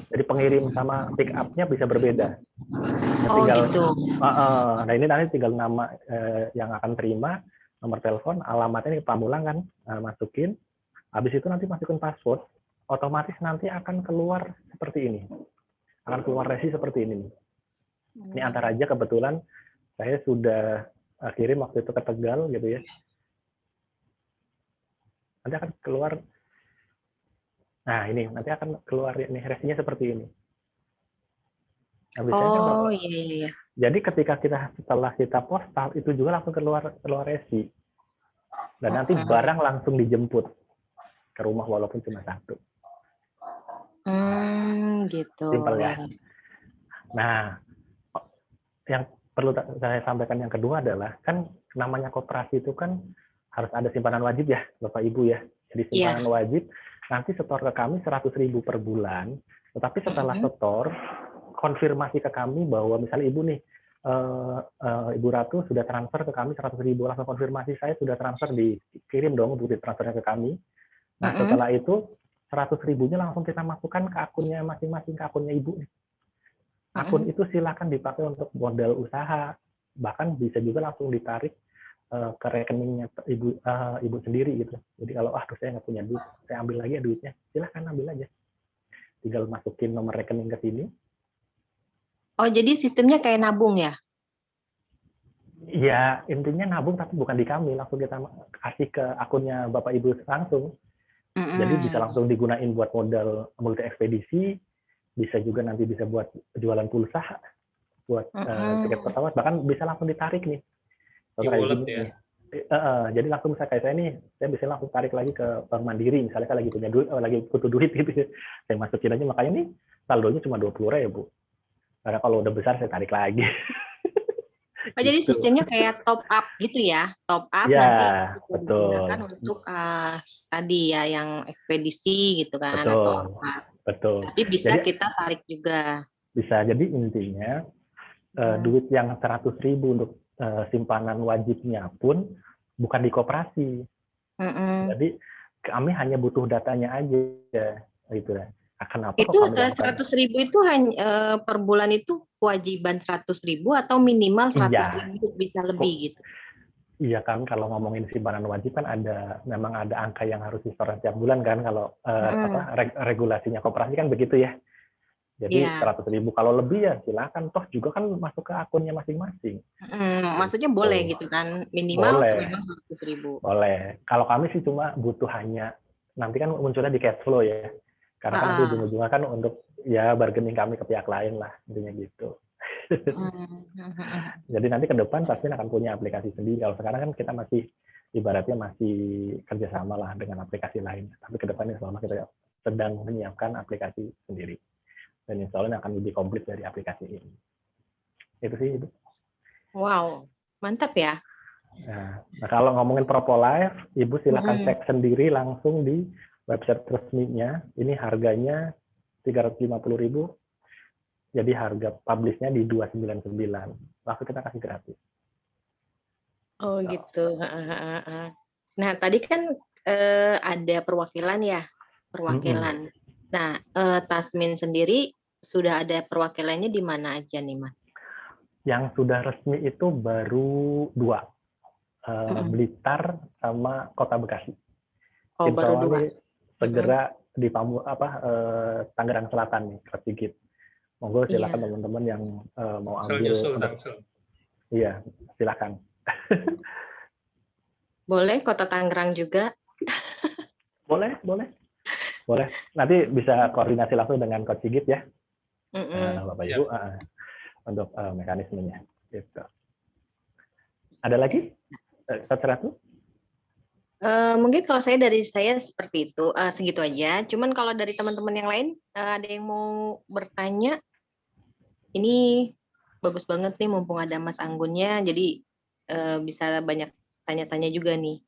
Jadi pengirim sama pick up-nya bisa berbeda. Tinggal, gitu. Nah ini nanti tinggal nama yang akan terima, nomor telepon, alamatnya ini Pamulang kan, masukin. Habis itu nanti masukin password, otomatis nanti akan keluar seperti ini. Akan keluar resi seperti ini. Ini antar aja kebetulan saya sudah kirim waktu itu ke Tegal gitu ya. Nanti akan keluar. Nah ini nanti akan keluar ini resinya seperti ini. Nah, iya. Jadi ketika setelah kita postal itu juga langsung keluar resi. Dan nanti barang langsung dijemput ke rumah walaupun cuma 1. Gitu. Simpel ya. Nah, yang perlu saya sampaikan yang kedua adalah, kan namanya koperasi itu kan harus ada simpanan wajib ya, Bapak Ibu ya. Jadi simpanan wajib, nanti setor ke kami 100.000 per bulan, tetapi setelah setor, konfirmasi ke kami bahwa misalnya Ibu nih, Ibu Ratu sudah transfer ke kami 100.000, langsung konfirmasi saya sudah transfer, dikirim dong bukti transfernya ke kami. Nah setelah itu 100.000-nya langsung kita masukkan ke akunnya masing-masing, ke akunnya Ibu. Akun itu silakan dipakai untuk modal usaha, bahkan bisa juga langsung ditarik ke rekeningnya ibu sendiri gitu. Jadi kalau saya nggak punya duit, saya ambil lagi ya duitnya, silakan ambil aja. Tinggal masukin nomor rekening ke sini. Oh jadi sistemnya kayak nabung ya? Ya intinya nabung tapi bukan di kami, langsung kita kasih ke akunnya Bapak Ibu langsung. Jadi bisa langsung digunain buat modal multi ekspedisi. Bisa juga nanti bisa buat jualan pulsa, buat tiket pesawat, bahkan bisa langsung ditarik nih. Wallet ya. Jadi langsung bisa kayak saya nih, saya bisa langsung tarik lagi ke Bank Mandiri, misalnya saya lagi punya duit, lagi butuh duit gitu, saya masukin aja, makanya nih saldonya cuma 20.000. Karena kalau udah besar saya tarik lagi. Oh, jadi sistemnya kayak top up gitu ya, top up ya, nanti digunakan untuk tadi ya yang ekspedisi gitu kan, betul, atau apa. Betul. Tapi bisa jadi, kita tarik juga. Bisa. Jadi intinya duit yang 100.000 untuk simpanan wajibnya pun bukan di koperasi. Jadi kami hanya butuh datanya aja gitu. Akan apa kok Itu kami lakukan? 100.000 itu hanya per bulan itu kewajiban 100.000 atau minimal 100.000 Iya, untuk bisa kok. lebih gitu? Iya kan, kalau ngomongin simpanan wajib kan memang ada angka yang harus disetor setiap bulan kan, kalau regulasinya koperasi kan begitu ya. Jadi Iya. 100.000, kalau lebih ya silakan, toh juga kan masuk ke akunnya masing-masing. Maksudnya Gitu. boleh gitu kan? Minimal Boleh, memang 100.000. boleh. Kalau kami sih cuma butuh hanya, nanti kan munculnya di cash flow ya. Karena kan nanti ujung-ujungnya kan untuk ya bargaining kami ke pihak lain lah, intinya gitu. Jadi nanti ke depan Tasmin akan punya aplikasi sendiri. Kalau sekarang kan kita masih ibaratnya masih kerjasama lah dengan aplikasi lain. Tapi ke depan selama kita sedang menyiapkan aplikasi sendiri. Dan insya Allah akan lebih komplit dari aplikasi ini. Itu sih, Ibu. Wow, mantap ya. Nah, kalau ngomongin Propolife, Ibu silakan cek sendiri langsung di website resminya. Ini harganya 350.000. Jadi harga publish-nya di 299. Langsung kita kasih gratis. Oh gitu. Nah tadi kan ada perwakilan ya, perwakilan. Nah Tasmin sendiri sudah ada perwakilannya di mana aja nih Mas? Yang sudah resmi itu baru 2, Blitar sama Kota Bekasi. Oh baru 2. Segera di Tangerang Selatan nih, Sigit. Monggo silakan teman-teman yang mau ambil. Iya, silakan. Boleh Kota Tangerang juga? Boleh. Nanti bisa koordinasi langsung dengan Coach Sigit ya, Bapak Ibu, untuk mekanismenya. Gitu. Ada lagi, Coach Ratu? Mungkin kalau dari saya seperti itu, segitu aja. Cuman kalau dari teman-teman yang lain, ada yang mau bertanya, ini bagus banget nih mumpung ada Mas Anggunnya, jadi bisa banyak tanya-tanya juga nih.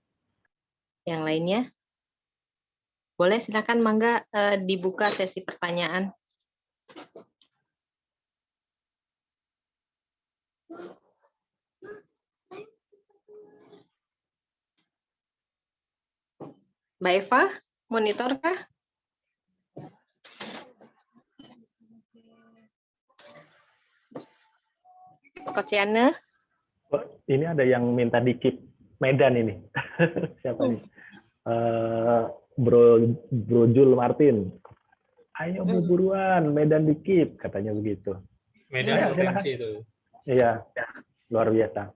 Yang lainnya, boleh silakan mangga dibuka sesi pertanyaan. Mbak Eva, monitor kah? Coach Yana? Ini ada yang minta dikip Medan ini. Siapa nih? Bro Jul Martin. Ayo Bu buruan, Medan dikip, katanya begitu. Medan provinsi itu. Iya, luar biasa.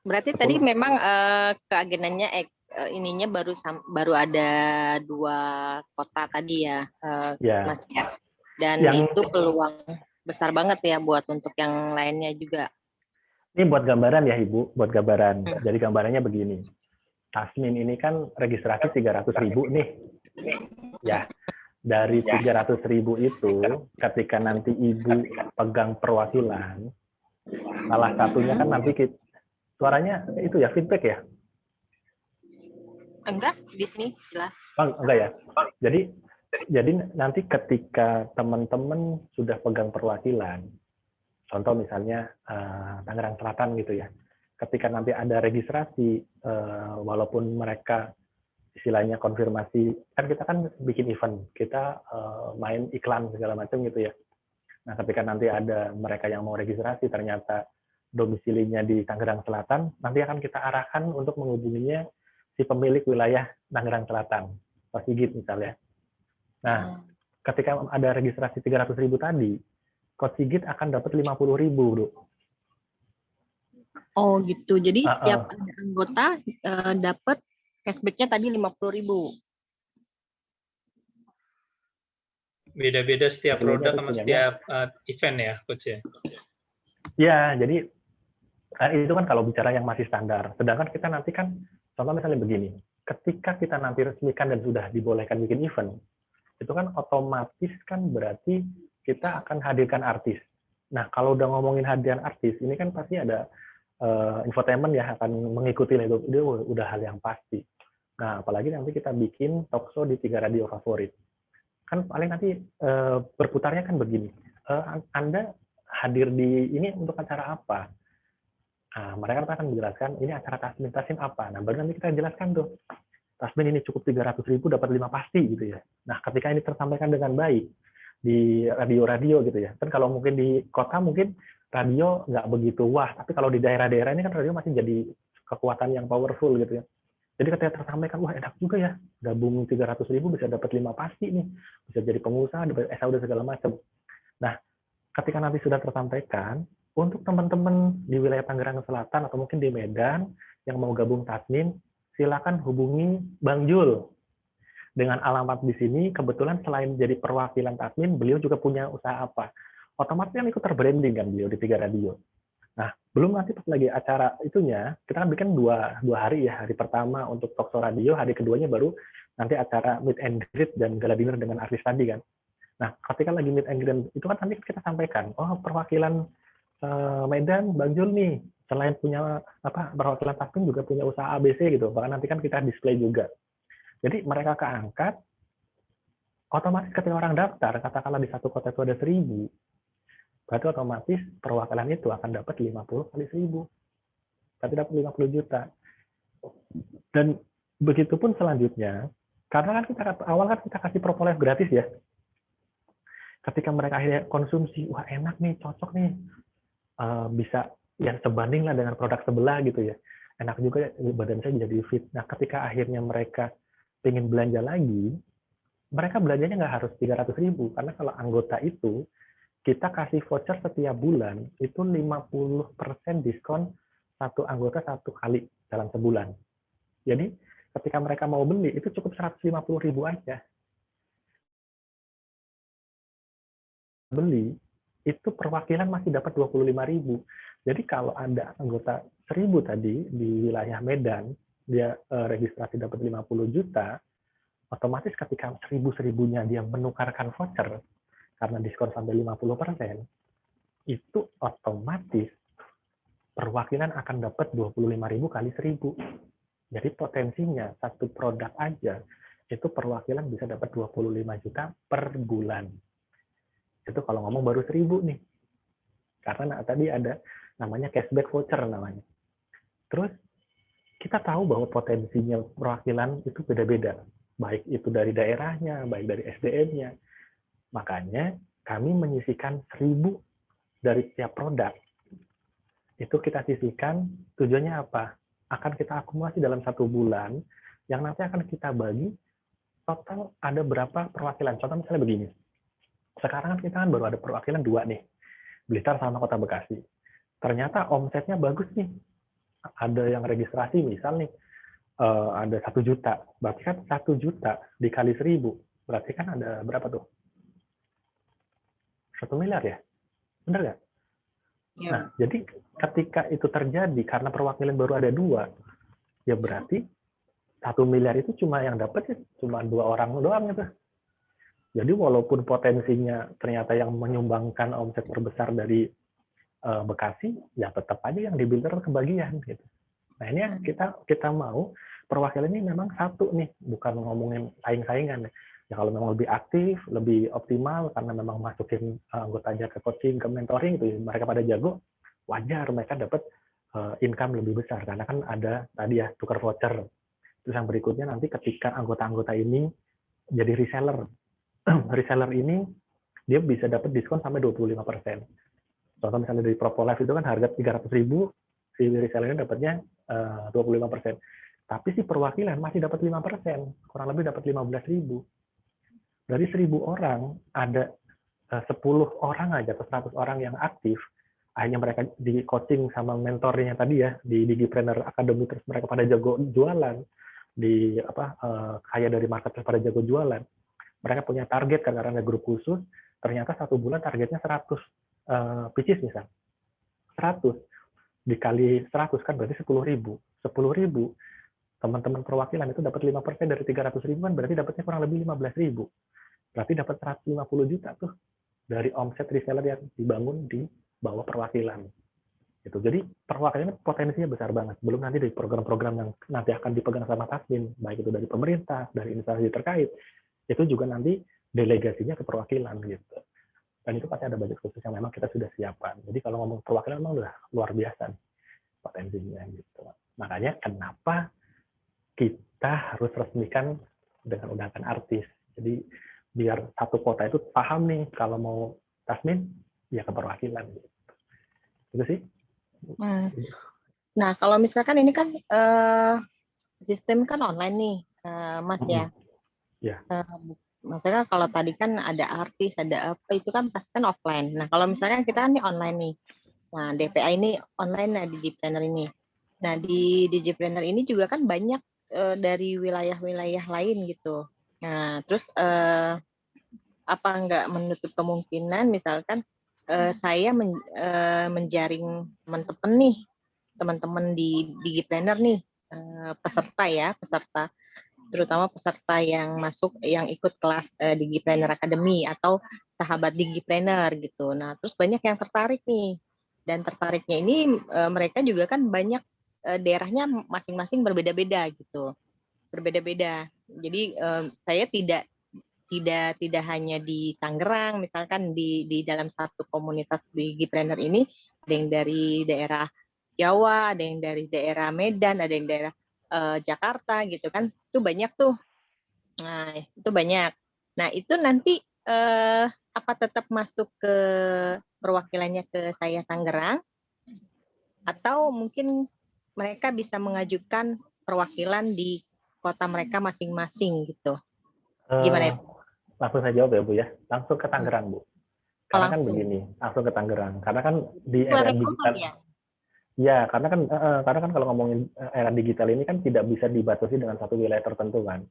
Berarti tadi memang keagenannya ininya baru ada 2 kota tadi ya, Mas ya. Dan itu peluang besar banget ya buat untuk yang lainnya juga. Ini buat gambaran ya Ibu, buat gambaran. Jadi gambarannya begini. Tasmin ini kan registrasi 300.000 nih. Ya, dari 300.000 itu, ketika nanti Ibu pegang perwakilan, salah satunya kan nanti suaranya itu ya, feedback ya? Enggak, di sini jelas. Enggak ya? Jadi nanti ketika teman-teman sudah pegang perwakilan, contoh misalnya Tangerang Selatan gitu ya, ketika nanti ada registrasi, walaupun mereka istilahnya konfirmasi, kan kita kan bikin event, kita main iklan segala macam gitu ya. Nah, ketika nanti ada mereka yang mau registrasi, ternyata domisilinya di Tangerang Selatan, nanti akan kita arahkan untuk menghubunginya si pemilik wilayah Tangerang Selatan, Pak Sigit misalnya. Nah, ketika ada registrasi 300.000 tadi, Coach Sigit akan dapat 50.000, Bro. Oh gitu, jadi setiap ada anggota dapat cashback-nya tadi 50.000. Beda-beda setiap produk sama setiap event ya, Coach ya? Ya, jadi itu kan kalau bicara yang masih standar. Sedangkan kita nanti kan, contoh misalnya begini, ketika kita nanti resmikan dan sudah dibolehkan bikin event, itu kan otomatis kan berarti kita akan hadirkan artis. Nah, kalau udah ngomongin hadiran artis, ini kan pasti ada infotainment ya akan mengikuti itu udah hal yang pasti. Nah, apalagi nanti kita bikin talk show di 3 radio favorit. Kan paling nanti berputarnya kan begini, Anda hadir di ini untuk acara apa? Nah, mereka akan menjelaskan ini acara Tasmin apa. Nah, baru nanti kita jelaskan tuh. Tasmin ini cukup 300.000 dapat 5 pasti gitu ya. Nah, ketika ini tersampaikan dengan baik di radio-radio gitu ya. Kan kalau mungkin di kota mungkin radio nggak begitu wah, tapi kalau di daerah-daerah ini kan radio masih jadi kekuatan yang powerful gitu ya. Jadi ketika tersampaikan, wah enak juga ya, gabung 300.000 bisa dapat 5 pasti nih, bisa jadi pengusaha, dapat SAU segala macam. Nah, ketika nanti sudah tersampaikan, untuk teman-teman di wilayah Tangerang Selatan atau mungkin di Medan yang mau gabung Tasmin, silakan hubungi Bang Jul. Dengan alamat di sini, kebetulan selain jadi perwakilan Tasmin, beliau juga punya usaha apa. Otomatis kan ikut terbranding kan beliau di 3 radio. Nah, belum nanti pas lagi acara itunya, kita kan bikin dua hari ya. Hari pertama untuk talkshow radio, hari keduanya baru nanti acara meet and greet dan gala dinner dengan artis tadi kan. Nah, ketika lagi meet and greet itu kan nanti kita sampaikan, oh perwakilan Medan, Bang Jul nih, selain punya perwakilan Tasmin juga punya usaha ABC gitu. Bahkan nanti kan kita display juga. Jadi mereka keangkat, otomatis ketika orang daftar, katakanlah di satu kota itu ada 1.000, berarti otomatis perwakilan itu akan dapat 50 kali 1.000. Berarti dapat 50 juta. Dan begitu pun selanjutnya, karena kan kita awal kan kita kasih propolis gratis ya. Ketika mereka akhirnya konsumsi, wah enak nih, cocok nih, bisa ya sebanding lah dengan produk sebelah gitu ya. Enak juga badan saya jadi fit. Nah, ketika akhirnya mereka pengen belanja lagi, mereka belanjanya nggak harus 300.000, karena kalau anggota itu kita kasih voucher setiap bulan itu 50% diskon satu anggota 1 kali dalam sebulan. Jadi ketika mereka mau beli itu cukup 150.000 aja. Beli itu perwakilan masih dapat 25.000. Jadi kalau ada anggota 1.000 tadi di wilayah Medan, dia registrasi dapat 50 juta, otomatis ketika 1.000-1.000-nya dia menukarkan voucher, karena diskon sampai 50%, itu otomatis perwakilan akan dapat 25.000 kali 1.000. Jadi potensinya satu produk aja, itu perwakilan bisa dapat 25 juta per bulan. Itu kalau ngomong baru 1.000 nih. Karena tadi ada namanya cashback voucher namanya. Terus kita tahu bahwa potensinya perwakilan itu beda-beda. Baik itu dari daerahnya, baik dari SDM-nya. Makanya kami menyisihkan 1.000 dari setiap produk. Itu kita sisihkan, tujuannya apa? Akan kita akumulasi dalam 1 bulan, yang nanti akan kita bagi, total ada berapa perwakilan. Contoh misalnya begini, sekarang kita kan baru ada perwakilan 2 nih, Blitar sama Kota Bekasi. Ternyata omsetnya bagus nih, ada yang registrasi misal nih, ada 1 juta, berarti kan 1 juta dikali 1.000, berarti kan ada berapa tuh? 1 miliar ya? Benar nggak? Ya. Nah, jadi ketika itu terjadi, karena perwakilan baru ada 2, ya berarti 1 miliar itu cuma yang dapat ya, cuma 2 orang doang gitu. Jadi walaupun potensinya ternyata yang menyumbangkan omset terbesar dari Bekasi, ya tetap aja yang di Blitar kebagian gitu. Nah ini kita mau perwakilan ini memang satu nih, bukan ngomongin saing-saingan. Ya kalau memang lebih aktif, lebih optimal karena memang masukin anggotanya ke coaching, ke mentoring gitu, mereka pada jago, wajar mereka dapat income lebih besar karena kan ada tadi ya tukar voucher. Terus yang berikutnya nanti ketika anggota-anggota ini jadi reseller, reseller ini dia bisa dapat diskon sampai 25%. Contoh misalnya dari Propolife itu kan harga 300.000, si resellernya dapatnya 25%. Tapi si perwakilan masih dapat 5%, kurang lebih dapat 15.000. Dari 1.000 orang, ada 10 orang aja atau 100 orang yang aktif, akhirnya mereka di coaching sama mentornya tadi ya, di Digipreneur Academy, terus mereka pada jago jualan, di kaya dari marketplace pada jago jualan. Mereka punya target karena ada grup khusus, ternyata 1 bulan targetnya 100 pitches misal. 100 dikali 100 kan berarti 10.000. 10.000 teman-teman perwakilan itu dapat 5% dari 300.000 kan berarti dapatnya kurang lebih 15.000. Berarti dapat 150 juta tuh dari omset reseller yang dibangun di bawah perwakilan. Gitu. Jadi perwakilan potensinya besar banget. Belum nanti dari program-program yang nanti akan dipegang sama Tasmin, baik itu dari pemerintah, dari instansi terkait, itu juga nanti delegasinya ke perwakilan gitu. Dan itu pasti ada budget khusus yang memang kita sudah siapkan. Jadi kalau ngomong perwakilan memang udah luar biasa nih potensinya gitu. Makanya kenapa kita harus resmikan dengan undangan artis. Jadi biar satu kota itu paham nih kalau mau tasmin ya ke perwakilan. Itu sih. Nah, kalau misalkan ini kan sistem kan online nih, Mas ya. Ya. Maksudnya kalau tadi kan ada artis, ada apa itu kan pasti kan offline. Nah, kalau misalnya kita kan ini online nih. Nah, DPA ini online, nah Digipreneur ini. Nah, di Digipreneur ini juga kan banyak dari wilayah-wilayah lain gitu. Nah, terus apa nggak menutup kemungkinan misalkan saya menjaring teman-teman di Digipreneur nih, peserta, terutama peserta yang ikut kelas Digipreneur Academy atau sahabat Digipreneur gitu. Nah, terus banyak yang tertarik nih. Dan tertariknya ini mereka juga kan banyak daerahnya masing-masing berbeda-beda gitu. Berbeda-beda. Jadi saya tidak hanya di Tangerang, misalkan di dalam satu komunitas Digipreneur ini ada yang dari daerah Jawa, ada yang dari daerah Medan, ada yang daerah Jakarta gitu kan, itu banyak tuh. Nah itu banyak. Nah itu nanti apa tetap masuk ke perwakilannya ke saya Tangerang, atau mungkin mereka bisa mengajukan perwakilan di kota mereka masing-masing gitu. Gimana ya? Langsung saya jawab ya Bu ya, langsung ke Tangerang Bu. Karena kan begini, langsung ke Tangerang. Karena kan di era digital. Ya, karena kan kalau ngomongin era digital ini kan tidak bisa dibatasi dengan satu wilayah tertentu kan.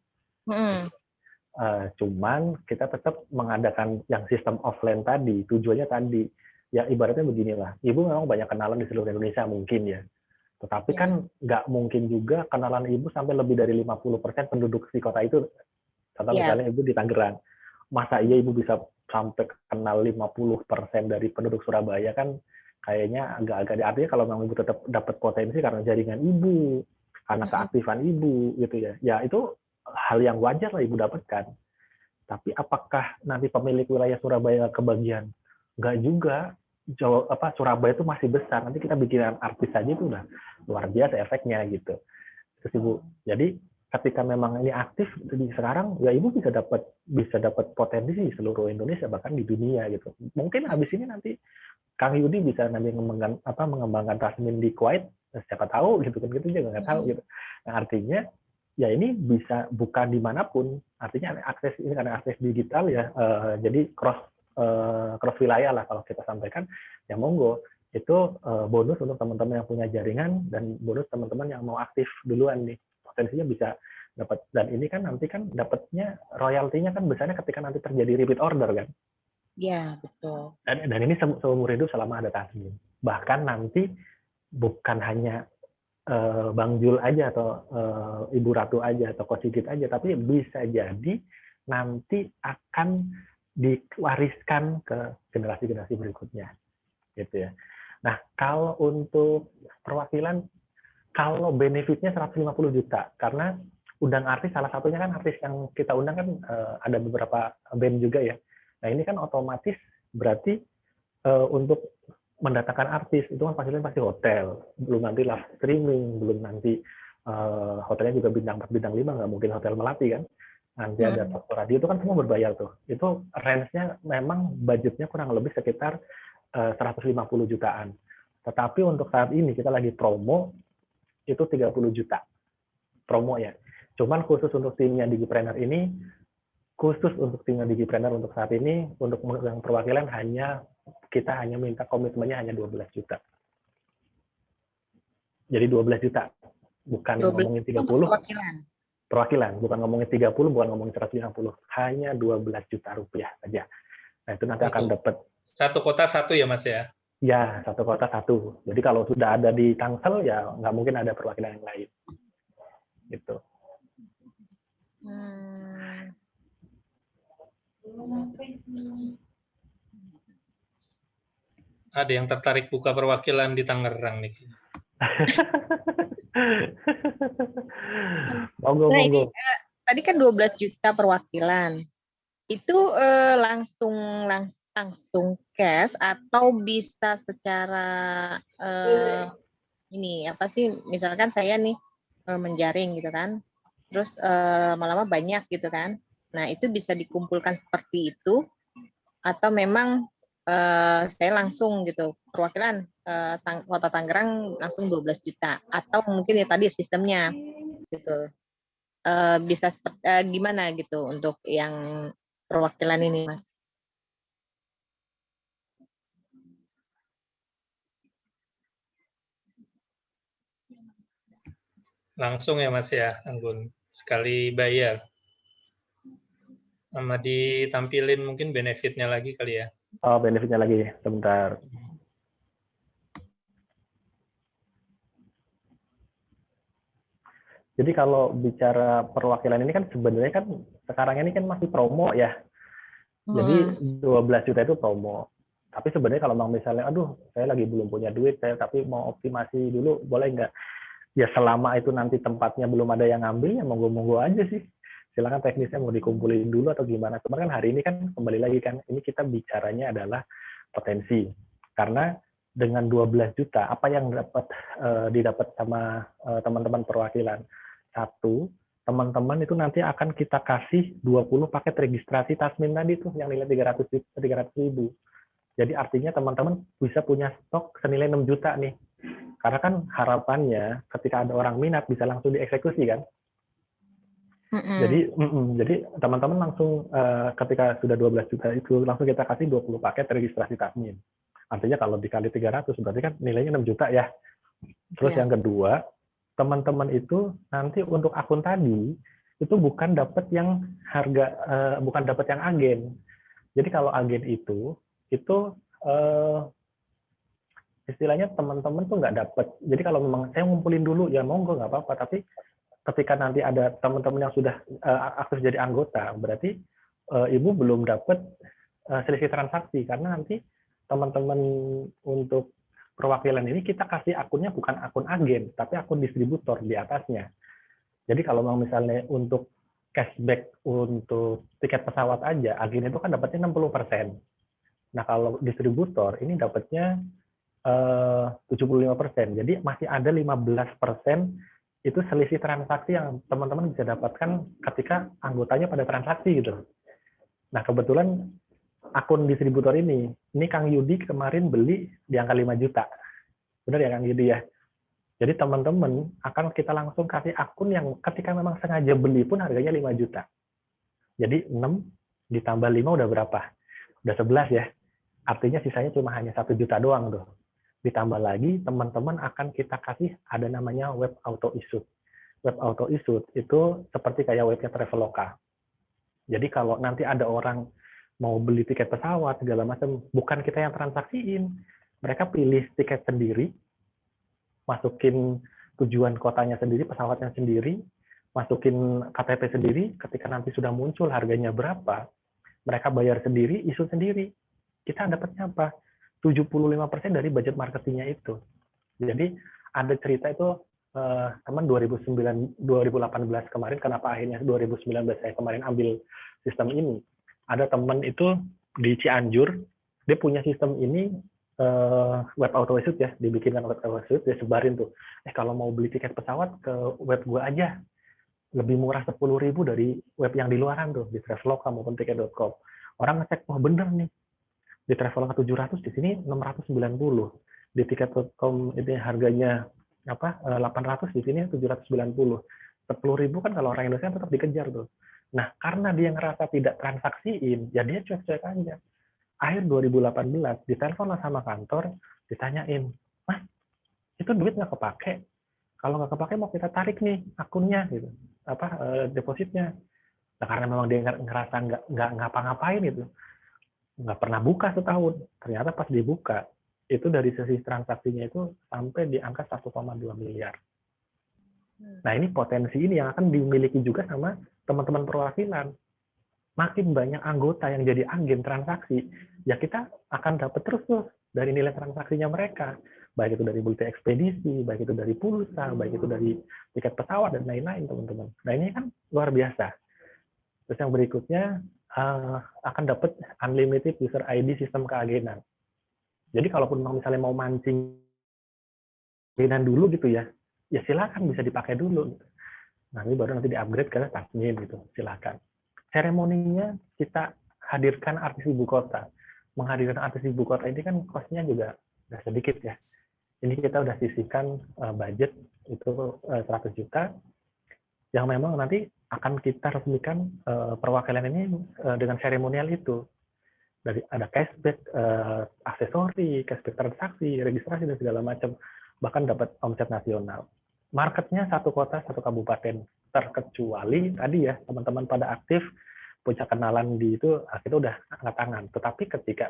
Cuman kita tetap mengadakan yang sistem offline tadi, tujuannya tadi, ya ibaratnya beginilah. Ibu memang banyak kenalan di seluruh Indonesia mungkin ya. Tetapi kan nggak mungkin juga kenalan Ibu sampai lebih dari 50% penduduk di kota itu. Contoh misalnya Ibu di Tangerang. Masa iya Ibu bisa sampai kenal 50% dari penduduk Surabaya kan kayaknya agak-agak artinya kalau memang Ibu tetap dapat potensi karena jaringan Ibu, karena keaktifan Ibu gitu ya. Ya itu hal yang wajar lah Ibu dapatkan. Tapi apakah nanti pemilik wilayah Surabaya kebagian? Enggak juga. Surabaya itu masih besar. Nanti kita bikin artis saja itu udah luar biasa efeknya gitu. Terus Ibu. Jadi ketika memang ini aktif jadi sekarang ya Ibu bisa dapat potensi di seluruh Indonesia bahkan di dunia gitu. Mungkin habis ini nanti Kang Yudi bisa nanti mengembangkan Tasmin di Kuwait, siapa tahu gitu kan, kita juga nggak tahu gitu. Nah artinya ya ini bisa bukan dimanapun, artinya ini karena akses digital ya, jadi cross wilayah lah kalau kita sampaikan, ya monggo itu bonus untuk teman-teman yang punya jaringan dan bonus teman-teman yang mau aktif duluan nih, potensinya bisa dapat. Dan ini kan nanti kan dapatnya royaltinya kan besarnya ketika nanti terjadi repeat order kan. Iya, betul. Dan ini seumur hidup selama ada Tasmin. Bahkan nanti bukan hanya Bang Jul aja atau Ibu Ratu aja atau Coach Sigit aja, tapi bisa jadi nanti akan diwariskan ke generasi-generasi berikutnya. Gitu ya. Nah, kalau untuk perwakilan, kalau benefitnya 150 juta, karena undang artis, salah satunya kan artis yang kita undang kan ada beberapa band juga ya. Nah ini kan otomatis berarti untuk mendatangkan artis itu kan pasti hotel, belum nanti live streaming, belum nanti hotelnya juga bintang 4, bintang 5, nggak mungkin hotel Melati kan. Nanti ada faktor radio itu kan semua berbayar tuh. Itu range-nya memang budgetnya kurang lebih sekitar 150 jutaan. Tetapi untuk saat ini kita lagi promo itu 30 juta promo ya. Cuman khusus untuk timnya Digipreneur ini, khusus untuk timnya Digipreneur untuk saat ini, untuk yang perwakilan kita hanya minta komitmennya hanya 12 juta. Jadi 12 juta, bukan ngomongin 30. Perwakilan, bukan ngomongin 30, bukan ngomongin 150, hanya 12 juta rupiah saja. Nah itu nanti akan dapat. Satu kota satu ya Mas ya? Ya, satu kota satu. Jadi kalau sudah ada di Tangsel ya nggak mungkin ada perwakilan yang lain. Gitu. Ada yang tertarik buka perwakilan di Tangerang nih. Monggo. Ini, tadi kan 12 juta perwakilan. Itu langsung cash atau bisa secara ini apa sih? Misalkan saya nih menjaring gitu kan. terus lama-lama banyak gitu kan. Nah, itu bisa dikumpulkan seperti itu, atau memang saya langsung gitu, perwakilan Kota Tangerang langsung 12 juta, atau mungkin ya tadi sistemnya gitu. Bisa seperti gimana gitu untuk yang perwakilan ini, Mas? Langsung ya Mas ya, Anggun. Sekali bayar. Sama ditampilin mungkin benefitnya lagi kali ya. Oh, benefitnya lagi, sebentar. Jadi kalau bicara perwakilan ini kan sebenarnya kan sekarang ini kan masih promo ya. Jadi 12 juta itu promo. Tapi sebenarnya kalau memang misalnya, aduh saya lagi belum punya duit, saya tapi mau optimasi dulu, boleh nggak? Ya selama itu nanti tempatnya belum ada yang ngambil, ya monggo-monggo aja sih. Silakan teknisnya mau dikumpulin dulu atau gimana. Cuman kan hari ini kan kembali lagi kan, ini kita bicaranya adalah potensi. Karena dengan 12 juta, apa yang didapat sama teman-teman perwakilan? Satu, teman-teman itu nanti akan kita kasih 20 paket registrasi Tasmin tadi tuh yang nilai 300 ribu. Jadi artinya teman-teman bisa punya stok senilai 6 juta nih. Karena kan harapannya ketika ada orang minat bisa langsung dieksekusi kan. Jadi teman-teman langsung ketika sudah 12 juta itu langsung kita kasih 20 paket registrasi Tasmin. Artinya kalau dikali 300 berarti kan nilainya 6 juta ya. Terus yang kedua, teman-teman itu nanti untuk akun tadi itu bukan dapat yang harga bukan dapat yang agen. Jadi kalau agen itu istilahnya teman-teman tuh nggak dapat. Jadi kalau memang saya ngumpulin dulu ya monggo nggak apa-apa. Tapi ketika nanti ada teman-teman yang sudah aktif jadi anggota, berarti ibu belum dapat selisih transaksi karena nanti teman-teman untuk perwakilan ini kita kasih akunnya bukan akun agen, tapi akun distributor di atasnya. Jadi kalau misalnya untuk cashback untuk tiket pesawat aja, agen itu kan dapatnya 60%. Nah kalau distributor ini dapatnya 75%. Jadi masih ada 15% itu selisih transaksi yang teman-teman bisa dapatkan ketika anggotanya pada transaksi gitu. Nah kebetulan akun distributor ini Kang Yudi kemarin beli di angka 5 juta. Benar ya Kang Yudi ya? Jadi teman-teman akan kita langsung kasih akun yang ketika memang sengaja beli pun harganya 5 juta. Jadi 6 ditambah 5 udah berapa? Udah 11 ya. Artinya sisanya cuma hanya 1 juta doang tuh. Ditambah lagi teman-teman akan kita kasih ada namanya web auto issue. Web auto issue itu seperti kayak webnya Traveloka. Jadi kalau nanti ada orang mau beli tiket pesawat segala macam, bukan kita yang transaksiin, mereka pilih tiket sendiri, masukin tujuan kotanya sendiri, pesawatnya sendiri, masukin KTP sendiri, ketika nanti sudah muncul harganya berapa, mereka bayar sendiri, isu sendiri. Kita dapatnya apa? 75% dari budget marketingnya itu. Jadi ada cerita itu teman 2018 kemarin, kenapa akhirnya 2019 saya kemarin ambil sistem ini. Ada teman itu di Cianjur, dia punya sistem ini web auto issue ya, dibikinkan web auto issue, dia sebarin tuh. Kalau mau beli tiket pesawat ke web gua aja, lebih murah 10.000 dari web yang di luaran tuh, di Traveloka maupun tiket.com. Orang ngecek, wah bener nih, di Traveloka 700, di sini 690. Di tiket.com ini harganya 800, di sini 790. 10.000 kan kalau orang Indonesia tetap dikejar tuh. Nah, karena dia ngerasa tidak transaksiin, ya dia cuek-cuek aja. Akhir 2018, ditelepon sama kantor, ditanyain, Mas, itu duit nggak kepake? Kalau nggak kepake mau kita tarik nih akunnya, gitu, depositnya. Nah, karena memang dia ngerasa nggak ngapa-ngapain itu, nggak pernah buka setahun. Ternyata pas dibuka, itu dari sisi transaksinya itu sampai di angka 1,2 miliar. Nah, ini potensi ini yang akan dimiliki juga sama teman-teman perwakilan. Makin banyak anggota yang jadi agen transaksi, ya kita akan dapat terus tuh dari nilai transaksinya mereka. Baik itu dari multi ekspedisi, baik itu dari pulsa, baik itu dari tiket pesawat, dan lain-lain, teman-teman. Nah, ini kan luar biasa. Terus yang berikutnya, akan dapat unlimited user ID sistem keagenan. Jadi kalaupun misalnya mau mancing agenan dulu gitu ya silakan bisa dipakai dulu. Nanti baru nanti di-upgrade ke Tasmin gitu, silakan. Seremoninya kita hadirkan artis ibu kota. Menghadirkan artis ibu kota ini kan cost-nya juga nggak sedikit ya. Ini kita udah sisihkan budget itu 100 juta yang memang nanti akan kita resmikan perwakilan ini dengan seremonial itu. Dari ada cashback aksesori, cashback transaksi, registrasi dan segala macam, bahkan dapat omset nasional. Marketnya satu kota, satu kabupaten, terkecuali tadi ya teman-teman pada aktif punya kenalan di itu, kita udah angkat tangan. Tetapi ketika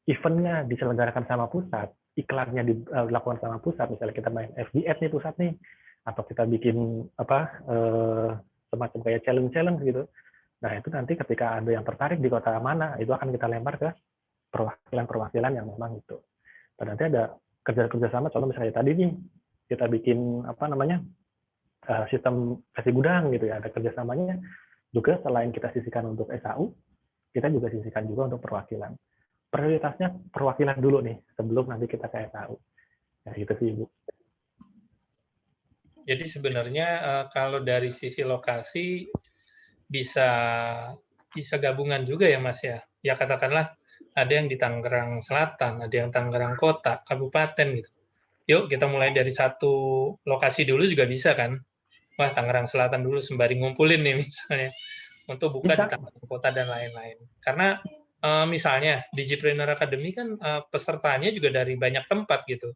eventnya diselenggarakan sama pusat, iklannya dilakukan sama pusat, misalnya kita main FBS nih pusat nih, atau kita bikin semacam kayak challenge gitu. Nah itu nanti ketika ada yang tertarik di kota mana, itu akan kita lempar ke perwakilan-perwakilan yang memang itu. Dan nanti ada kerja sama, contoh misalnya tadi nih kita bikin sistem kasih gudang gitu ya, ada kerjasamanya juga selain kita sisihkan untuk SAU, kita juga sisihkan juga untuk perwakilan. Prioritasnya perwakilan dulu nih sebelum nanti kita ke SAU. Ya gitu sih Ibu. Jadi sebenarnya kalau dari sisi lokasi bisa gabungan juga ya Mas ya. Ya katakanlah ada yang di Tangerang Selatan, ada yang Tangerang Kota, Kabupaten gitu. Yuk kita mulai dari satu lokasi dulu juga bisa kan. Wah Tangerang Selatan dulu sembari ngumpulin nih misalnya. Untuk buka di Tangerang Kota dan lain-lain. Karena misalnya Digipreneur Academy kan pesertanya juga dari banyak tempat gitu.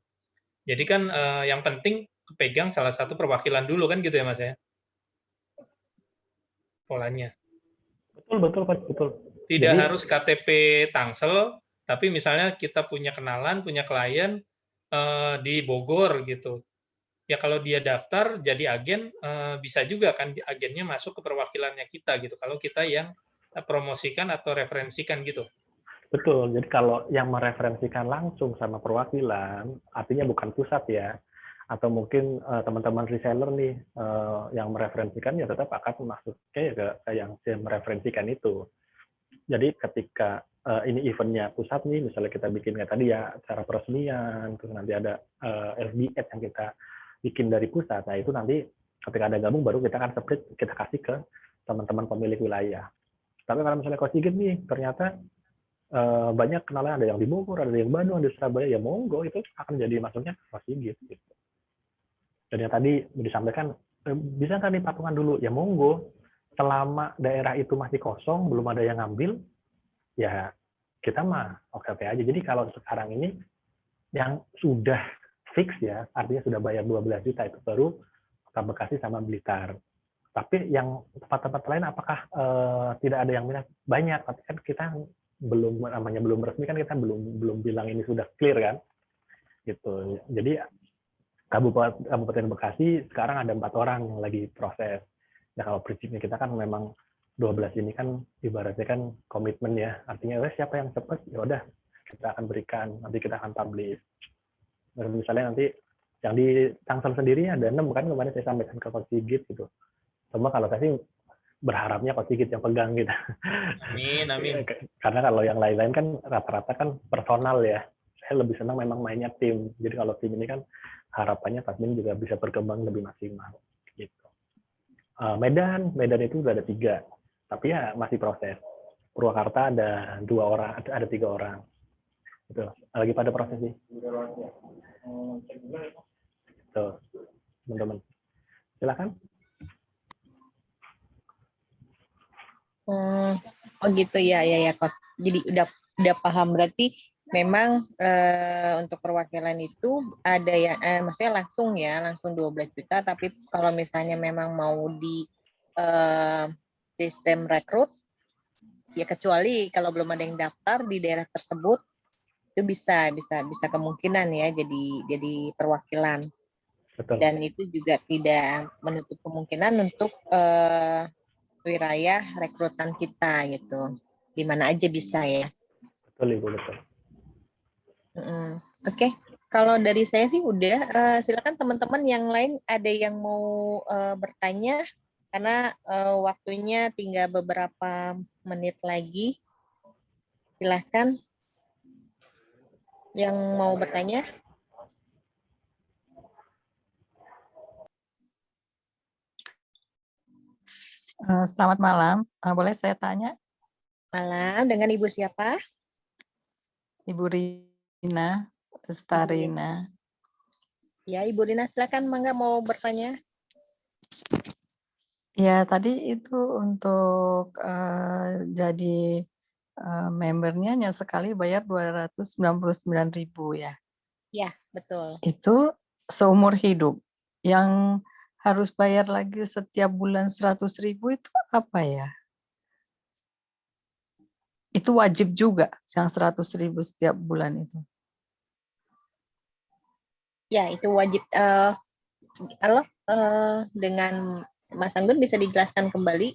Jadi kan yang penting kepegang salah satu perwakilan dulu kan gitu ya Mas ya. Polanya. Betul. Tidak harus KTP Tangsel, tapi misalnya kita punya kenalan, punya klien di Bogor gitu. Ya kalau dia daftar jadi agen, bisa juga kan agennya masuk ke perwakilannya kita gitu. Kalau kita yang promosikan atau referensikan gitu. Betul. Jadi kalau yang mereferensikan langsung sama perwakilan, artinya bukan pusat ya, atau mungkin teman-teman reseller nih yang mereferensikan ya tetap akan masuk ke yang mereferensikan itu. Jadi ketika ini eventnya pusat nih, misalnya kita bikin kayak tadi ya acara peresmian, terus nanti ada FBS yang kita bikin dari pusat, nah itu nanti ketika ada gabung baru kita akan split, kita kasih ke teman-teman pemilik wilayah. Tapi kalau misalnya Coach Sigit nih, ternyata banyak kenalan, ada yang di Bogor, ada yang Bandung, ada di Surabaya, ya monggo itu akan jadi masuknya Coach Sigit. Gitu. Dan yang tadi disampaikan, bisa kan nih patungan dulu, ya monggo. Selama daerah itu masih kosong, belum ada yang ngambil, ya kita mah oke-oke aja. Jadi kalau sekarang ini yang sudah fix ya, artinya sudah bayar 12 juta itu baru Kota Bekasi sama Blitar. Tapi yang tempat-tempat lain apakah tidak ada yang minat? Banyak, tapi kan kita belum resmi kan kita belum bilang ini sudah clear kan, gitu. Jadi Kabupaten Bekasi sekarang ada 4 orang yang lagi proses. Ya kalau prinsipnya kita kan memang 12 ini kan ibaratnya kan komitmen ya, artinya siapa yang cepat ya udah kita akan berikan, nanti kita akan publish. Dan misalnya nanti yang di Tangsel sendiri ada 6 kan kemarin saya sampaikan ke Coach Sigit gitu. Cuma kalau saya sih berharapnya Coach Sigit yang pegang gitu. Amin. Karena kalau yang lain-lain kan rata-rata kan personal ya. Saya lebih senang memang mainnya tim. Jadi kalau tim ini kan harapannya Tasmin juga bisa berkembang lebih maksimal. Gitu. Medan itu sudah ada 3, tapi ya masih proses. Purwakarta ada 2 orang, ada 3 orang. Itu lagi pada proses sih. Tuh, teman-teman. Silakan. Oh gitu ya Coach. Jadi udah paham, berarti memang untuk perwakilan itu ada yang maksudnya langsung 12 juta, tapi kalau misalnya memang mau di sistem rekrut ya, kecuali kalau belum ada yang daftar di daerah tersebut, itu bisa kemungkinan ya jadi perwakilan. Betul. Dan itu juga tidak menutup kemungkinan untuk wilayah rekrutan kita gitu, di mana aja bisa ya. Betul Ibu, betul. Oke. Kalau dari saya sih udah, silakan teman-teman yang lain ada yang mau bertanya, karena waktunya tinggal beberapa menit lagi. Silakan yang mau bertanya. Selamat malam. Boleh saya tanya, Malam, dengan Ibu siapa? Ibu Rina Ibu Rina. Lestarina? Ya, Ibu Rina, silakan Mangga mau bertanya. Ya, tadi itu untuk jadi membernya hanya sekali bayar 299.000 ya. Ya, betul. Itu seumur hidup. Yang harus bayar lagi setiap bulan 100.000 itu apa ya? Itu wajib juga yang 100.000 setiap bulan itu. Ya, itu wajib. Halo, dengan Mas Anggun bisa dijelaskan kembali?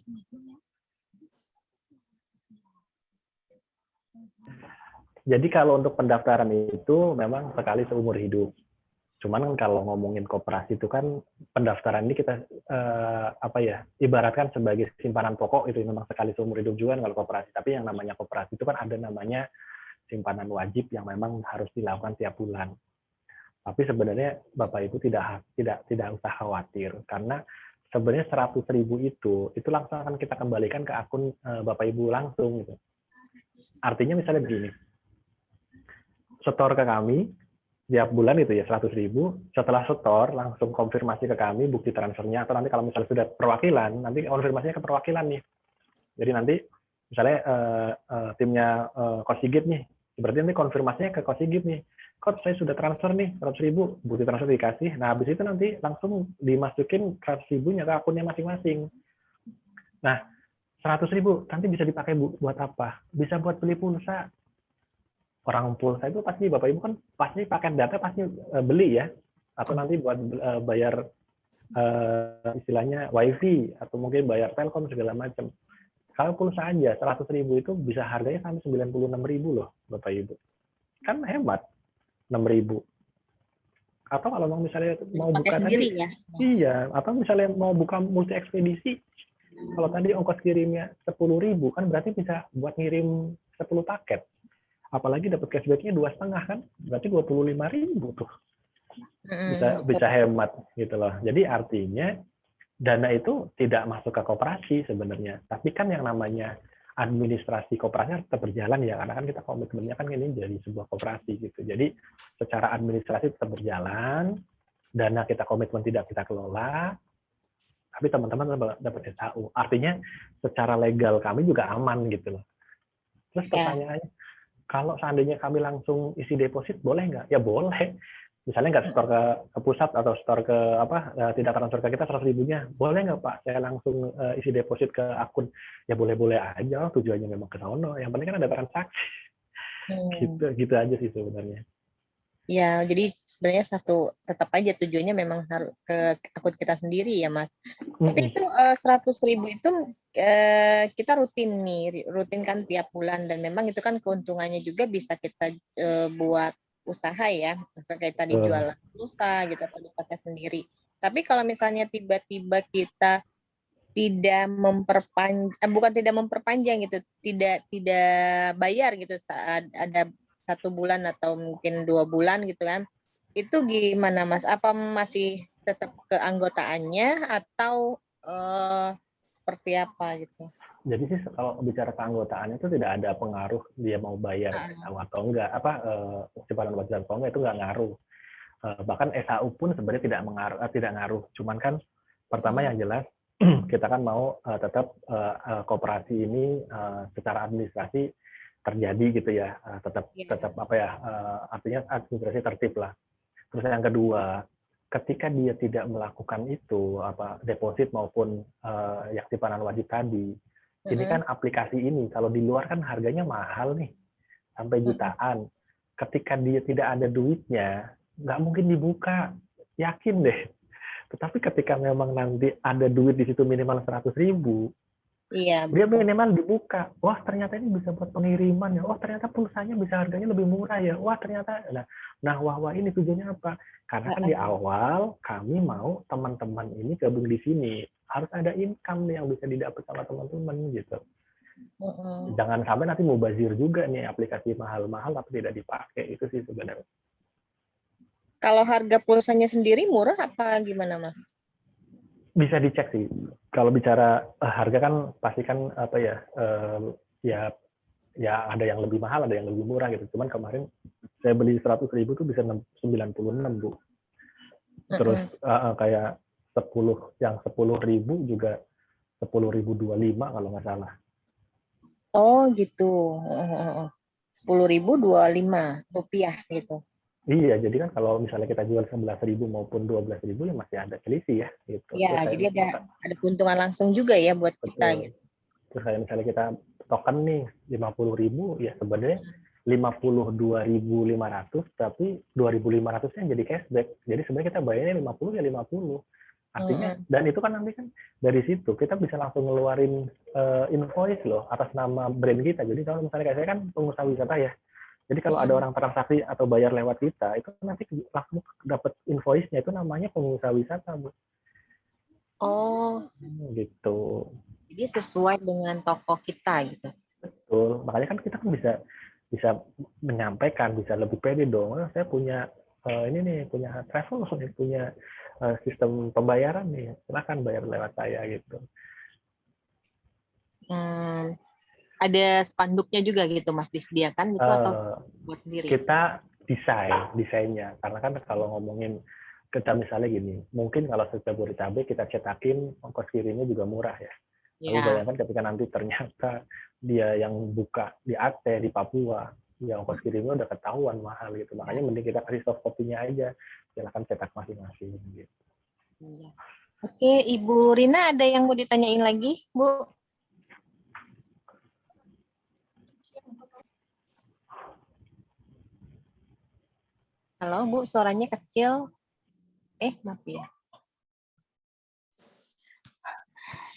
Jadi kalau untuk pendaftaran itu memang sekali seumur hidup. Cuman kan kalau ngomongin koperasi itu kan pendaftaran ini kita ibaratkan sebagai simpanan pokok, itu memang sekali seumur hidup juga kalau koperasi. Tapi yang namanya koperasi itu kan ada namanya simpanan wajib yang memang harus dilakukan tiap bulan. Tapi sebenarnya Bapak Ibu tidak usah khawatir, karena sebenarnya 100.000 itu langsung akan kita kembalikan ke akun Bapak Ibu langsung gitu. Artinya misalnya begini, setor ke kami tiap bulan itu ya 100.000, setelah setor langsung konfirmasi ke kami bukti transfernya, atau nanti kalau misalnya sudah perwakilan, nanti konfirmasinya ke perwakilan nih. Jadi nanti misalnya timnya Kosigit nih, berarti nanti konfirmasinya ke Kosigit nih, Coach saya sudah transfer nih 100.000, bukti transfer dikasih, nah habis itu nanti langsung dimasukin 100.000-nya ke akunnya masing-masing. Nah 100.000 nanti bisa dipakai buat apa? Bisa buat beli pulsa. Orang pulsa itu pasti Bapak Ibu kan pasti paket data pasti beli ya, atau nanti buat bayar istilahnya wifi atau mungkin bayar telkom segala macam. Kalau pulsa aja 100.000 itu bisa harganya sampai 96.000 loh Bapak Ibu, kan hemat 6.000. Atau kalau misalnya mau buka sendiri, tadi, ya? iya, atau misalnya mau buka multi ekspedisi, kalau tadi ongkos kirimnya 10.000 kan berarti bisa buat ngirim 10 paket. Apalagi dapat cashback-nya 2,5 kan, berarti 25.000 tuh. Bisa hemat gitu loh. Jadi artinya dana itu tidak masuk ke koperasi sebenarnya, tapi kan yang namanya administrasi koperasi tetap berjalan ya, karena kan kita komitmennya kan ini jadi sebuah koperasi gitu. Jadi secara administrasi tetap berjalan, dana kita komitmen tidak kita kelola, tapi teman-teman dapat SHU. Artinya secara legal kami juga aman gitu loh. Terus pertanyaannya, kalau seandainya kami langsung isi deposit boleh nggak? Ya boleh. Misalnya nggak store ke pusat atau store ke tidak transfer ke kita 100.000-nya, boleh nggak Pak saya langsung isi deposit ke akun? Ya boleh-boleh aja, tujuannya memang ke sono. Yang penting kan ada transaksi. Gitu aja sih sebenarnya. Ya, jadi sebenarnya tetap aja tujuannya memang harus ke akun kita sendiri ya Mas. Tapi itu 100.000 itu kita rutin kan tiap bulan, dan memang itu kan keuntungannya juga bisa kita buat usaha ya, kayak tadi jualan pulsa gitu atau dipakai sendiri. Tapi kalau misalnya tiba-tiba kita bukan tidak memperpanjang gitu, tidak bayar gitu saat ada 1 bulan atau mungkin 2 bulan gitu kan, itu gimana Mas? Apa masih tetap keanggotaannya atau seperti apa gitu? Jadi sih kalau bicara keanggotaannya itu tidak ada pengaruh dia mau bayar atau enggak, simpanan wajib atau enggak, itu enggak ngaruh. Bahkan SHU pun sebenarnya tidak ngaruh. Cuman kan pertama yang jelas kita kan mau tetap koperasi ini secara administrasi terjadi gitu ya, tetap artinya administrasi tertib lah. Terus yang kedua, ketika dia tidak melakukan itu deposit maupun yang simpanan wajib tadi, ini kan aplikasi ini kalau di luar kan harganya mahal nih, sampai jutaan. Ketika dia tidak ada duitnya, nggak mungkin dibuka, yakin deh. Tetapi ketika memang nanti ada duit di situ minimal 100.000, dia minimal dibuka. Wah ternyata ini bisa buat pengiriman ya. Wah ternyata pulsanya bisa harganya lebih murah ya. Wah ternyata. Nah wah ini tujuannya apa? Karena kan di awal kami mau teman-teman ini gabung di sini. Harus ada income yang bisa didapat sama teman-teman gitu. Jangan sampai nanti mubazir juga nih, aplikasi mahal-mahal tapi tidak dipakai. Itu sih sebenarnya. Kalau harga pulsanya sendiri murah apa gimana Mas? Bisa dicek sih. Kalau bicara harga kan pasti kan apa ya, ya ya ada yang lebih mahal, ada yang lebih murah gitu. Cuman kemarin saya beli 100.000 tuh bisa 96, Bu. Terus kayak 10.000 juga 10.025 kalau nggak salah. Oh gitu. 10.025 rupiah gitu. Iya, jadi kan kalau misalnya kita jual 11.000 maupun 12.000 ya masih ada selisih ya gitu. Ya, Terus jadi ada keuntungan langsung juga ya buat kita betul. gitu. Terus kayak misalnya kita token nih 50.000 ya sebenarnya 52.500 tapi 2.500-nya jadi cashback. Jadi sebenarnya kita bayarnya 50 ya 50. Artinya dan itu kan nanti kan dari situ kita bisa langsung ngeluarin invoice loh atas nama brand kita. Jadi kalau misalnya kayak saya kan pengusaha wisata ya. Jadi kalau ada orang transaksi atau bayar lewat kita, itu nanti langsung dapat invoice-nya, itu namanya pengusaha wisata, Bu. Oh, Gitu. jadi sesuai dengan toko kita gitu. Betul. Makanya kan kita kan bisa menyampaikan, bisa lebih pede dong. Saya punya ini nih, punya travel, punya sistem pembayaran nih. Silakan bayar lewat saya gitu. Ada spanduknya juga gitu Mas disediakan gitu atau buat sendiri? Kita desainnya karena kan kalau ngomongin kita misalnya gini, mungkin kalau setiap Jabodetabek kita cetakin ongkos kirimnya juga murah ya. Tapi bayangkan ketika nanti ternyata dia yang buka di Aceh, di Papua, ya ongkos kirimnya udah ketahuan mahal gitu. Makanya mending kita kasih soft copy-nya aja, silakan cetak masing-masing gitu. Iya. Oke, Ibu Rina ada yang mau ditanyain lagi, Bu? Halo, Bu, suaranya kecil. Maaf ya.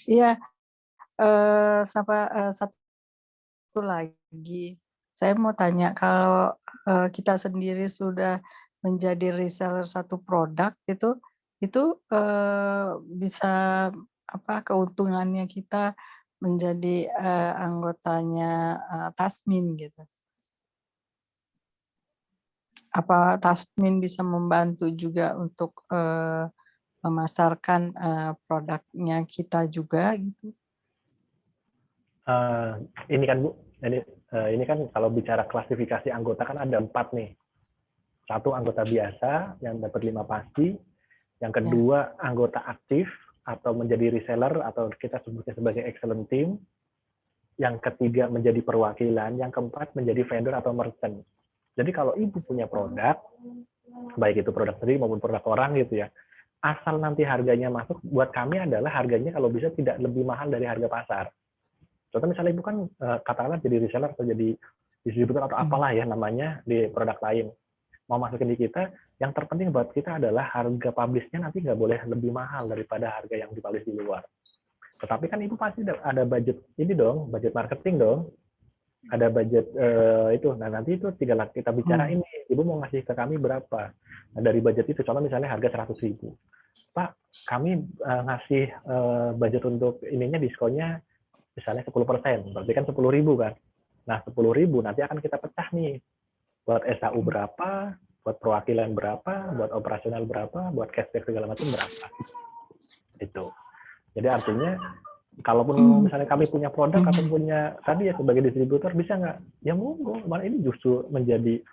Iya, satu lagi. Saya mau tanya, kalau kita sendiri sudah menjadi reseller satu produk itu bisa apa keuntungannya kita menjadi anggotanya Tasmin gitu. Apa Tasmin bisa membantu juga untuk memasarkan produknya kita juga gitu? Ini kan Bu, ini kan kalau bicara klasifikasi anggota kan ada 4 nih. 1 anggota biasa yang dapat 5 pasti, yang kedua anggota aktif atau menjadi reseller atau kita sebutnya sebagai excellent team, yang ketiga menjadi perwakilan, yang keempat menjadi vendor atau merchant. Jadi kalau Ibu punya produk, baik itu produk sendiri maupun produk orang gitu ya, asal nanti harganya masuk, buat kami adalah harganya kalau bisa tidak lebih mahal dari harga pasar. Contoh misalnya Ibu kan katakanlah jadi reseller atau jadi distributor atau apalah ya namanya di produk lain. Mau masukin di kita, yang terpenting buat kita adalah harga publish-nya nanti nggak boleh lebih mahal daripada harga yang dipublish di luar. Tetapi kan Ibu pasti ada budget ini dong, budget marketing dong. Ada budget itu. Nah, nanti itu tinggal kita bicara ini. Ibu mau ngasih ke kami berapa? Nah, dari budget itu, contoh misalnya harga 100.000. Pak, kami ngasih budget untuk ininya diskonnya misalnya 10%, berarti kan 10.000 kan. Nah, 10.000 nanti akan kita pecah nih. Buat SAU berapa, buat perwakilan berapa, buat operasional berapa, buat cashback segala macam berapa. Itu. Jadi artinya kalaupun misalnya kami punya produk atau punya tadi ya sebagai distributor bisa nggak? Ya monggo, malah ini justru menjadi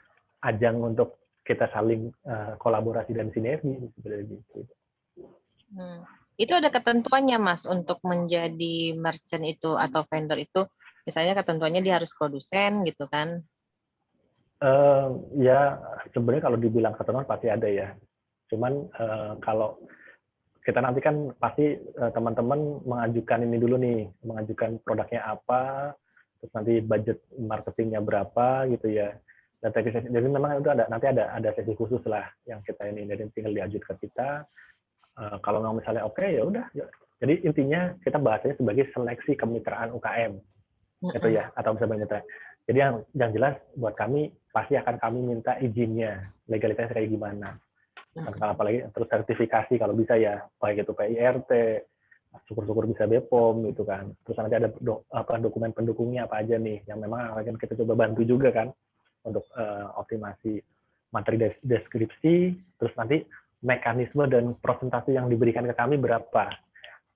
ajang untuk kita saling kolaborasi dan sinergi seperti itu. Itu ada ketentuannya Mas untuk menjadi merchant itu atau vendor itu, misalnya ketentuannya dia harus produsen gitu kan? Ya sebenarnya kalau dibilang ketentuan pasti ada ya. Cuman kalau kita nanti kan pasti teman-teman mengajukan ini dulu nih, mengajukan produknya apa, terus nanti budget marketingnya berapa gitu ya. Dan jadi memang itu nanti ada sesi khusus lah yang kita ini, jadi tinggal diajukan ke kita. Kalau nggak misalnya oke ya udah. Jadi intinya kita bahasanya sebagai seleksi kemitraan UKM, itu ya, atau misalnya mitra. Jadi yang jelas buat kami pasti akan kami minta izinnya, legalitasnya kayak gimana. Apalagi terus sertifikasi kalau bisa ya, baik itu PIRT, syukur-syukur bisa BPOM gitu kan. Terus nanti ada dokumen pendukungnya apa aja nih yang memang akan kita coba bantu juga kan untuk optimasi materi deskripsi, terus nanti mekanisme dan presentasi yang diberikan ke kami berapa.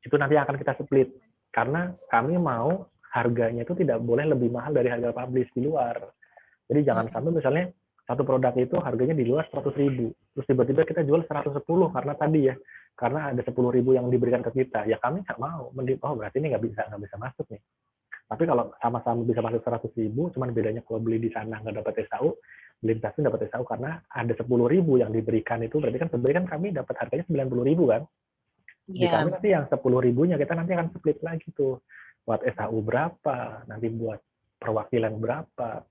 itu nanti akan kita split. Karena kami mau harganya itu tidak boleh lebih mahal dari harga publish di luar. Jadi jangan sampai misalnya satu produk itu harganya di luar 100.000, terus tiba-tiba kita jual 110 karena tadi ya, karena ada 10.000 yang diberikan ke kita. Ya kami nggak mau, oh berarti ini nggak bisa masuk nih. Tapi kalau sama-sama bisa masuk 100.000, cuman bedanya kalau beli di sana nggak dapat SAU, beli di Tasmin dapat SAU karena ada 10.000 yang diberikan itu, berarti kan sebenarnya kami dapat harganya 90.000 kan. Di kami nanti yang 10.000-nya kita nanti akan split lagi tuh. Buat SAU berapa, nanti buat perwakilan berapa,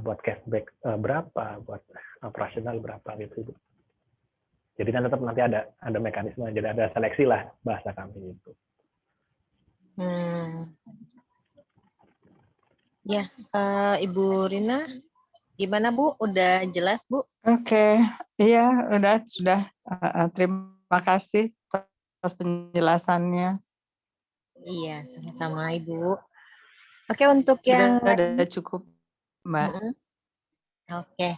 buat cashback berapa, buat operasional berapa gitu. Jadi kan tetap nanti ada mekanisme, jadi ada seleksi lah bahasa kami itu. Ya, Ibu Rina, gimana Bu? Udah jelas Bu? Oke, iya sudah. Terima kasih atas penjelasannya. Iya, sama-sama Ibu. Oke, untuk yang sudah cukup, Mbak. Oke,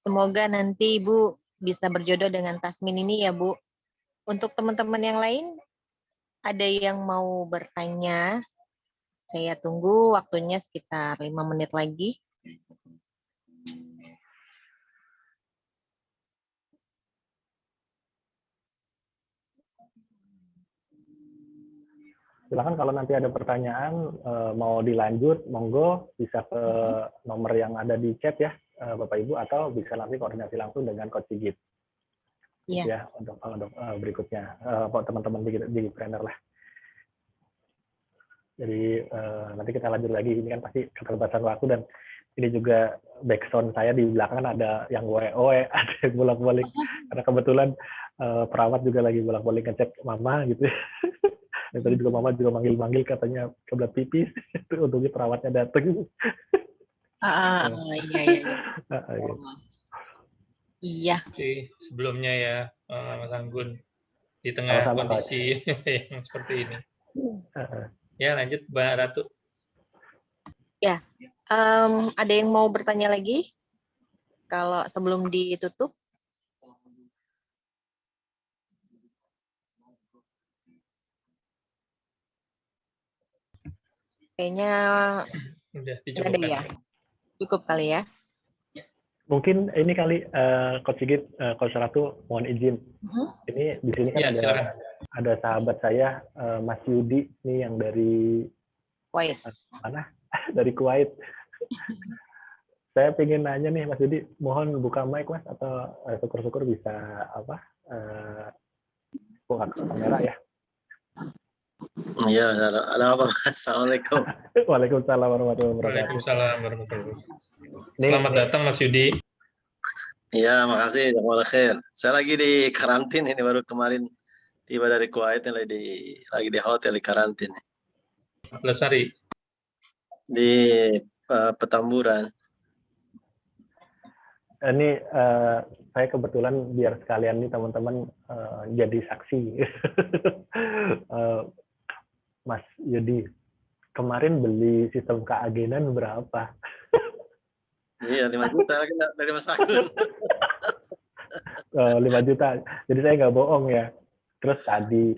semoga nanti Ibu bisa berjodoh dengan Tasmin ini ya Bu. Untuk teman-teman yang lain, ada yang mau bertanya? Saya tunggu waktunya sekitar 5 menit lagi. Silakan kalau nanti ada pertanyaan mau dilanjut, monggo bisa ke nomor yang ada di chat ya Bapak Ibu, atau bisa nanti koordinasi langsung dengan Coach Sigit. Ya untuk berikutnya teman-teman Digipreneur lah. Jadi nanti kita lanjut lagi, ini kan pasti keterbatasan waktu, dan ini juga background saya di belakang ada yang woe, ada yang bolak-balik karena kebetulan perawat juga lagi bolak-balik ngecek mama gitu. Dan tadi juga mama juga manggil-manggil katanya kebelat pipis, itu untungnya perawatnya datang. Iya. Sebelumnya ya Mas Anggun, di tengah kondisi yang seperti ini. Ya lanjut Mbak Ratu. Ya, ada yang mau bertanya lagi? Kalau sebelum ditutup? Kayaknya udah dicukupkan ya. Cukup kali ya. Mungkin ini kali Coach Sigit, Coach Ratu mohon izin. Ini di sini kan ada sahabat saya Mas Yudi nih yang dari Kuwait. Mana? Dari Kuwait. Saya pengen nanya nih Mas Yudi, mohon buka mic Mas, atau syukur-syukur bisa buka kamera ya. Iya, ada apa? Assalamualaikum. Waalaikumsalam warahmatullahi wabarakatuh. Waalaikumsalam warahmatullahi wabarakatuh. Selamat datang Mas Yudi. Iya, makasih. Jazakallah khair. Saya lagi di karantin ini, baru kemarin tiba dari Kuwait, lagi di hotel di karantin. Lesari. Di Petamburan. Ini saya kebetulan biar sekalian nih teman-teman jadi saksi. Mas Yudi, kemarin beli sistem keagenan berapa? Iya, 5 juta dari Mas Anggun. 5 juta. Jadi saya nggak bohong ya. Terus tadi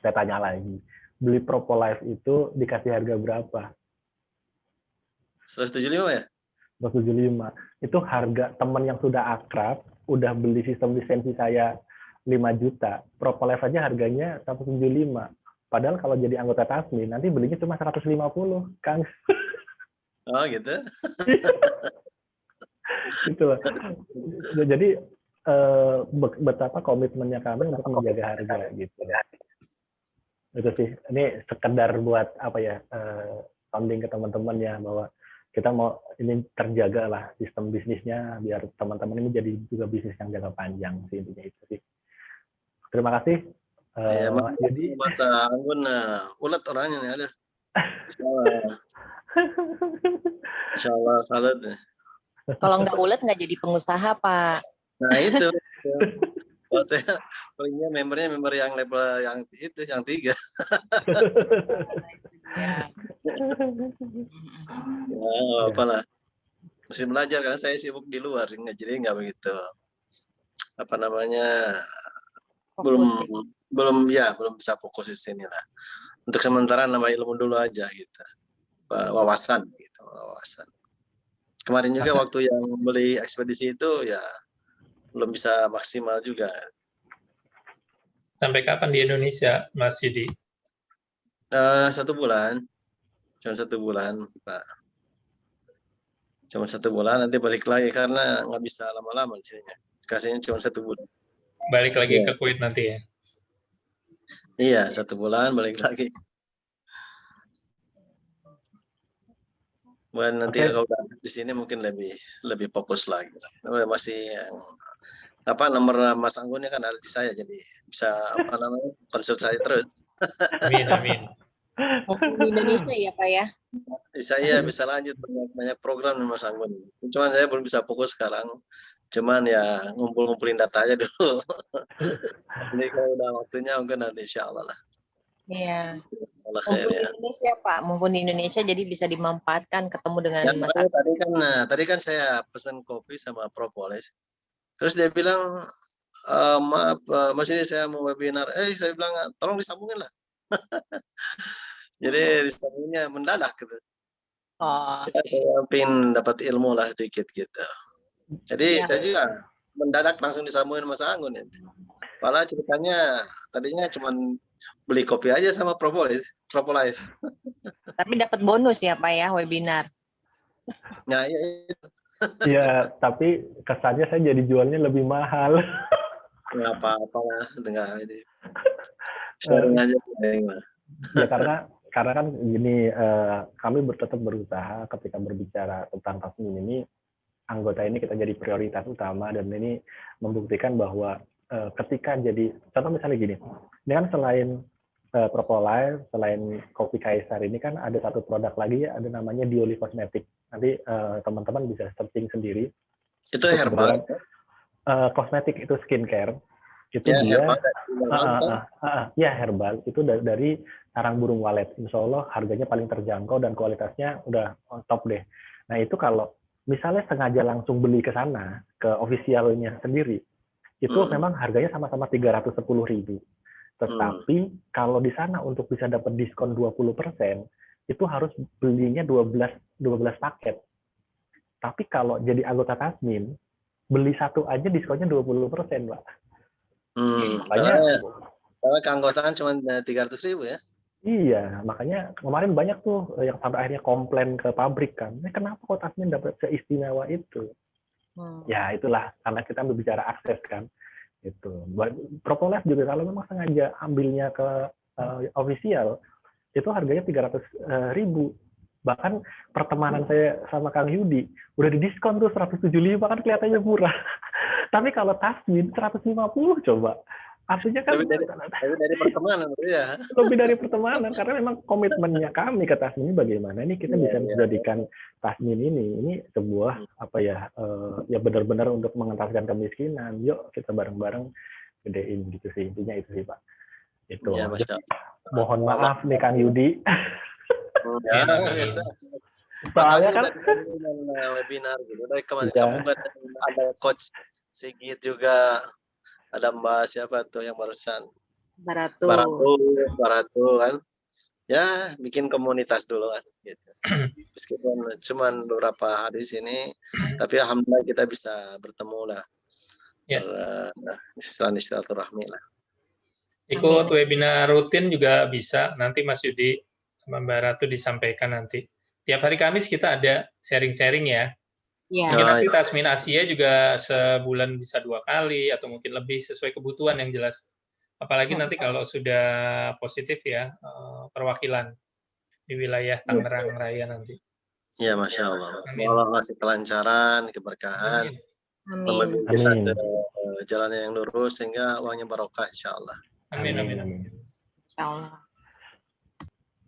saya tanya lagi, beli Propolife itu dikasih harga berapa? 175 ya? 175. Itu harga teman yang sudah akrab, udah beli sistem lisensi saya 5 juta. Propolife aja harganya 175. Padahal kalau jadi anggota Tasmin, nanti belinya cuma 150, Kang. Oh gitu? Gitu loh. Jadi betapa komitmennya kami untuk menjaga harga gitu. Itu sih. Ini sekedar buat apa ya, sounding ke teman-teman ya, bahwa kita mau ini terjaga lah sistem bisnisnya biar teman-teman ini jadi juga bisnis yang jangka panjang sih, intinya itu sih. Terima kasih. Jadi Mas Anggun ulet orangnya nih, ada. Insyaallah salut. Kalau nggak ulet nggak jadi pengusaha Pak. Nah itu. Kalau saya palingnya member yang level yang itu, yang 3. Ya, apalah. Mesti belajar karena saya sibuk di luar, jadi nggak begitu. Apa namanya? belum bisa fokus di sini lah. Untuk sementara nama ilmu dulu aja gitu. Wawasan gitu, wawasan. Kemarin juga waktu yang beli ekspedisi itu ya belum bisa maksimal juga. Sampai kapan di Indonesia, Mas Yudi? 1 bulan, cuma 1 bulan, Pak. Cuma 1 bulan, nanti balik lagi karena nggak bisa lama-lama di sini. Kasihnya cuma 1 bulan. Balik lagi Iya. ke Kuwait nanti ya? Iya, 1 bulan balik lagi. Buat nanti kalau udah di sini mungkin lebih fokus lagi. Masih nomor Mas Anggunnya kan ada di saya, jadi bisa konsult saya terus. Amin, amin. Di Indonesia ya Pak ya? Saya bisa lanjut banyak program nih Mas Anggun. Cuman saya belum bisa fokus sekarang. Cuman ya ngumpulin data aja dulu. Ini kalau udah waktunya mungkin nanti insya Allah lah. Iya. Mumpun di Indonesia Pak, mumpun di Indonesia jadi bisa dimanfaatkan ketemu dengan ya, Mas tadi kan saya pesan kopi sama propolis. Terus dia bilang, maaf Mas ini saya mau webinar. Saya bilang tolong disambungin lah. Jadi disambungnya mendadak gitu. Ya, saya pengen dapat ilmu lah sedikit gitu. Jadi saya juga mendadak langsung disambungin Mas Anggun. Ya. Padahal ceritanya tadinya cuma beli kopi aja sama propolis. Tapi dapat bonus ya Pak ya webinar. Nah, iya. Iya, tapi kesannya saya jadi jualnya lebih mahal. Nggak apa-apa lah, dengan ini. Sharing aja. Ya karena kan gini, kami tetap berusaha ketika berbicara tentang tasmin ini, anggota ini kita jadi prioritas utama, dan ini membuktikan bahwa ketika jadi, contoh misalnya gini, ini kan selain Propolis, selain kopi Kaisar ini kan ada satu produk lagi, ada namanya Dioli Kosmetik. Nanti teman-teman bisa searching sendiri. Itu herbal? Kosmetik itu skincare. Itu ya, dia, herbal, herbal. Itu dari sarang burung walet. Insya Allah harganya paling terjangkau dan kualitasnya udah on top deh. Nah itu kalau misalnya sengaja langsung beli ke sana, ke officialnya sendiri, itu memang harganya sama-sama 310.000. Tetapi kalau di sana untuk bisa dapat diskon 20%, itu harus belinya 12 paket. Tapi kalau jadi anggota Tasmin, beli satu aja diskonnya 20%, Pak. Makanya kalau keanggotaan cuma 300.000 ya? Iya, makanya kemarin banyak tuh yang sampai akhirnya komplain ke pabrik kan. Kenapa kok Tasmin dapat seistimewa itu? Ya itulah, karena kita berbicara akses kan. Itu Propolis juga kalau memang sengaja ambilnya ke official itu harganya 300.000. Bahkan pertemanan saya sama Kang Yudi udah didiskon tuh 175, kan kelihatannya murah. Tapi kalau Tasmin 150 coba. Artinya kan lebih dari pertemanan ya. Lebih dari pertemanan, karena memang komitmennya kami ke Tasmin ini bagaimana nih kita bisa menjadikan Tasmin ini sebuah ya benar-benar untuk mengentaskan kemiskinan. Yuk kita bareng-bareng gedein gitu sih, intinya itu sih Pak. Itu. Ya, mohon maaf nih Kang Yudi. Ya, soalnya kan webinar gitu. Dari kemarin kamu ada coach Sigit juga. Ada Mbak siapa tuh yang barusan? Baratu kan. Ya, bikin komunitas dulu kan gitu. Meskipun cuma beberapa hari di sini, tapi alhamdulillah kita bisa bertemu lah. Ya. Silaturahmi lah. Ikut webinar rutin juga bisa. Nanti Mas Yudi sama Mbak Ratu disampaikan nanti. Tiap hari Kamis kita ada sharing-sharing ya. Mungkin nanti Tasmin Asia juga sebulan bisa 2 kali atau mungkin lebih sesuai kebutuhan yang jelas. Apalagi nanti kalau sudah positif ya perwakilan di wilayah Tangerang Raya nanti. Ya, Masya Allah. Allah kasih kelancaran, keberkahan. Amin. Kita ke jalan yang lurus sehingga uangnya barokah insya Allah. Amin. Insya Allah.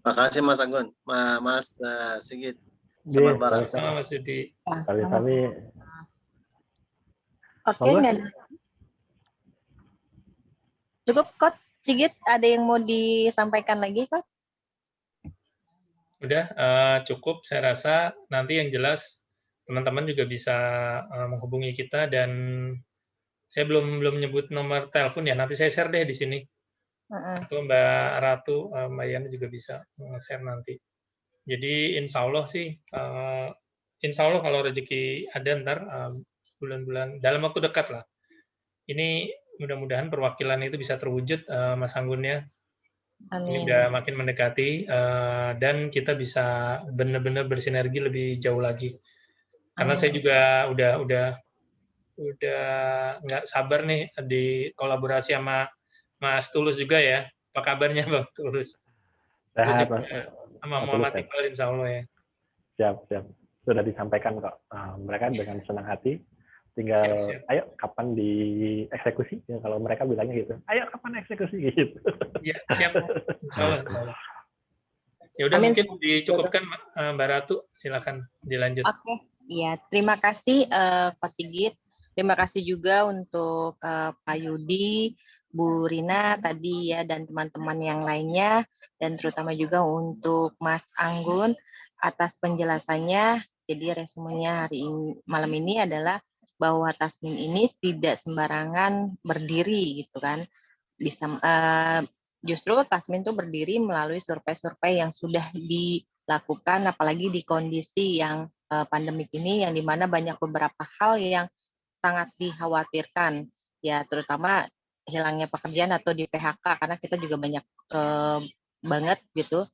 Makasih Mas Anggun, Mas Sigit. Sama Mas Yudi. Kami. Oke, cukup Coach Sigit, ada yang mau disampaikan lagi Coach? Udah cukup, saya rasa. Nanti yang jelas teman-teman juga bisa menghubungi kita, dan saya belum nyebut nomor telepon ya, nanti saya share deh di sini. atau Mbak Ratu, Mbak Yani juga bisa share nanti. Jadi insya Allah sih, insya Allah kalau rezeki ada ntar bulan-bulan dalam waktu dekat lah. Ini mudah-mudahan perwakilan itu bisa terwujud, Mas Anggun ya. Ini udah makin mendekati dan kita bisa benar-benar bersinergi lebih jauh lagi. Karena saya juga udah nggak sabar nih di kolaborasi sama Mas Tulus juga ya. Apa kabarnya Bang Tulus? Terus juga sama Muhammad Iqbal insya Allah ya. Siap. Sudah disampaikan kok. Mereka dengan senang hati. Tinggal, siap. Ayo kapan dieksekusi? Ya, kalau mereka bilangnya gitu. Ayo kapan eksekusi gitu. Ya, siap. Insya Allah. Ya udah mungkin dicukupkan Mbak Ratu. Silakan dilanjut. Oke. Ya, terima kasih Pak Sigit. Terima kasih juga untuk Pak Yudi, Bu Rina tadi ya, dan teman-teman yang lainnya, dan terutama juga untuk Mas Anggun atas penjelasannya. Jadi resumenya malam ini adalah bahwa Tasmin ini tidak sembarangan berdiri gitu kan. Bisa justru Tasmin itu berdiri melalui survei-survei yang sudah dilakukan, apalagi di kondisi yang pandemik ini, yang dimana banyak beberapa hal yang sangat dikhawatirkan, ya terutama hilangnya pekerjaan atau di PHK, karena kita juga banyak banget gitu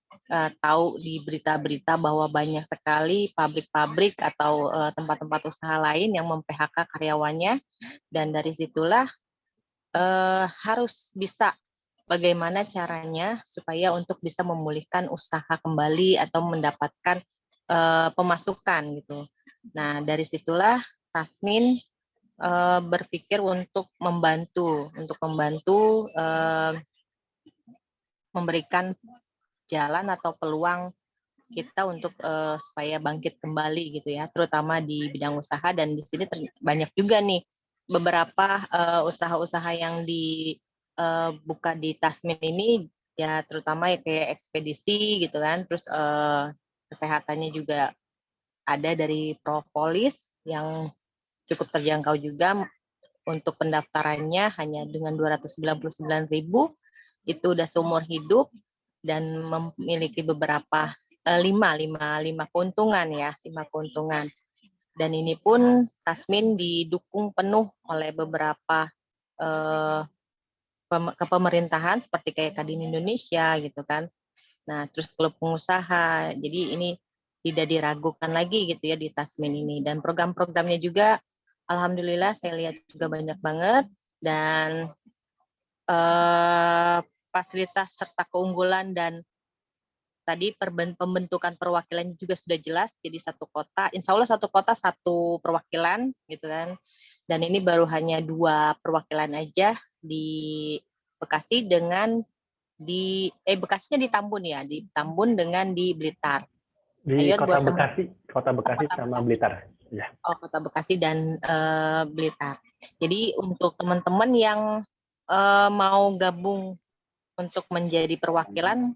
tahu di berita-berita bahwa banyak sekali pabrik-pabrik atau tempat-tempat usaha lain yang mem-PHK karyawannya, dan dari situlah harus bisa bagaimana caranya supaya untuk bisa memulihkan usaha kembali atau mendapatkan pemasukan gitu. Nah dari situlah Tasmin berpikir untuk membantu memberikan jalan atau peluang kita untuk supaya bangkit kembali gitu ya, terutama di bidang usaha. Dan di sini banyak juga nih beberapa usaha-usaha yang dibuka di Tasmin ini ya, terutama ya kayak ekspedisi gitu kan, terus kesehatannya juga ada dari Propolis yang cukup terjangkau juga. Untuk pendaftarannya hanya dengan 299.000, itu udah seumur hidup dan memiliki beberapa lima keuntungan ya, 5 keuntungan. Dan ini pun Tasmin didukung penuh oleh beberapa kepemerintahan seperti kayak Kadin Indonesia gitu kan. Nah, terus klub pengusaha. Jadi ini tidak diragukan lagi gitu ya di Tasmin ini. Dan program-programnya juga alhamdulillah saya lihat juga banyak banget, dan fasilitas serta keunggulan dan tadi pembentukan perwakilannya juga sudah jelas. Jadi satu kota, insya Allah satu kota satu perwakilan gitu kan. Dan ini baru hanya 2 perwakilan aja di Bekasi dengan Bekasinya di Tambun ya, di Tambun dengan di Blitar. Di Kota Bekasi sama Blitar. Ya. Oh, Kota Bekasi dan Blitar. Jadi untuk teman-teman yang mau gabung untuk menjadi perwakilan,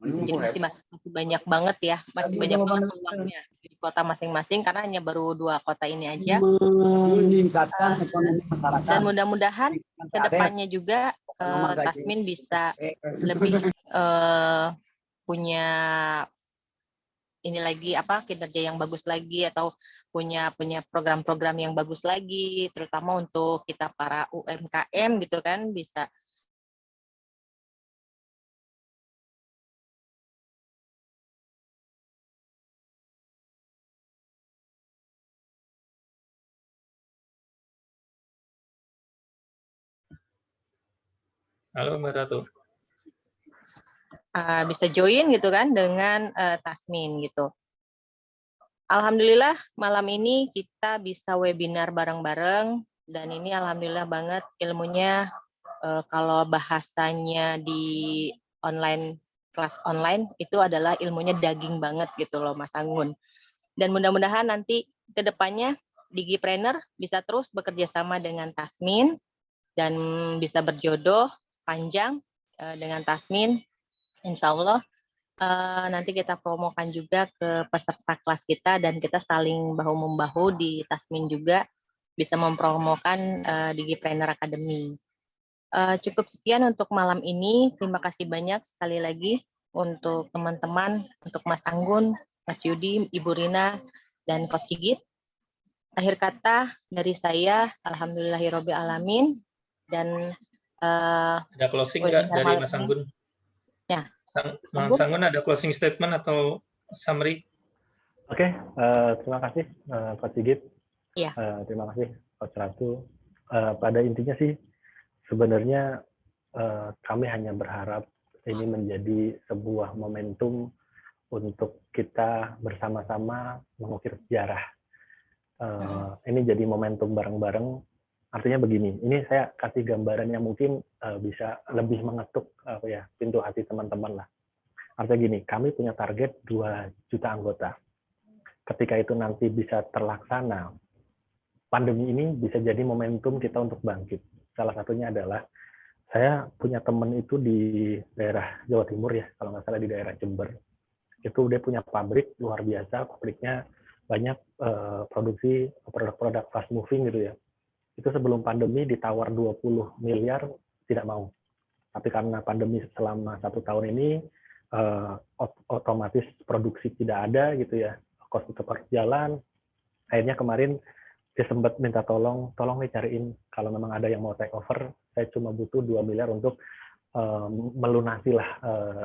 jadi masih banyak banget ya, masih banyak banget peluangnya di kota masing-masing, karena hanya baru 2 kota ini aja. Dan mudah-mudahan kedepannya juga Tasmin bisa lebih punya ini lagi kinerja yang bagus lagi, atau punya program-program yang bagus lagi, terutama untuk kita para UMKM gitu kan, bisa Halo Mbak Ratu. Bisa join gitu kan dengan Tasmin gitu. Alhamdulillah malam ini kita bisa webinar bareng-bareng, dan ini alhamdulillah banget ilmunya, kalau bahasanya di kelas online itu adalah ilmunya daging banget gitu loh Mas Anggun. Dan mudah-mudahan nanti ke depannya Digipreneur bisa terus bekerja sama dengan Tasmin dan bisa berjodoh panjang dengan Tasmin. Insya Allah nanti kita promokan juga ke peserta kelas kita, dan kita saling bahu-membahu di Tasmin juga bisa mempromokan Digipreneur Academy. Cukup sekian untuk malam ini. Terima kasih banyak sekali lagi untuk teman-teman, untuk Mas Anggun, Mas Yudi, Ibu Rina, dan Coach Sigit. Akhir kata dari saya, alhamdulillahirabbil alamin. Dan ada closing nggak dari Mas Anggun? Ya. Mas Anggun ada closing statement atau summary? Oke, terima kasih Coach Sigit. Ya. Terima kasih Coach Ratu. Pada intinya sih sebenarnya kami hanya berharap ini menjadi sebuah momentum untuk kita bersama-sama mengukir sejarah. Ini jadi momentum bareng-bareng. Artinya begini, ini saya kasih gambaran yang mungkin bisa lebih mengetuk pintu hati teman-teman lah. Artinya gini, kami punya target 2 juta anggota. Ketika itu nanti bisa terlaksana, pandemi ini bisa jadi momentum kita untuk bangkit. Salah satunya adalah saya punya teman itu di daerah Jawa Timur ya, kalau nggak salah di daerah Jember. Itu dia punya pabrik luar biasa, pabriknya banyak produksi produk-produk fast moving gitu ya. Itu sebelum pandemi ditawar 20 miliar tidak mau. Tapi karena pandemi selama 1 tahun ini otomatis produksi tidak ada gitu ya, cost tetap harus jalan. Akhirnya kemarin dia sempat minta tolong dicariin kalau memang ada yang mau take over, saya cuma butuh 2 miliar untuk melunasi lah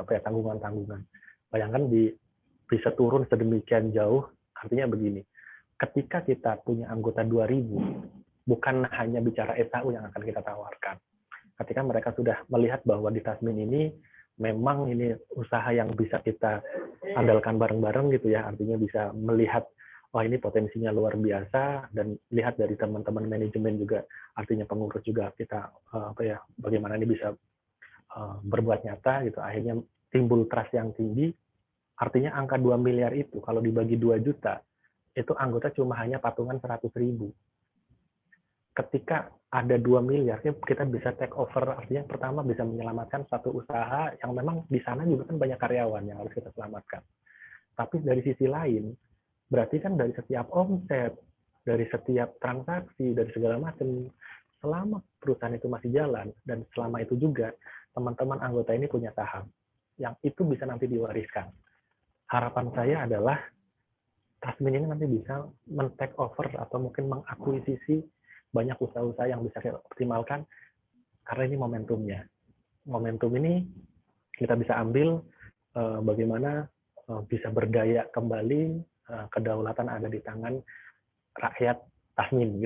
tanggungan-tanggungan. Bayangkan bisa turun sedemikian jauh, artinya begini, ketika kita punya anggota 2.000, bukan hanya bicara SAU yang akan kita tawarkan. Ketika mereka sudah melihat bahwa di Tasmin ini memang ini usaha yang bisa kita andalkan bareng-bareng gitu ya, artinya bisa melihat wah ini potensinya luar biasa, dan lihat dari teman-teman manajemen juga, artinya pengurus juga kita bagaimana ini bisa berbuat nyata gitu. Akhirnya timbul trust yang tinggi. Artinya angka 2 miliar itu kalau dibagi 2 juta, itu anggota cuma hanya patungan 100.000. Ketika ada 2 miliar, kita bisa take over, artinya pertama bisa menyelamatkan satu usaha yang memang di sana juga kan banyak karyawan yang harus kita selamatkan. Tapi dari sisi lain, berarti kan dari setiap omset, dari setiap transaksi, dari segala macam, selama perusahaan itu masih jalan, dan selama itu juga teman-teman anggota ini punya saham, yang itu bisa nanti diwariskan. Harapan saya adalah Tasmin ini nanti bisa men-take over atau mungkin mengakuisisi banyak usaha-usaha yang bisa kita optimalkan, karena ini momentumnya. Momentum ini kita bisa ambil bagaimana bisa berdaya kembali, kedaulatan ada di tangan rakyat Tasmin.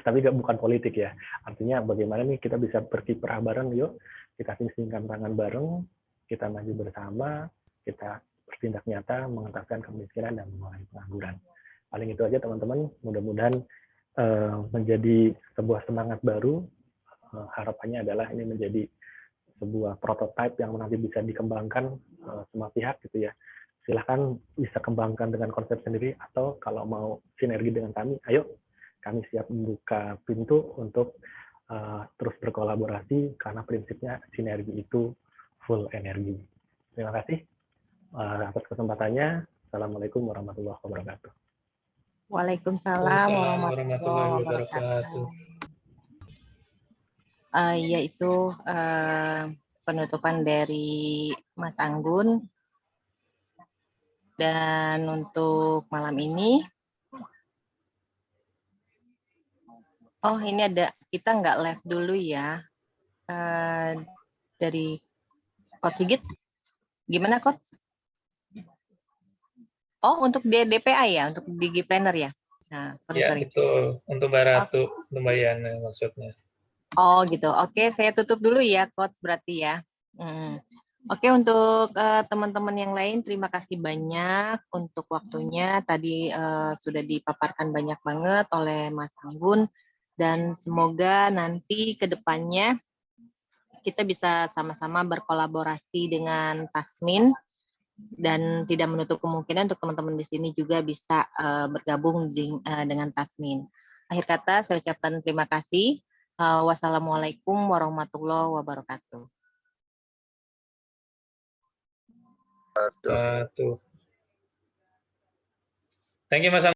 Tapi bukan politik ya. Artinya bagaimana nih kita bisa berkiprah bareng, yuk kita singkirkan tangan bareng, kita maju bersama, kita bertindak nyata mengentaskan kemiskinan dan mengurangi pengangguran. Paling itu aja teman-teman, mudah-mudahan menjadi sebuah semangat baru. Harapannya adalah ini menjadi sebuah prototipe yang nanti bisa dikembangkan semua pihak gitu ya. Silahkan bisa kembangkan dengan konsep sendiri, atau kalau mau sinergi dengan kami, ayo kami siap membuka pintu untuk terus berkolaborasi, karena prinsipnya sinergi itu full energi. Terima kasih atas kesempatannya. Assalamualaikum warahmatullahi wabarakatuh. Waalaikumsalam warahmatullahi wabarakatuh. Yaitu penutupan dari Mas Anggun. Dan untuk malam ini, ini ada, kita nggak live dulu ya, dari Coach Sigit. Gimana Coach? Oh, untuk DPA ya, untuk Digipreneur ya? Nah, sorry. Betul, untuk Mbak Ratu, untuk Mbak Yana maksudnya. Oh gitu, oke, saya tutup dulu ya Coach berarti ya. Oke, untuk teman-teman yang lain, terima kasih banyak untuk waktunya. Tadi sudah dipaparkan banyak banget oleh Mas Anggun, dan semoga nanti ke depannya kita bisa sama-sama berkolaborasi dengan Tasmin, dan tidak menutup kemungkinan untuk teman-teman di sini juga bisa bergabung dengan Tasmin. Akhir kata, saya ucapkan terima kasih. Wassalamualaikum warahmatullahi wabarakatuh. Thank you Mas